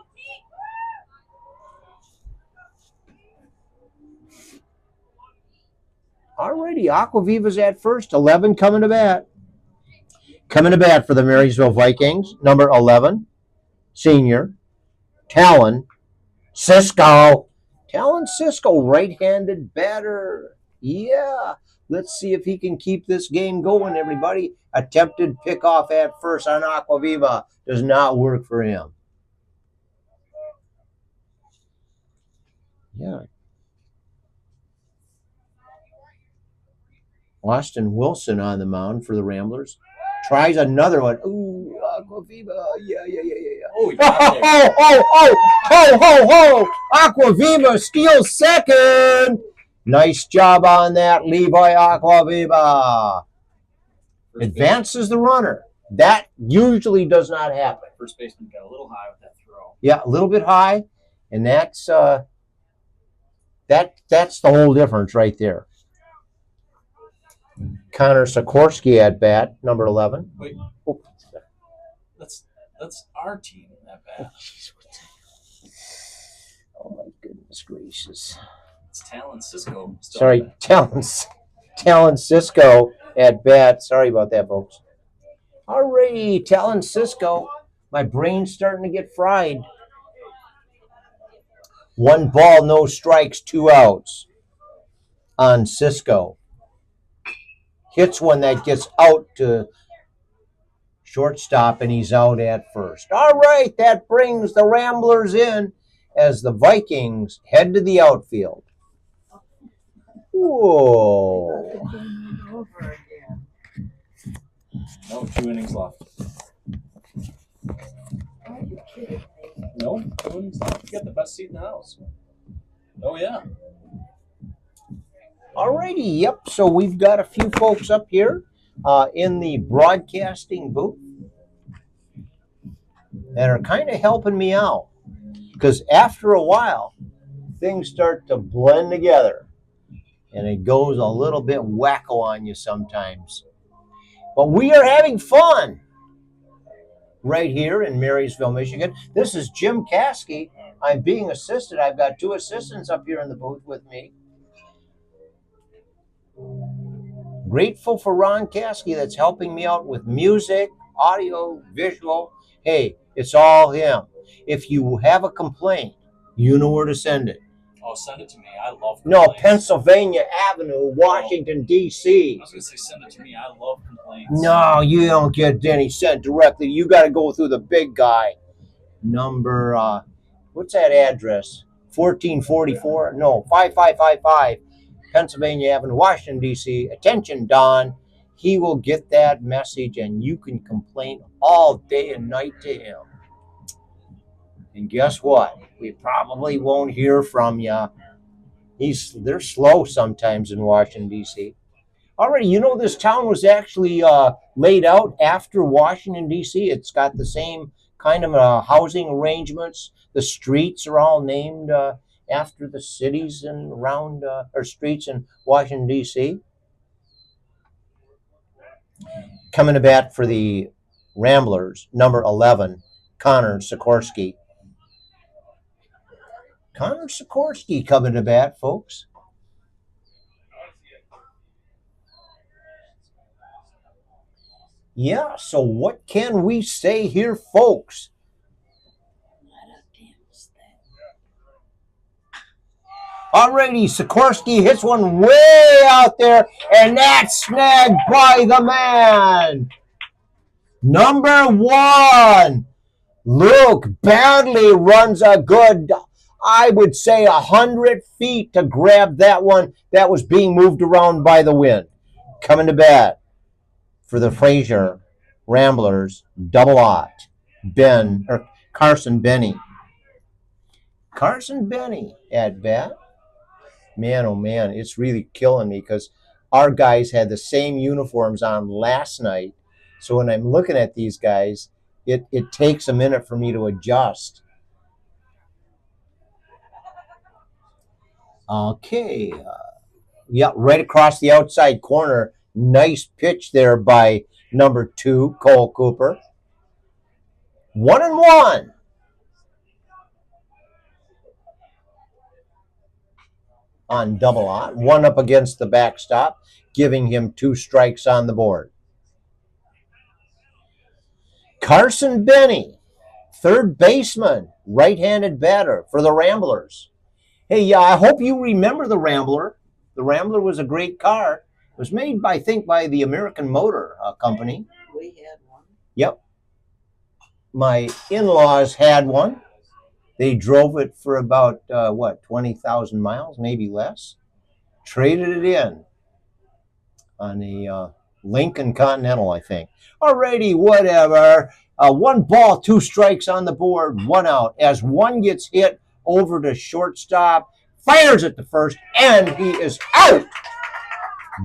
Alrighty, Aquaviva's at first. 11 coming to bat. Coming to bat for the Marysville Vikings, number 11, senior, Talon Cisco. Talon Cisco, right-handed batter. Yeah. Let's see if he can keep this game going, everybody. Attempted pickoff at first on Aquaviva. Does not work for him. Yeah. Austin Wilson on the mound for the Ramblers. Tries another one. Ooh, Aquaviva. Yeah. Oh, he got there. Ho. Aquaviva steals second. Nice job on that, Levi Aquaviva. Advances the runner. That usually does not happen. First baseman got a little high with that throw. Yeah, a little bit high, and that's the whole difference right there. Connor Sikorsky at bat, number 11. Wait, Oh, that's our team. That bad. oh my goodness gracious. It's Talon Cisco. Still Sorry, Talon Cisco at bat. Sorry about that, folks. Alrighty, Talon Cisco. My brain's starting to get fried. 1 ball, no strikes, 2 outs on Cisco. Hits one that gets out to shortstop, and he's out at first. All right, that brings the Ramblers in as the Vikings head to the outfield. Whoa. Over again. No, 2 innings left. Are you kidding me? No, 2 innings left. You got the best seat in the house. Oh, yeah. Alrighty, yep. So we've got a few folks up here in the broadcasting booth that are kind of helping me out. Because after a while, things start to blend together and it goes a little bit wacko on you sometimes. But we are having fun right here in Marysville, Michigan. This is Jim Caskey. I'm being assisted. I've got two assistants up here in the booth with me. Grateful for Ron Caskey that's helping me out with music, audio, visual. Hey, it's all him. If you have a complaint, you know where to send it. Oh, send it to me. I love No, complaints. Pennsylvania Avenue, Washington, D.C. I was going to say send it to me. I love complaints. No, you don't get any sent directly. You got to go through the big guy. Number, what's that address? 1444? No, 5555 Pennsylvania Avenue, Washington, D.C. Attention, Don. He will get that message and you can complain all day and night to him. And guess what? We probably won't hear from you. They're slow sometimes in Washington, D.C. Already, you know, this town was actually laid out after Washington, D.C. It's got the same kind of housing arrangements. The streets are all named after the cities and around, or streets in Washington, D.C. Coming to bat for the Ramblers, number 11, Connor Sikorsky. Connor Sikorsky coming to bat, folks. Yeah, so what can we say here, folks? Alrighty, Sikorsky hits one way out there, and that's snagged by the man. Number 1, Luke Badley runs a good, I would say, 100 feet to grab that one that was being moved around by the wind. Coming to bat for the Fraser Ramblers, double ought, Carson Benny. Carson Benny at bat. Man, oh man, it's really killing me because our guys had the same uniforms on last night. So when I'm looking at these guys, it takes a minute for me to adjust. Okay. Yeah, right across the outside corner. Nice pitch there by number 2, Cole Cooper. 1-1. On double ought, one up against the backstop, giving him 2 strikes on the board. Carson Benny, third baseman, right-handed batter for the Ramblers. Hey, yeah, I hope you remember the Rambler. The Rambler was a great car. It was made, I think, by the American Motor Company. We had one. Yep. My in-laws had one. They drove it for about, 20,000 miles, maybe less. Traded it in on a Lincoln Continental, I think. Alrighty, whatever. 1 ball, 2 strikes on the board, 1 out. As one gets hit over to shortstop, fires at the first, and he is out.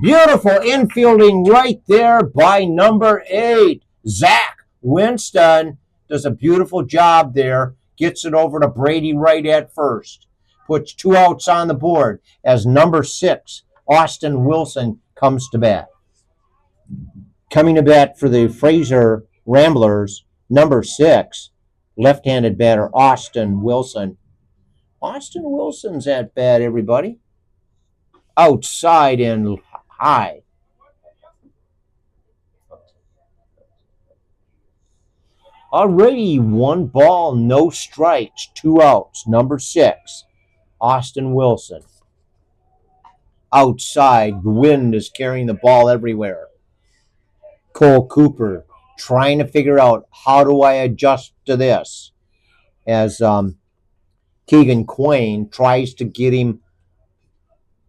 Beautiful infielding right there by number 8. Zach Winston does a beautiful job there. Gets it over to Brady Wright at first. Puts 2 outs on the board as number 6, Austin Wilson, comes to bat. Coming to bat for the Fraser Ramblers, number 6, left-handed batter Austin Wilson. Austin Wilson's at bat, everybody. Outside and high. Already 1 ball, no strikes, 2 outs. Number 6, Austin Wilson. Outside, the wind is carrying the ball everywhere. Cole Cooper trying to figure out, how do I adjust to this? As Keegan Quain tries to get him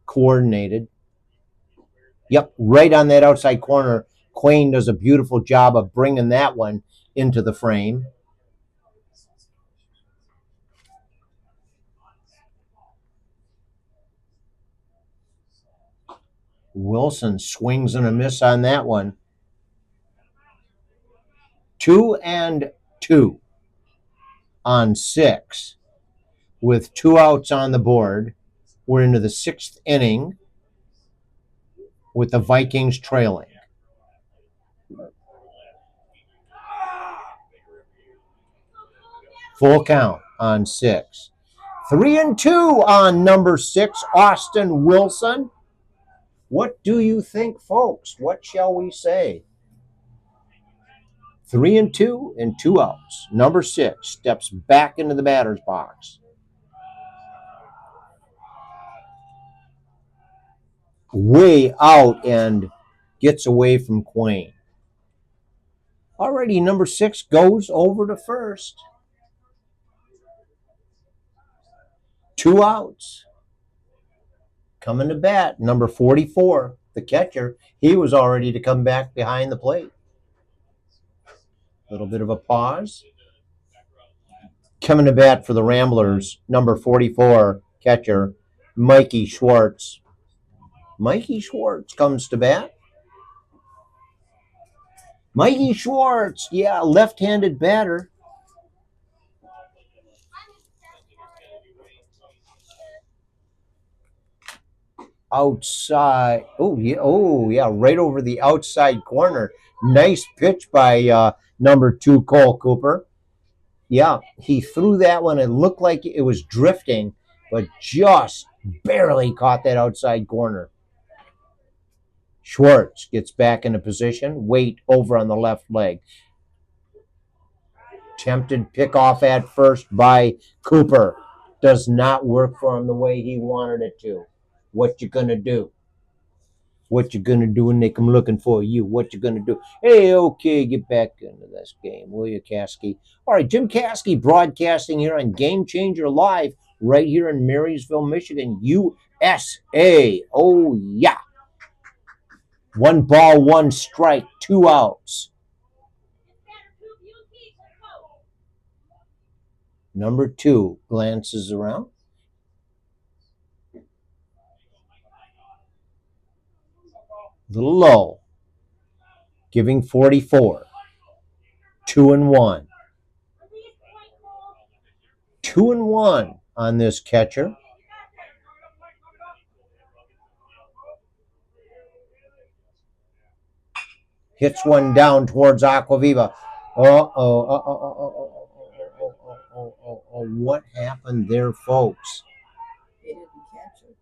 coordinated. Yep, right on that outside corner. Quain does a beautiful job of bringing that one into the frame. Wilson swings and a miss on that one. 2-2 on 6. with 2 outs on the board. We're into the 6th inning with the Vikings trailing. Full count on 6. 3-2 on number 6, Austin Wilson. What do you think, folks? What shall we say? 3-2 and 2 outs. Number 6 steps back into the batter's box. Way out and gets away from Quayne. Alrighty, number 6 goes over to first. 2 outs. Coming to bat, number 44, the catcher. He was all ready to come back behind the plate. A little bit of a pause. Coming to bat for the Ramblers, number 44, catcher, Mikey Schwartz. Mikey Schwartz comes to bat. Mikey Schwartz, yeah, left-handed batter. Outside. Oh yeah, right over the outside corner. Nice pitch by number 2, Cole Cooper. Yeah, he threw that one. It looked like it was drifting, but just barely caught that outside corner. Schwartz gets back into position. Wait over on the left leg. Tempted pickoff at first by Cooper. Does not work for him the way he wanted it to. What you gonna do? What you gonna do when they come looking for you? What you gonna do? Hey, okay, get back into this game, will you, Caskey? All right, Jim Caskey broadcasting here on Game Changer Live right here in Marysville, Michigan, USA. Oh, yeah. 1 ball, 1 strike, 2 outs. Number 2 glances around. Little low. Giving 44. 2-1. 2-1 on this catcher. Hits one down towards Aquaviva. What happened there, folks? They didn't catch it.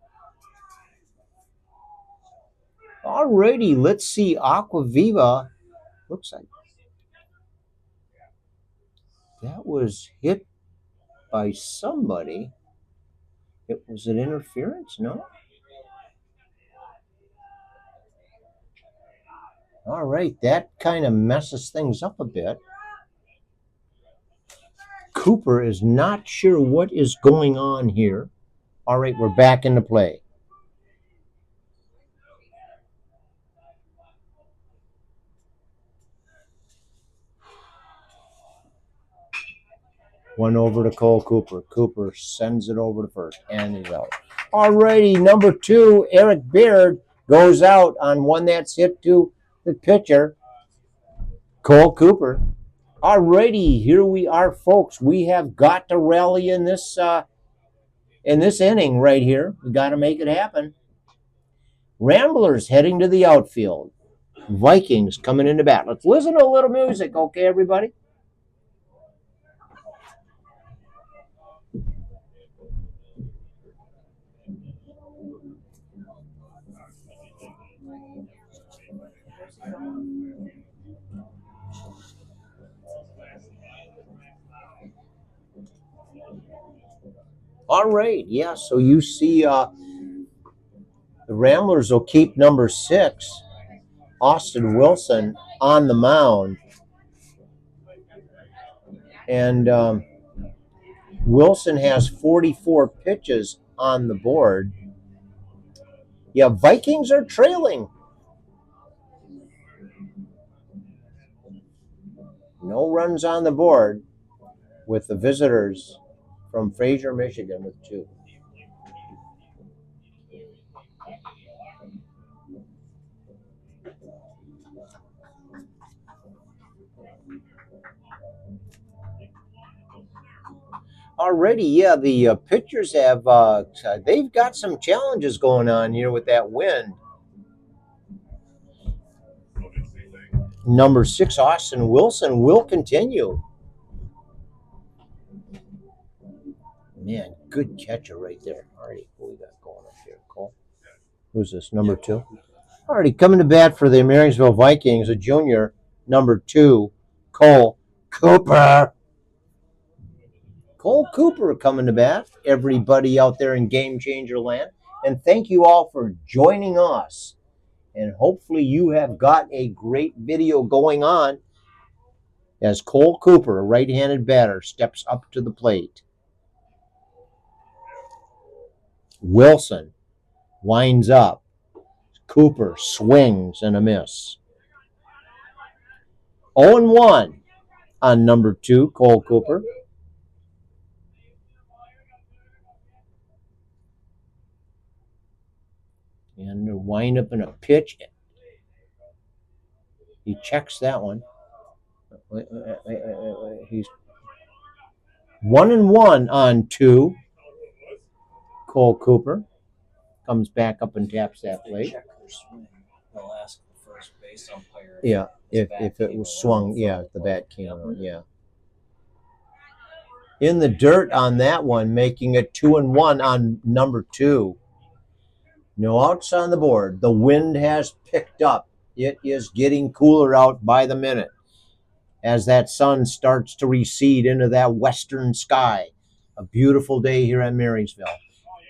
Alrighty, let's see. Aquaviva looks like that was hit by somebody. Was it interference? No? All right, that kind of messes things up a bit. Cooper is not sure what is going on here. All right, we're back into play. One over to Cole Cooper. Cooper sends it over to first and is out. All righty, number 2, Eric Beard goes out on one that's hit to the pitcher, Cole Cooper. All righty, here we are, folks. We have got to rally in this inning right here. We got to make it happen. Ramblers heading to the outfield. Vikings coming into bat. Let's listen to a little music, okay, everybody? All right, yeah, so you see the Ramblers will keep number 6, Austin Wilson, on the mound. And Wilson has 44 pitches on the board. Yeah, Vikings are trailing. No runs on the board with the visitors from Fraser, Michigan with 2. Already, yeah, the pitchers have they've got some challenges going on here with that wind. Number 6, Austin Wilson, will continue. Man, good catcher right there. Alrighty, what we got going up here, Cole? Who's this? Number 2. Alrighty, coming to bat for the Marysville Vikings, a junior, number 2, Cole Cooper. Cole Cooper coming to bat. Everybody out there in Game Changer Land. And thank you all for joining us. And hopefully you have got a great video going on as Cole Cooper, a right-handed batter, steps up to the plate. Wilson winds up. Cooper swings and a miss. 0-1 on number 2, Cole Cooper. And a wind up in a pitch. He checks that one. He's 1-1 on 2. Cole Cooper comes back up and taps that plate. Check or swing. They'll ask the first base umpire. Yeah, if it was swung, yeah, the bat came out, yeah. In the dirt on that one, making it 2-1 on number 2. No outs on the board. The wind has picked up. It is getting cooler out by the minute as that sun starts to recede into that western sky. A beautiful day here at Marysville.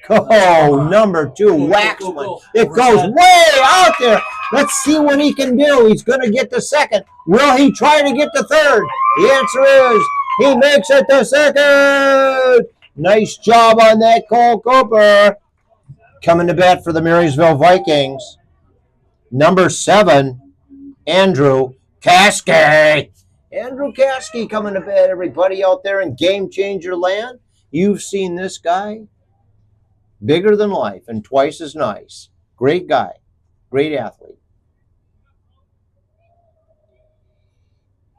Oh, number 2, Waxman. It goes way out there. Let's see what he can do. He's going to get to second. Will he try to get to third? The answer is he makes it to second. Nice job on that, Cole Cooper. Coming to bat for the Marysville Vikings, number 7, Andrew Caskey. Andrew Caskey coming to bat, everybody out there in Game Changer Land. You've seen this guy. Bigger than life and twice as nice. Great guy. Great athlete.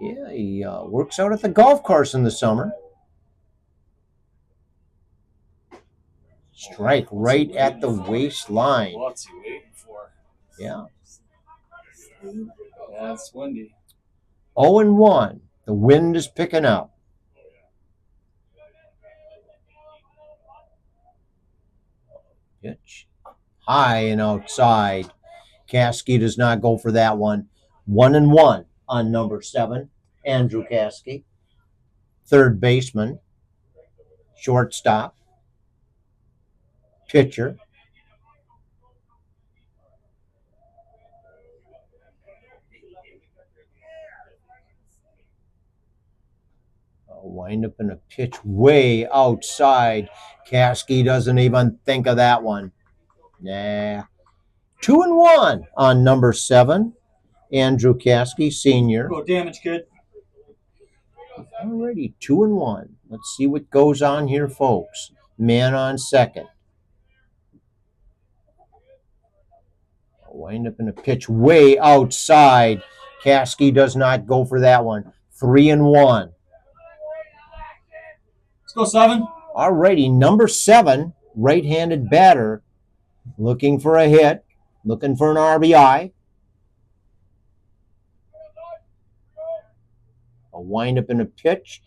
Yeah, he works out at the golf course in the summer. Strike right at the waistline. What's he waiting for? Yeah. Yeah, it's windy. 0-1. The wind is picking up. Pitch high and outside. Caskey does not go for that one. 1-1 on number 7, Andrew Caskey. Third baseman. Shortstop. Pitcher. Wind up in a pitch way outside. Caskey doesn't even think of that one. Nah. 2-1 on number 7, Andrew Caskey, senior. Go damage, kid. Alrighty, 2-1. Let's see what goes on here, folks. Man on second. Wind up in a pitch way outside. Caskey does not go for that one. 3-1. Let's go 7. Alrighty, number 7, right-handed batter, looking for a hit, looking for an RBI. A wind up in a pitch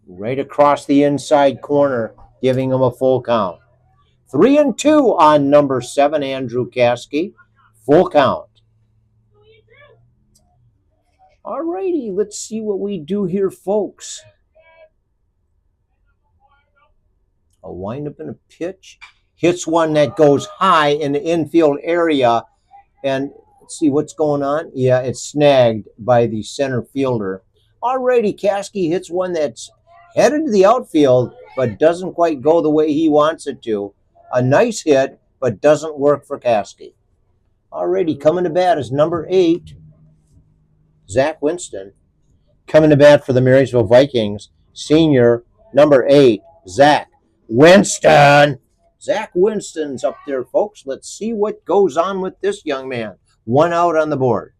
right across the inside corner, giving him a full count. 3-2 on number 7, Andrew Caskey. Full count. Alrighty, let's see what we do here, folks. A wind up in a pitch. Hits one that goes high in the infield area. And let's see what's going on. Yeah, it's snagged by the center fielder. Alrighty, Caskey hits one that's headed to the outfield, but doesn't quite go the way he wants it to. A nice hit, but doesn't work for Caskey. Alrighty, coming to bat is number 8, Zach Winston. Coming to bat for the Marysville Vikings, senior, number 8, Zach Winston. Zach Winston's up there, folks. Let's see what goes on with this young man. 1 out on the board.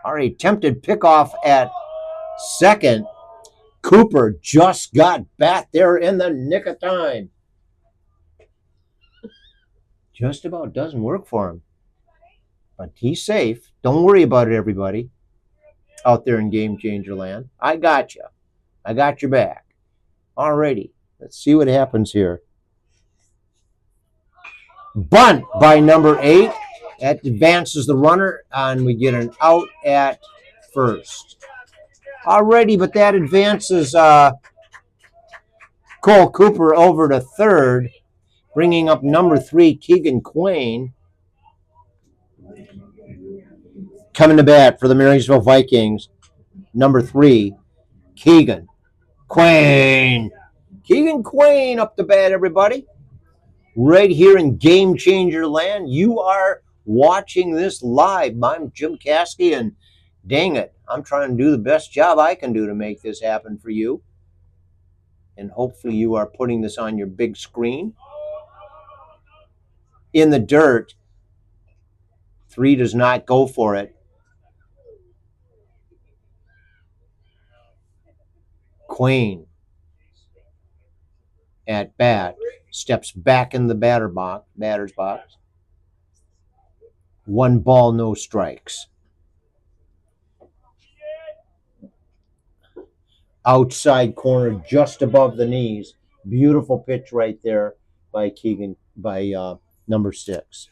All right, attempted pickoff at second. Cooper just got back there in the nick of time. Just about doesn't work for him. But he's safe. Don't worry about it, everybody. Out there in Game Changer Land. I got you. I got your back. Alrighty. Let's see what happens here. Bunt by number 8. That advances the runner, and we get an out at first. Alrighty, but that advances Cole Cooper over to third, bringing up number 3, Keegan Quain. Coming to bat for the Marysville Vikings, number 3, Keegan Quain. Keegan Quain up to bat, everybody. Right here in Game Changer Land. You are watching this live. I'm Jim Caskey, and dang it, I'm trying to do the best job I can do to make this happen for you. And hopefully you are putting this on your big screen. In the dirt. 3 does not go for it. Quain at bat. Steps back in the batter's box. 1 ball, no strikes. Outside corner, just above the knees. Beautiful pitch right there by Keegan, by number 6.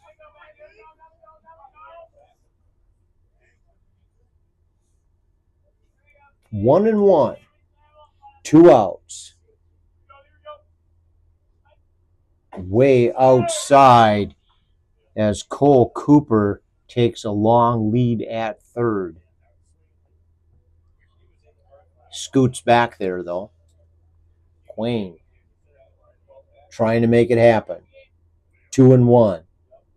One and one. 2 outs. Way outside as Cole Cooper takes a long lead at third. Scoots back there, though. Quain trying to make it happen. 2 and 1.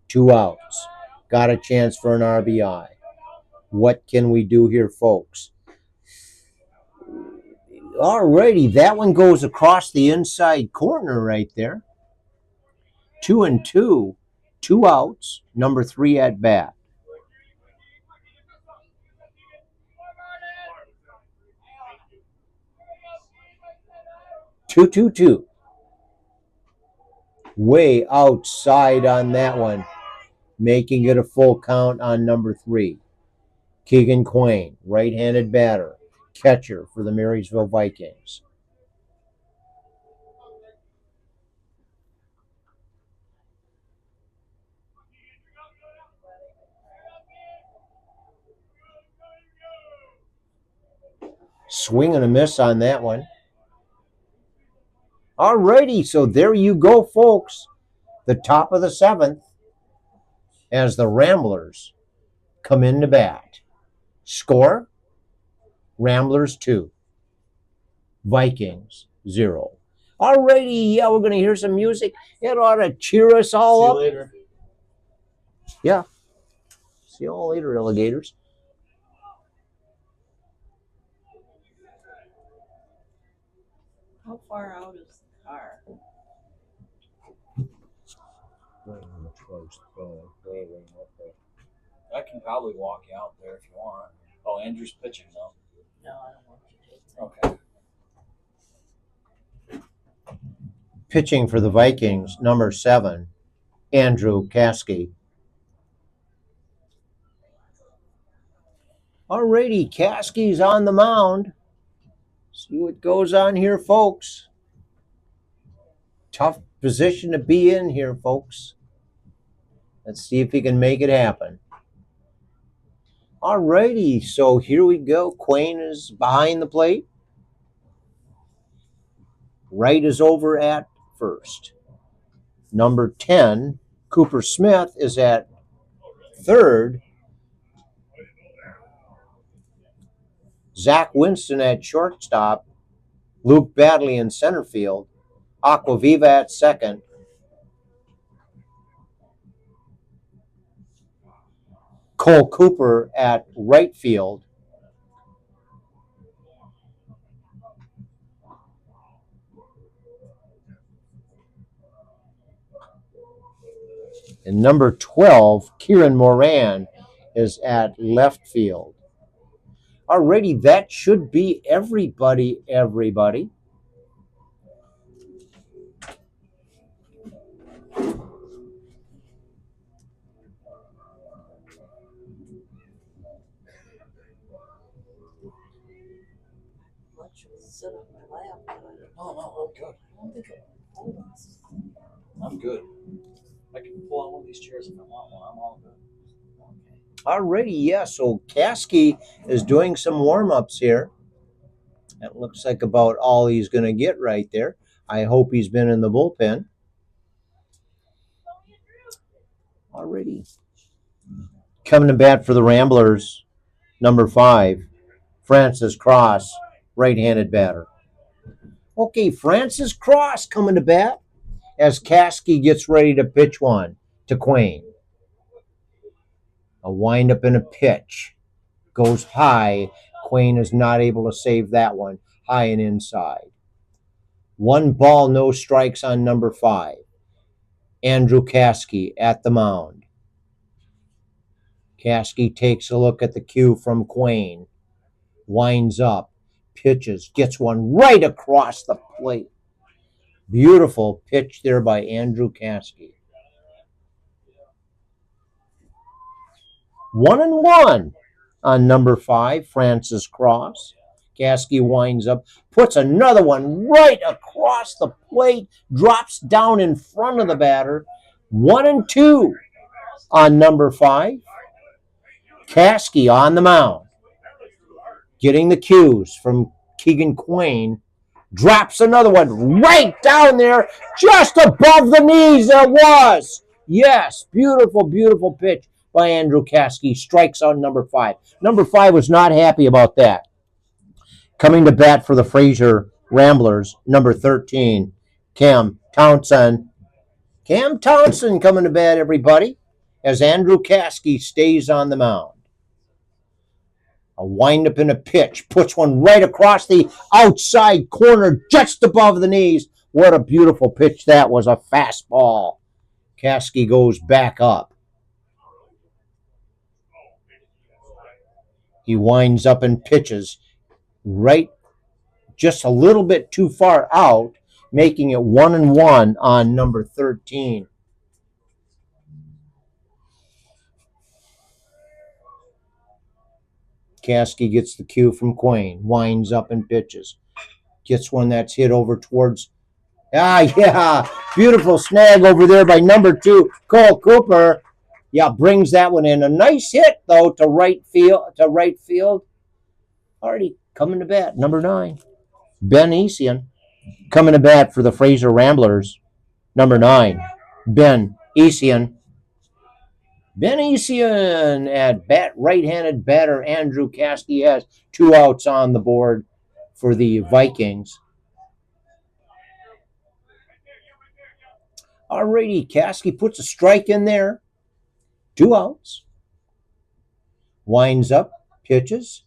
2 outs. Got a chance for an RBI. What can we do here, folks? Alrighty, that one goes across the inside corner right there. 2 and 2. 2 outs. Number 3 at bat. Two. Way outside on that one, making it a full count on number 3. Keegan Quain, right-handed batter, catcher for the Marysville Vikings. Swing and a miss on that one. Alrighty, so there you go, folks. The top of the 7th as the Ramblers come in to bat. Score, Ramblers 2, Vikings 0. Alrighty, yeah, we're going to hear some music. It ought to cheer us all up. See you later. Yeah. See you all later, alligators. How far out is the car? I can probably walk you out there if you want. Oh, Andrew's pitching though. No, I don't want you to. Okay. Pitching for the Vikings, number 7, Andrew Caskey. Alrighty, Caskey's on the mound. See what goes on here, folks. Tough position to be in here, folks. Let's see if he can make it happen. Alrighty, so here we go. Quain is behind the plate. Wright is over at first. Number 10, Cooper Smith, is at third. Zach Winston at shortstop. Luke Badley in center field. Aquaviva at second. Cole Cooper at right field. And number 12, Kieran Moran, is at left field. Alrighty, that should be everybody, everybody. Much was sit on my lap, but No, I'm good. I don't think it holds. I'm good. I can pull out one of these chairs if I want one. I'm all good. Okay. Alrighty, yeah, so Kasky is doing some warm-ups here. That looks like about all he's going to get right there. I hope he's been in the bullpen. Alrighty. Coming to bat for the Ramblers, number 5, Francis Cross, right-handed batter. Okay, Francis Cross coming to bat as Kasky gets ready to pitch one to Quain. A windup and a pitch. Goes high. Quain is not able to save that one. High and inside. 1 ball, no strikes on number 5. Andrew Kasky at the mound. Kasky takes a look at the cue from Quain. Winds up. Pitches. Gets one right across the plate. Beautiful pitch there by Andrew Kasky. 1-1 on number 5, Francis Cross. Kasky winds up, puts another one right across the plate, drops down in front of the batter. 1-2 on number 5. Kasky on the mound. Getting the cues from Keegan Quain. Drops another one right down there, just above the knees. It was. Yes, beautiful, beautiful pitch by Andrew Kasky. Strikes on number 5. Number 5 was not happy about that. Coming to bat for the Fraser Ramblers, number 13, Cam Townsend. Cam Townsend coming to bat, everybody, as Andrew Kasky stays on the mound. A windup and a pitch. Puts one right across the outside corner, just above the knees. What a beautiful pitch that was. A fastball. Kasky goes back up. He winds up and pitches right just a little bit too far out, making it 1-1 on number 13. Kasky gets the cue from Quain, winds up and pitches. Gets one that's hit over towards, yeah, beautiful snag over there by number 2, Cole Cooper. Yeah, brings that one in. A nice hit, though, to right field. Already coming to bat, number 9, Ben Esian. Coming to bat for the Fraser Ramblers, number 9, Ben Esian. Ben Esian at bat, right-handed batter Andrew Kasky has 2 outs on the board for the Vikings. Alrighty, Kasky puts a strike in there. 2 outs. Winds up, pitches.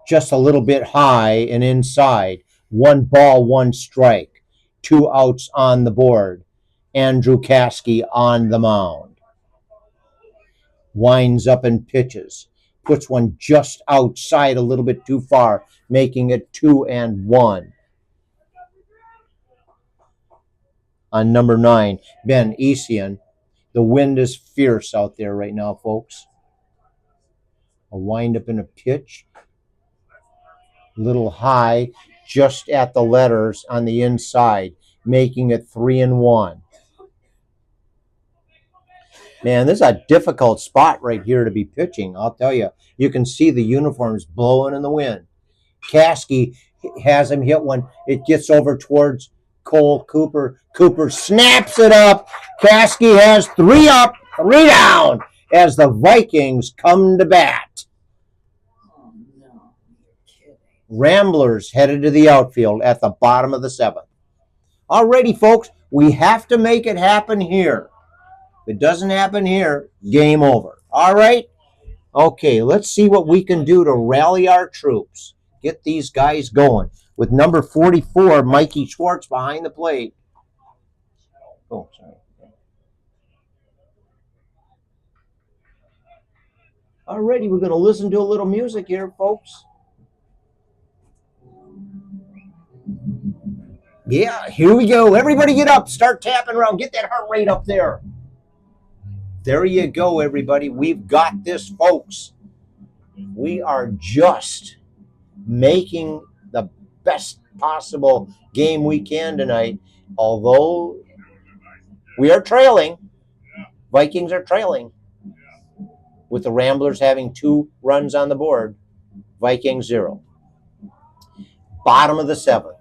Just a little bit high and inside. 1 ball, 1 strike. 2 outs on the board. Andrew Kasky on the mound. Winds up and pitches. Puts one just outside a little bit too far, making it 2-1. On number 9, Ben Esian. The wind is fierce out there right now, folks. A windup and a pitch. Little high, just at the letters on the inside, making it 3-1. Man, this is a difficult spot right here to be pitching. I'll tell you. You can see the uniforms blowing in the wind. Kasky has him hit one. It gets over towards Cole Cooper. Cooper snaps it up. Kasky has 3 up, 3 down as the Vikings come to bat. Oh, no. You're kidding. Ramblers headed to the outfield at the bottom of the 7th. Alrighty, folks, we have to make it happen here. If it doesn't happen here, game over. All right? Okay, let's see what we can do to rally our troops. Get these guys going. With number 44, Mikey Schwartz behind the plate. Oh, sorry. Alrighty, we're going to listen to a little music here, folks. Yeah, here we go. Everybody get up. Start tapping around. Get that heart rate up there. There you go, everybody. We've got this, folks. We are just making the best possible game we can tonight. Although we are trailing, Vikings are trailing, with the Ramblers having 2 runs on the board. Vikings 0. Bottom of the 7th.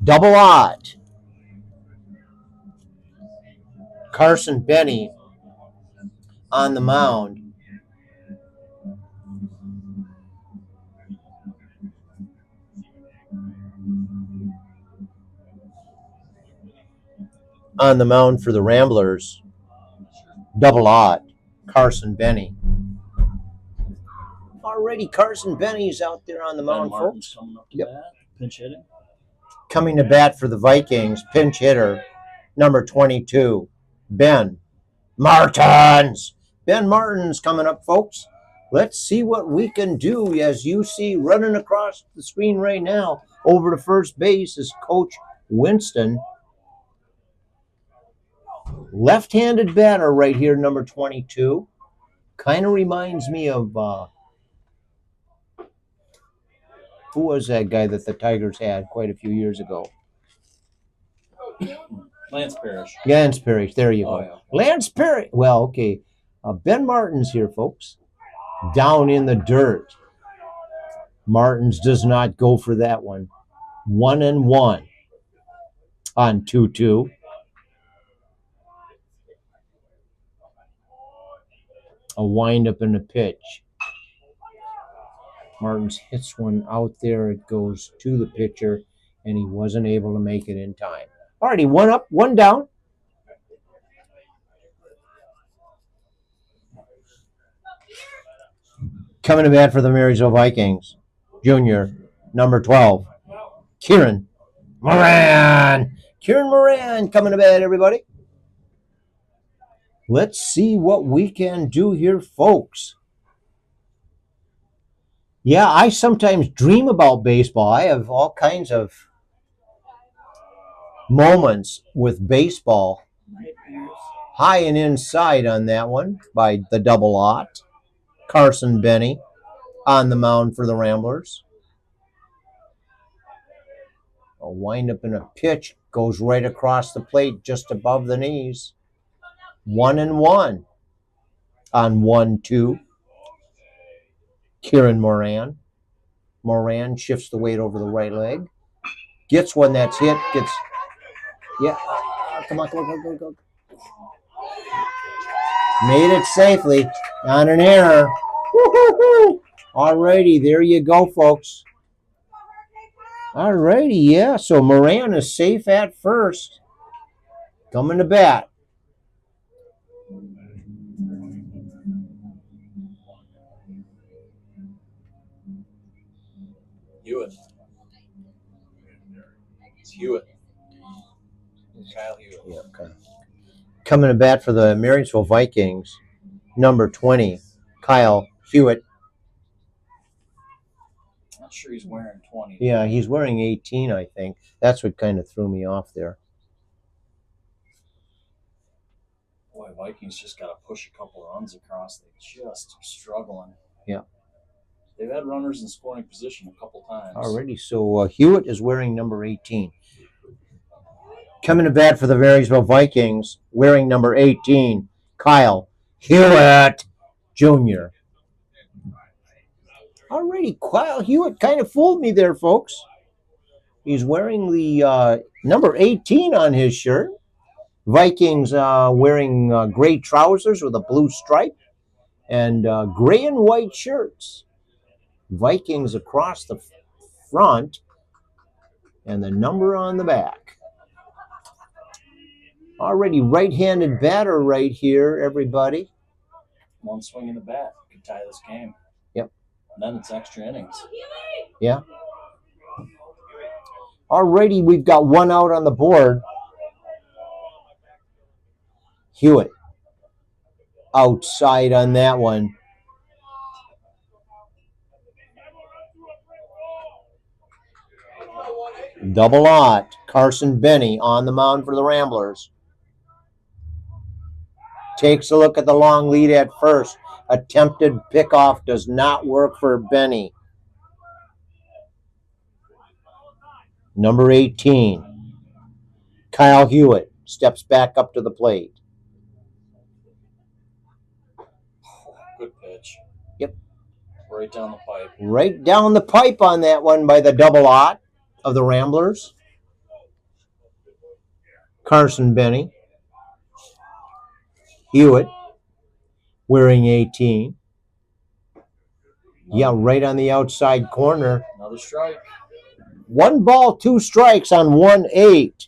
Double odd. Carson Benny on the mound. On the mound for the Ramblers. Double odd. Carson Benny. Already Carson Benny's out there on the mound, folks. Coming up to bat, pinch hitting. Coming to bat for the Vikings, pinch hitter, number 22, Ben Martins. Ben Martins coming up, folks. Let's see what we can do. As you see running across the screen right now, over to first base is Coach Winston. Left-handed batter right here, number 22. Kind of reminds me of, who was that guy that the Tigers had quite a few years ago? Lance Parrish. Lance Parrish, there you go. Yeah. Lance Parrish. Well, okay. Ben Martins here, folks. Down in the dirt. Martins does not go for that one. 1-1 on 2-2. A windup and a pitch. Martins hits one out there. It goes to the pitcher, and he wasn't able to make it in time. Alrighty, 1 up, 1 down. Coming to bat for the Marysville Vikings, junior, number 12, Kieran Moran. Kieran Moran coming to bat, everybody. Let's see what we can do here, folks. Yeah, I sometimes dream about baseball. I have all kinds of moments with baseball. High and inside on that one by the double ought. Carson Benny on the mound for the Ramblers. A windup and a pitch goes right across the plate just above the knees. 1-1 on 1-2. Kieran Moran. Moran shifts the weight over the right leg. Gets one that's hit. Gets, yeah. Come on. Made it safely on an error. Woo-hoo-hoo. Alrighty, there you go, folks. Alrighty, yeah. So Moran is safe at first. Coming to bat. Hewitt. It's Hewitt. Kyle Hewitt. Yeah, okay. Coming to bat for the Marysville Vikings, number 20, Kyle Hewitt. Not sure he's wearing 20. Yeah, he's wearing 18, I think. That's what kind of threw me off there. Boy, Vikings just got to push a couple runs across. They're just struggling. Yeah. They've had runners in scoring position a couple times. Alrighty, so Hewitt is wearing number 18. Coming to bat for the Marysville Vikings, wearing number 18, Kyle Hewitt Jr. Alrighty, Kyle Hewitt kind of fooled me there, folks. He's wearing the number 18 on his shirt. Vikings wearing gray trousers with a blue stripe and gray and white shirts. Vikings across the front and the number on the back. Already right-handed batter right here, everybody. One swing in the bat could tie this game. Yep. And then it's extra innings. Yeah. Already we've got one out on the board. Hewitt outside on that one. Double aught. Carson Benny on the mound for the Ramblers. Takes a look at the long lead at first. Attempted pickoff does not work for Benny. Number 18, Kyle Hewitt steps back up to the plate. Good pitch. Yep. Right down the pipe. Right down the pipe on that one by the double aught of the Ramblers. Carson Benny. Hewitt wearing 18. Yeah, right on the outside corner. Another strike. 1 ball, 2 strikes on 1-8.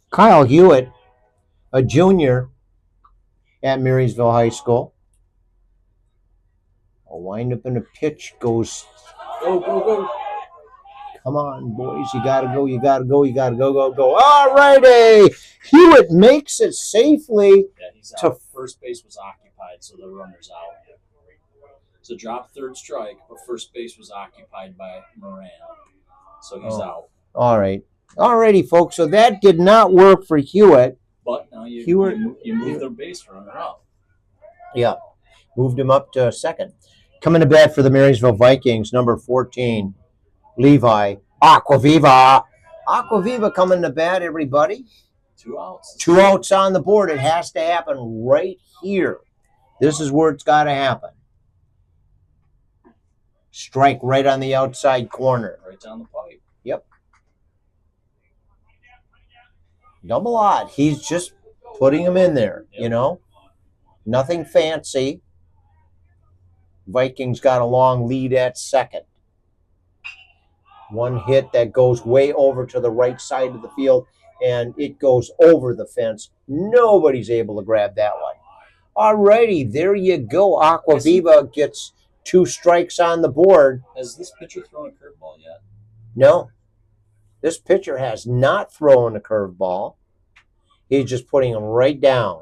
Kyle Hewitt, a junior at Marysville High School. A windup and a pitch goes. Go, go, go. Come on, boys. You got to go. You got to go. You got to go, go, go. All righty. Hewitt makes it safely. Yeah, he's out. First base was occupied, so the runner's out. So drop third strike, but first base was occupied by Moran. So he's out. All right. All righty, folks. So that did not work for Hewitt. But now you move the base runner up. Yeah. Moved him up to second. Coming to bat for the Marysville Vikings, number 14, Levi Aquaviva. Aquaviva coming to bat, everybody. 2 outs. 2 outs on the board. It has to happen right here. This is where it's got to happen. Strike right on the outside corner. Right down the pipe. Yep. Double aught. He's just putting him in there, you know. Nothing fancy. Vikings got a long lead at second. One hit that goes way over to the right side of the field, and it goes over the fence. Nobody's able to grab that one. All righty, there you go. Aquaviva gets 2 strikes on the board. Has this pitcher thrown a curveball yet? No. This pitcher has not thrown a curveball. He's just putting him right down.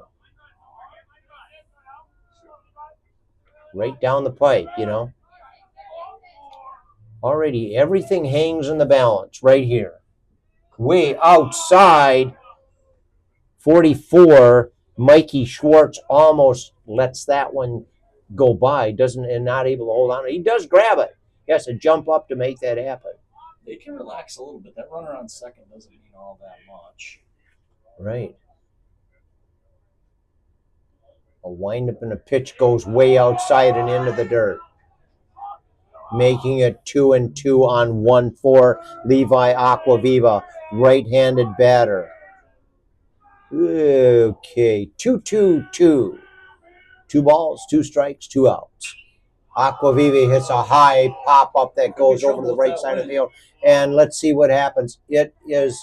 Right down the pipe, you know. Already, everything hangs in the balance right here. Way outside, 44, Mikey Schwartz almost lets that one go by, and not able to hold on. He does grab it. He has to jump up to make that happen. They can relax a little bit. That runner on second doesn't mean all that much. Right. A windup and a pitch goes way outside and into the dirt. Making it 2-2 on 1-4. Levi Aquaviva, right-handed batter. Okay, 2-2-2. 2 balls, 2 strikes, 2 outs. Aquaviva hits a high pop-up that goes over to the right side of the field. And let's see what happens. It is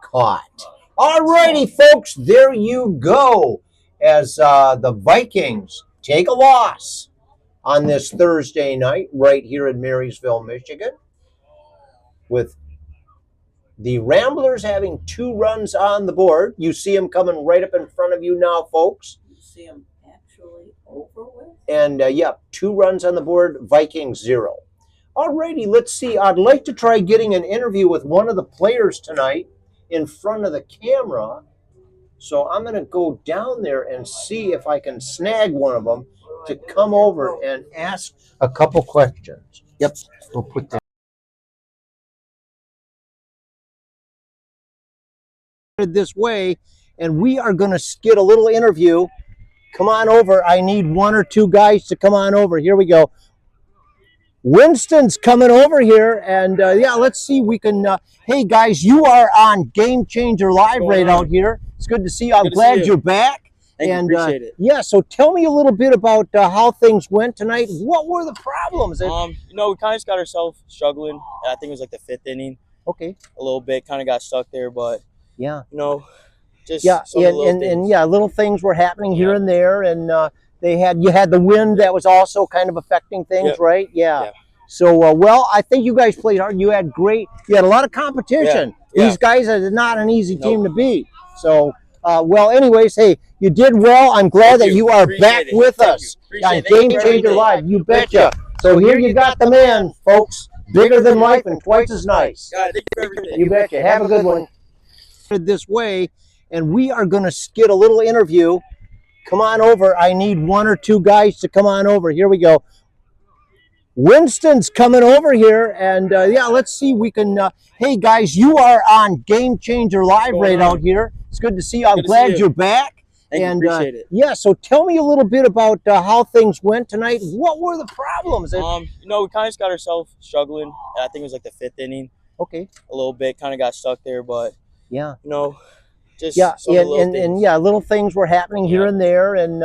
caught. All righty, folks, there you go. As the Vikings take a loss on this Thursday night right here in Marysville, Michigan, with the Ramblers having 2 runs on the board. You see them coming right up in front of you now, folks. You see them actually over with? And, 2 runs on the board, Vikings 0. All righty, let's see. I'd like to try getting an interview with one of the players tonight in front of the camera. So I'm going to go down there and see if I can snag one of them to come over and ask a couple questions. Yep, we'll put that this way, and we are going to get a little interview. Come on over. I need 1 or 2 guys to come on over. Here we go. Winston's coming over here, and let's see. We can. Hey guys, you are on Game Changer Live right out here. It's good to see you. I'm glad you're back. Thank you, appreciate it. Yeah, so tell me a little bit about how things went tonight. What were the problems? We kind of just got ourselves struggling. I think it was like the 5th inning. Okay. A little bit, kind of got stuck there, but yeah, just little things were happening here and there, and you had the wind that was also kind of affecting things, right? Yeah. So, well, I think you guys played hard. You had a lot of competition. Yeah. These guys are not an easy Nope. team to beat. So, well, anyways, hey, you did well. I'm glad that you are back with us on Game Changer Live. You betcha. So here you got the man, folks. Bigger than life and twice as nice. God, thank you for everything. You betcha. Have a good one. This way, and we are going to get a little interview. Come on over. I need one or two guys to come on over. Here we go. Winston's coming over here, and yeah, let's see. We can. Hey guys, you are on Game Changer Live right out here. It's good to see you. I'm glad you're back. Thank And you, appreciate it. yeah, so tell me a little bit about how things went tonight. What were the problems? You know, we kind of just got ourselves struggling. I think it was like the 5th inning. Okay. A little bit, kind of got stuck there, but yeah, you know, just yeah, some of the little and things. yeah, little things were happening here and there, and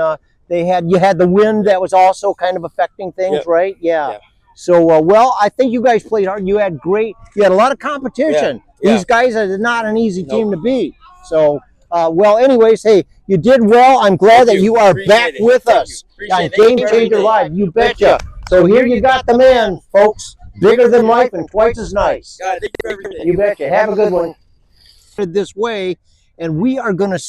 you had the wind that was also kind of affecting things, right? Yeah. So, well, I think you guys played hard. You had a lot of competition. Yeah. These guys are not an easy team to beat. So, well, anyways, hey, you did well. I'm glad that you are back with us on Game Changer Live. You betcha. So here you got the man, folks. Bigger than life and twice as nice. God, thank you for everything. You betcha. Have a good one. This way, and we are going to